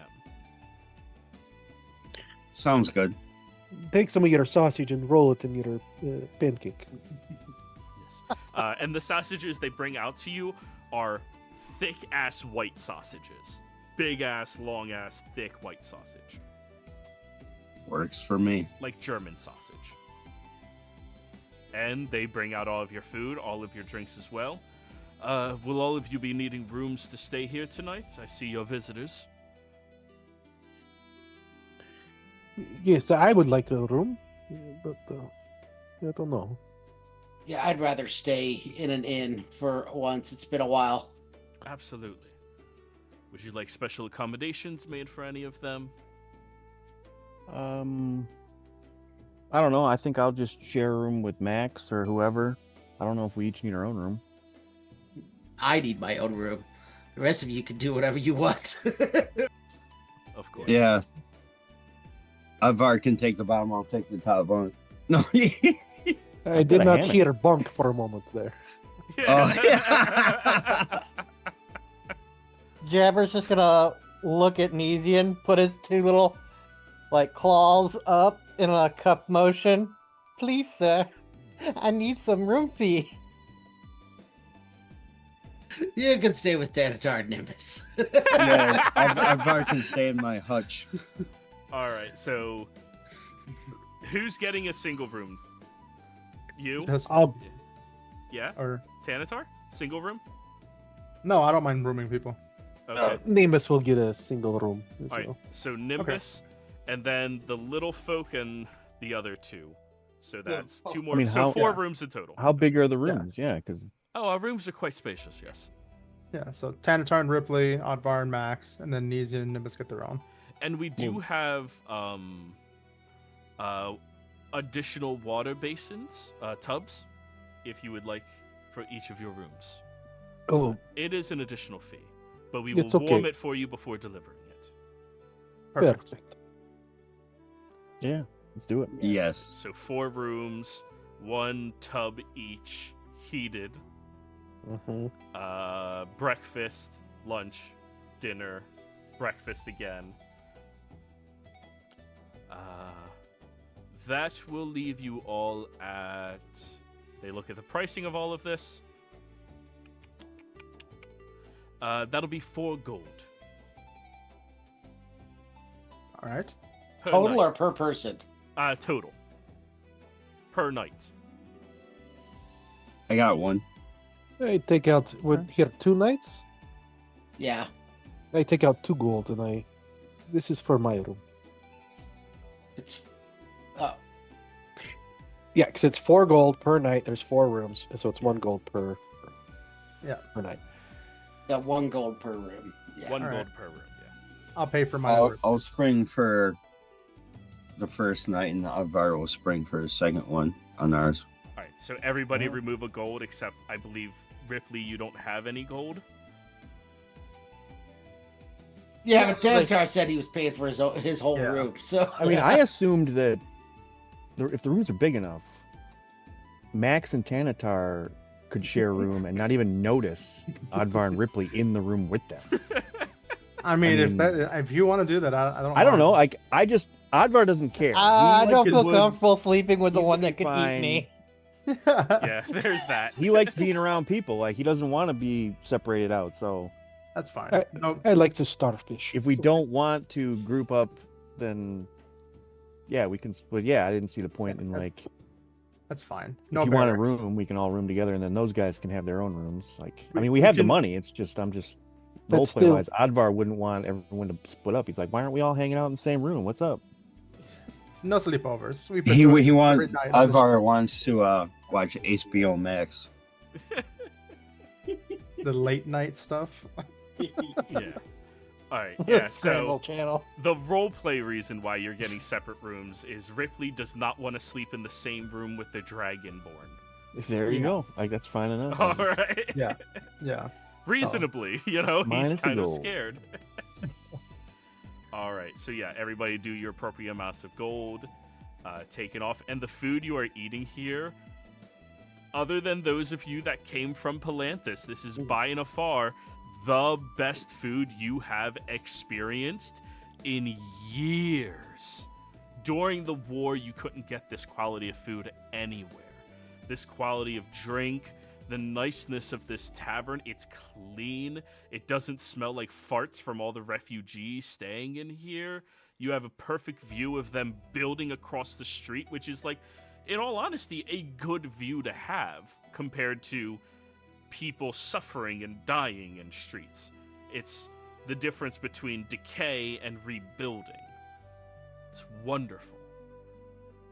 Sounds good. Take some of your sausage and roll it in your pancake. Yes. And the sausages they bring out to you are thick-ass white sausages. Big-ass, long-ass, thick white sausage. Works for me. Like German sausage. And they bring out all of your food, all of your drinks as well. Will all of you be needing rooms to stay here tonight? I see your visitors. Yes, I would like a room, but I don't know. Yeah, I'd rather stay in an inn for once. It's been a while. Absolutely. Would you like special accommodations made for any of them? I don't know. I think I'll just share a room with Max or whoever. I don't know if we each need our own room. I need my own room. The rest of you can do whatever you want. Of course. Yeah. Ivar can take the bottom. I'll take the top one. No. I did not hear bunk for a moment there. Jabber's just gonna look at Nesian, put his two little, claws up in a cup motion. Please, sir, I need some room fee. You can stay with Danatar Nimbus. Yeah, Ivar can stay in my hutch. All right, so who's getting a single room? You? Yeah? Or Tanatar? Single room? no, I don't mind rooming people. Okay. Nimbus will get a single room as All right, well. so Nimbus, and then the little folk and the other two. So that's two more. I mean, so four yeah. rooms in total. How big are the rooms? Yeah, because Oh, our rooms are quite spacious, yes. Yeah, so Tanatar and Ripley, Oddvar and Max, and then Neezy and Nimbus get their own. And we do have additional water basins, tubs, if you would like for each of your rooms. Oh, It is an additional fee, but we It's will warm okay. it for you before delivering it. perfect. yeah, let's do it. Yes. So 4 rooms, 1 tub each, heated. Mm-hmm. Breakfast, lunch, dinner, breakfast again. That will leave you all at... They look at the pricing of all of this. That'll be 4 gold. All right. Per Total night. or per person? Total. Per night. I got one. I take out here 2 nights. Yeah. I take out 2 gold, and this is for my room. It's Yeah, because it's 4 gold per night. There's 4 rooms, so it's 1 gold per night. got 1 gold per room. Yeah. 1 All gold right. per room, yeah. I'll pay for my I'll, room. I'll spring for the first night, and Ivar will spring for the second one on ours. Alright, so everybody remove a gold except, I believe, Ripley, you don't have any gold? Yeah, but Danatar said he was paying for his whole Yeah. room. So I mean, I assumed that if the rooms are big enough, Max and Tanatar could share a room and not even notice Oddvar and Ripley in the room with them. I mean, I mean- if you want to do that, I don't. I don't know. mind. I just Oddvar doesn't care. He I likes don't his feel woods. comfortable sleeping with the He's one gonna that be could fine. eat me. Yeah, there's that. He likes being around people. Like he doesn't want to be separated out. So That's fine. I- No, I like to starfish. if we so- don't want to group up, then yeah, we can. But yeah, I didn't see the point in like that's fine. if No you want a barracks. room, we can all room together, and then those guys can have their own rooms. Like I mean, we have the can- money. It's just I'm just But roleplay still- wise. Oddvar wouldn't want everyone to split up. He's like, why aren't we all hanging out in the same room? What's up? No sleepovers. We've been He doing it wants every night on this- Ivar wants to watch HBO Max. the late night stuff. Yeah. Alright, yeah, Scramble so channel. the roleplay reason why you're getting separate rooms is Ripley does not want to sleep in the same room with the Dragonborn. There you go. Like that's fine enough. I just- Alright? Yeah. Yeah. Reasonably, you know, he's Minus a kind of gold. scared. Alright, so yeah, everybody do your appropriate amounts of gold taken off. And the food you are eating here, other than those of you that came from Palanthas, this is by and afar the best food you have experienced in years. During the war, you couldn't get this quality of food anywhere. This quality of drink, the niceness of this tavern. It's clean. It doesn't smell like farts from all the refugees staying in here. You have a perfect view of them building across the street, which is like, in all honesty, a good view to have compared to people suffering and dying in streets. It's the difference between decay and rebuilding. It's wonderful.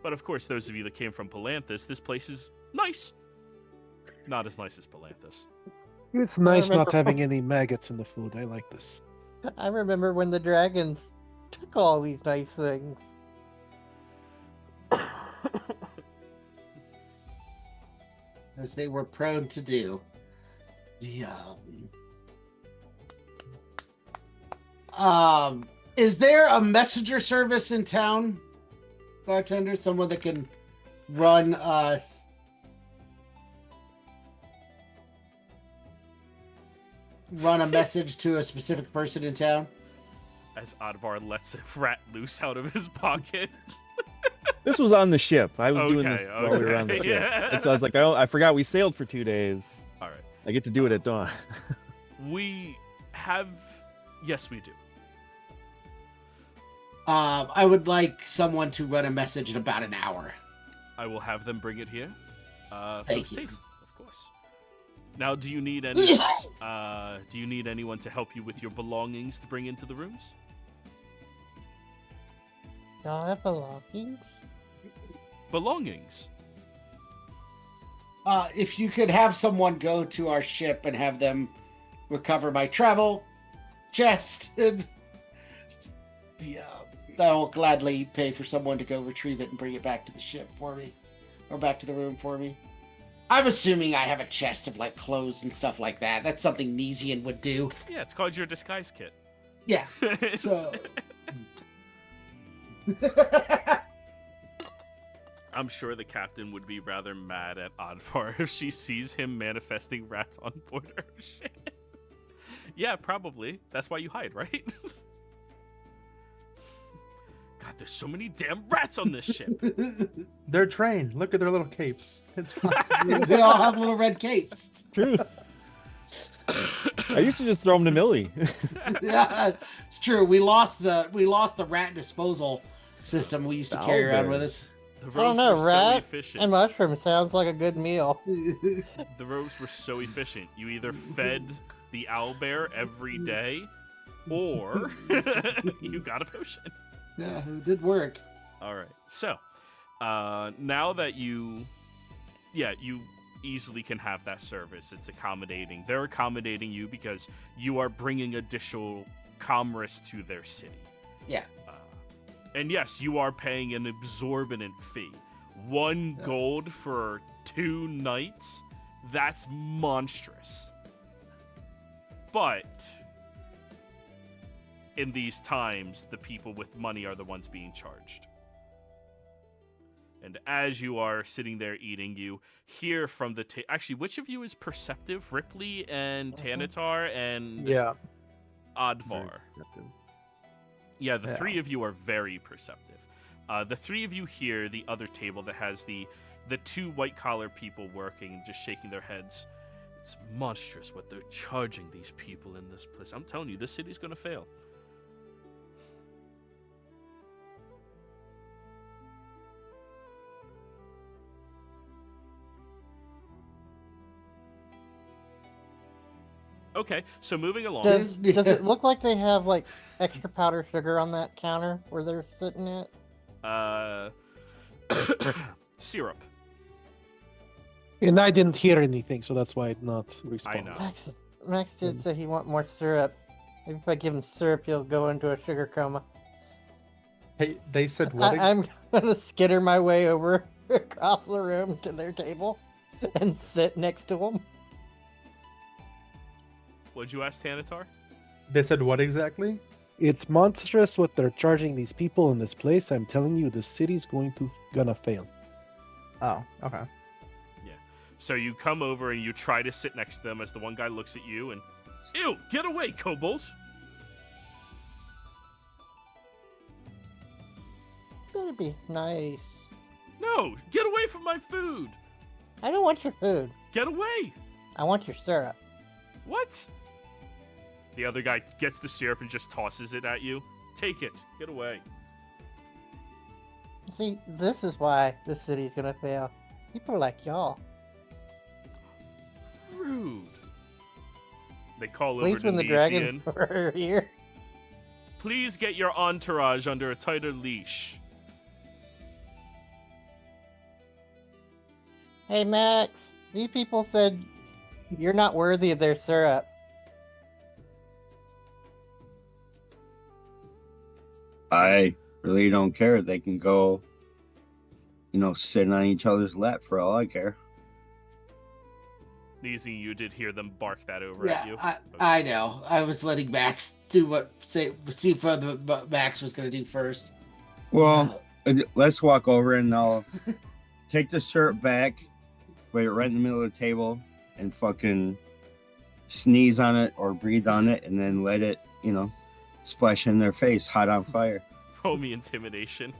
But of course, those of you that came from Palanthus, this place is nice. Not as nice as Palanthus. It's nice not remember- having any maggots in the food. I like this. I remember when the dragons took all these nice things. As they were prone to do. Is there a messenger service in town, bartender? Someone that can run run a message to a specific person in town? As Advar lets a rat loose out of his pocket. This was on the ship. I was doing this Okay, while we were on the okay, ship. yeah. And so I was like, I forgot we sailed for 2 days. All right. I get to do it at dawn. We have... Yes, we do. I would like someone to run a message in about an hour. I will have them bring it here. Thank you. Post-haste, of course. Now, do you need any? Do you need anyone to help you with your belongings to bring into the rooms? Y'all have belongings? Belongings. If you could have someone go to our ship and have them recover my travel chest, and I will gladly pay for someone to go retrieve it and bring it back to the ship for me, or back to the room for me. I'm assuming I have a chest of like clothes and stuff like that. That's something Nesian would do. Yeah, it's called your disguise kit. Yeah. It's- So. I'm sure the captain would be rather mad at Advar if she sees him manifesting rats on board her ship. Yeah, probably. That's why you hide, right? God, there's so many damn rats on this ship. They're trained. Look at their little capes. It's fine. They all have little red capes. True. I used to just throw them to Millie. Yeah, it's true. We lost the rat disposal system we used to carry around with us. The I don't rogues know, were so rat efficient. and mushroom sounds like a good meal. The rogues were so efficient. You either fed the owlbear every day, or you got a potion. Yeah, it did work. All right. So, now that you easily can have that service. It's accommodating. They're accommodating you because you are bringing additional commerce to their city. Yeah. And yes, you are paying an exorbitant fee. 1 gold for 2 nights? That's monstrous. But in these times, the people with money are the ones being charged. And as you are sitting there eating, you hear from the actually, which of you is perceptive? Ripley and Tanatar and Yeah. Advar. Yeah, the 3 of you are very perceptive. The 3 of you hear the other table that has the 2 white-collar people working and just shaking their heads. It's monstrous what they're charging these people in this place. I'm telling you, this city's going to fail. Okay, so moving along. Does it look like they have like extra powdered sugar on that counter where they're sitting at? Syrup. And I didn't hear anything, so that's why I'm not responding. know. Max did say he want more syrup. Maybe if I give him syrup, he'll go into a sugar coma. Hey, they said what? I'm gonna skitter my way over across the room to their table and sit next to them. What'd you ask, Tanatar? They said what exactly? It's monstrous what they're charging these people in this place. I'm telling you, the city's gonna fail. Oh, okay. So you come over and you try to sit next to them as the one guy looks at you and, ew, get away, kobolds! Better be nice. No, get away from my food! I don't want your food. Get away! I want your syrup. What? The other guy gets the syrup and just tosses it at you. Take it. Get away. See, this is why this city's gonna fail. People like y'all. Rude. They call At over least to when the Nesian. dragons were here. Please get your entourage under a tighter leash. Hey, Max. These people said you're not worthy of their syrup. I really don't care. They can go, sit on each other's lap for all I care. Easy, you did hear them bark that over at you. Yeah, I know. I was letting Max see what Max was going to do first. Well, let's walk over and I'll take the syrup back, put it right in the middle of the table, and fucking sneeze on it or breathe on it, and then let it, splash in their face, hot on fire. Roll me intimidation.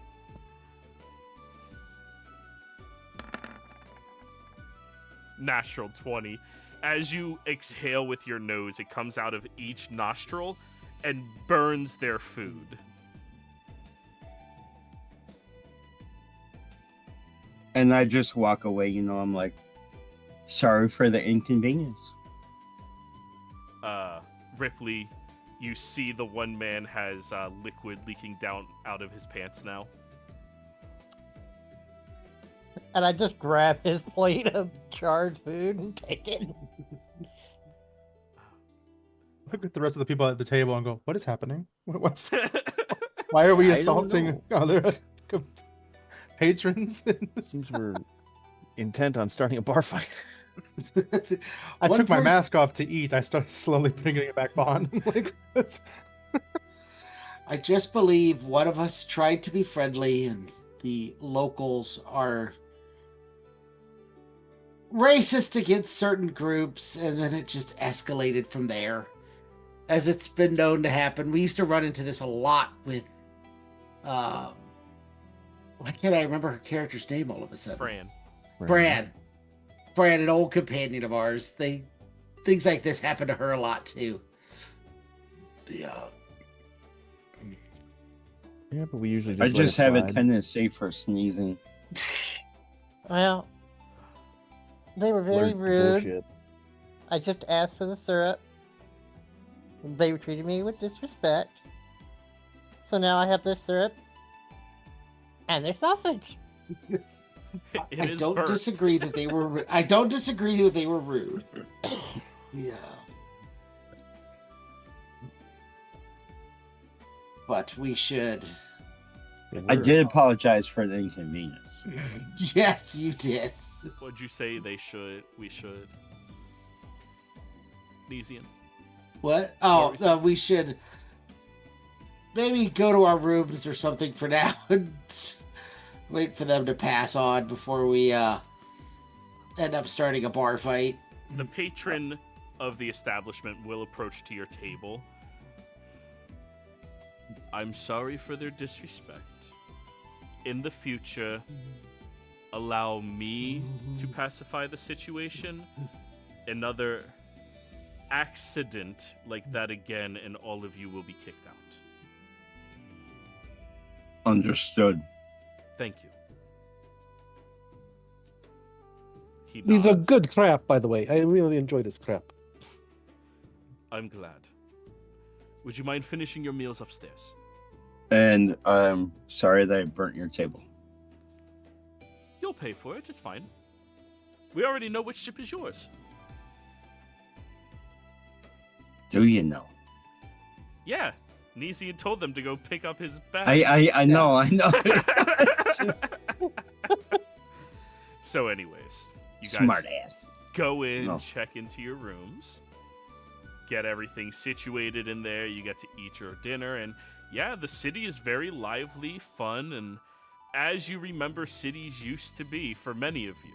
Natural 20. As you exhale with your nose, it comes out of each nostril and burns their food. And I just walk away, I'm like, sorry for the inconvenience. Ripley, you see the one man has liquid leaking down out of his pants now. And I just grab his plate of charred food and take it. Look at the rest of the people at the table and go, what is happening? Why are we I don't assaulting other patrons? Seems we're intent on starting a bar fight. I One took my person- mask off to eat. I started slowly putting it back on. Like, I just believe one of us tried to be friendly and the locals are racist against certain groups, and then it just escalated from there. As it's been known to happen. We used to run into this a lot with why can't I remember her character's name all of a sudden? Fran. Fran, an old companion of ours. Things like this happen to her a lot too. Yeah, but we usually just I let just it have a slide. tendency for sneezing. Well, they were very Learn rude. bullshit. I just asked for the syrup. They treated me with disrespect. So now I have their syrup and their sausage. It I is don't burnt. disagree that they were. I don't disagree that they were rude. Yeah. But we should. Yeah, I we're- did apologize for the inconvenience. Yes, you did. What'd you say we should? Nesian. What? What Oh, were you saying? we should maybe go to our rooms or something for now and wait for them to pass on before we end up starting a bar fight. The patron of the establishment will approach to your table. I'm sorry for their disrespect. In the future, allow me to pacify the situation. Another accident like that again, and all of you will be kicked out. Understood. Thank you. He These are nods. good crap, by the way. I really enjoy this crap. I'm glad. Would you mind finishing your meals upstairs? And I'm sorry that I burnt your table. You'll pay for it, it's fine. We already know which ship is yours. Do you know? Yeah, Nisi told them to go pick up his bag. I know. So anyways, you guys Smart ass. go in, No. check into your rooms, get everything situated in there, you get to eat your dinner, and yeah, the city is very lively, fun, and as you remember cities used to be for many of you.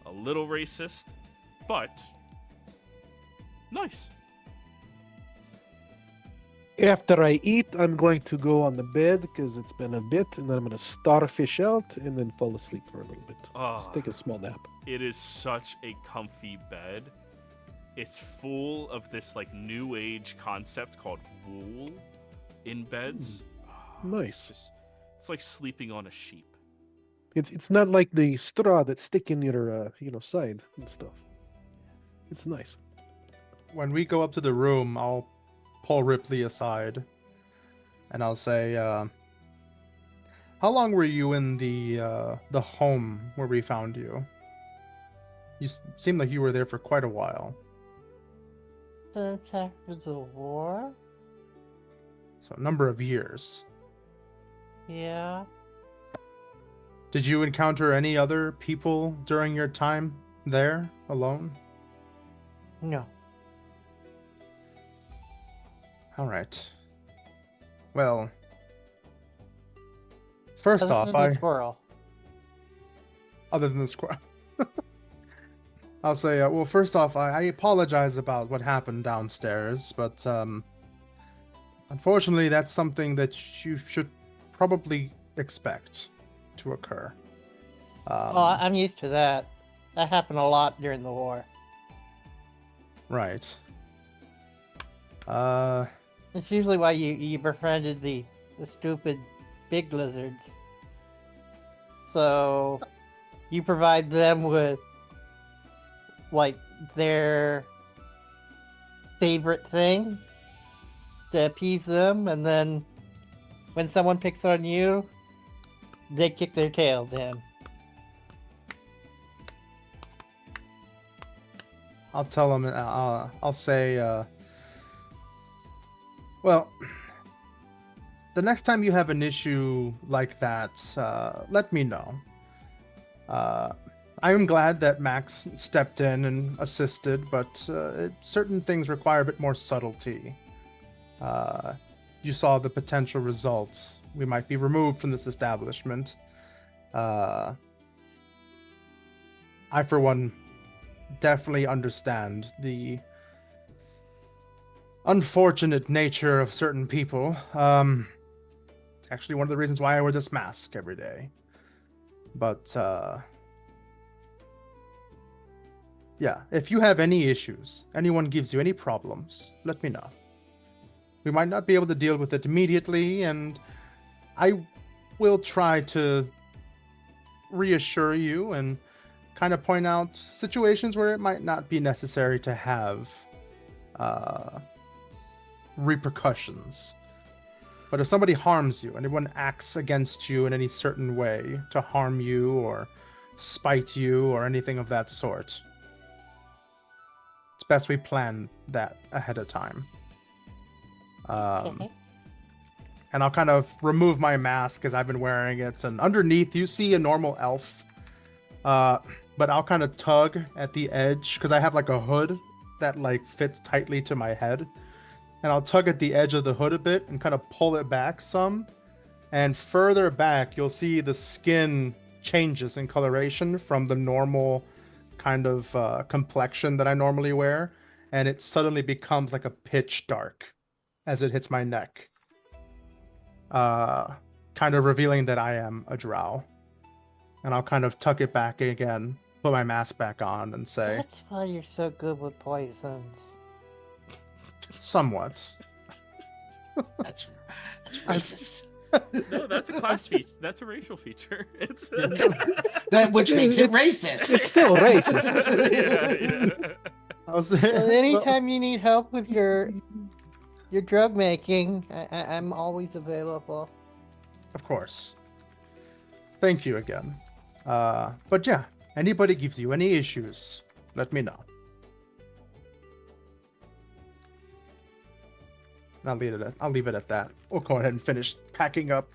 A little racist, but nice. After I eat, I'm going to go on the bed because it's been a bit, and then I'm going to starfish out and then fall asleep for a little bit. Ah. Just take a small nap. It is such a comfy bed. It's full of this like new age concept called wool in beds. Nice. It's like sleeping on a sheep. It's not like the straw that stick in your side and stuff. It's nice. When we go up to the room, I'll pull Ripley aside, and I'll say, "How long were you in the home where we found you? You seemed like you were there for quite a while." Since after the war? So a number of years. Yeah. Did you encounter any other people during your time there alone? No. All right. Well, first Other off, than the squirrel. other than the squirrel, I'll say, well, first off, I apologize about what happened downstairs, but unfortunately, that's something that you should probably expect to occur. Oh, I'm used to that. That happened a lot during the war. Right. It's usually why you befriended the stupid big lizards. So you provide them with like their favorite thing to appease them, and then when someone picks on you, they kick their tails in. I'll tell them, I'll say, well, the next time you have an issue like that, let me know. I am glad that Max stepped in and assisted, but certain things require a bit more subtlety. You saw the potential results. We might be removed from this establishment. I, for one, definitely understand the unfortunate nature of certain people. It's actually one of the reasons why I wear this mask every day. But, yeah, if you have any issues, anyone gives you any problems, let me know. We might not be able to deal with it immediately, and I will try to reassure you and kind of point out situations where it might not be necessary to have repercussions. But if somebody harms you, anyone acts against you in any certain way to harm you or spite you or anything of that sort, it's best we plan that ahead of time. Okay. And I'll kind of remove my mask because I've been wearing it, and underneath you see a normal elf. But I'll kind of tug at the edge because I have like a hood that like fits tightly to my head. And I'll tug at the edge of the hood a bit and kind of pull it back some. And further back, you'll see the skin changes in coloration from the normal kind of complexion that I normally wear. And it suddenly becomes like a pitch dark as it hits my neck. Kind of revealing that I am a drow. And I'll kind of tuck it back again, put my mask back on, and say, That's why you're so good with poisons. somewhat. That's racist. No, that's a class feature. That's a racial feature. It's That which makes it racist. It's still racist. yeah. I'll say, Well, anytime you need help with your drug making, I'm always available. Of course. Thank you again. But yeah, anybody gives you any issues, let me know. And I'll leave it at that. We'll go ahead and finish packing up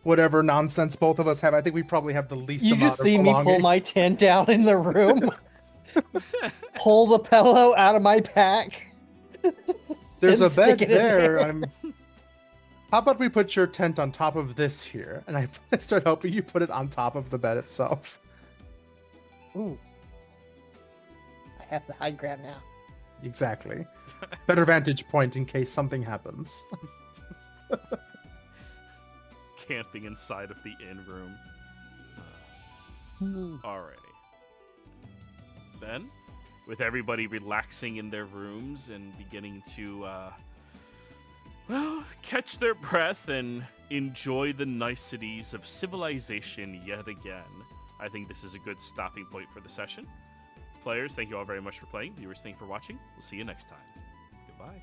whatever nonsense both of us have. I think we probably have the least You amount just of see me pull belongings. my tent down in the room, pull the pillow out of my pack. There's a and bed stick it in there. How about we put your tent on top of this here, and I start helping you put it on top of the bed itself. Ooh. I have the high ground now. Exactly. Better vantage point in case something happens. Camping inside of the inn room. Alrighty. Then, with everybody relaxing in their rooms and beginning to, catch their breath and enjoy the niceties of civilization yet again. I think this is a good stopping point for the session. Players, thank you all very much for playing. Viewers, thank you for watching. We'll see you next time. Goodbye.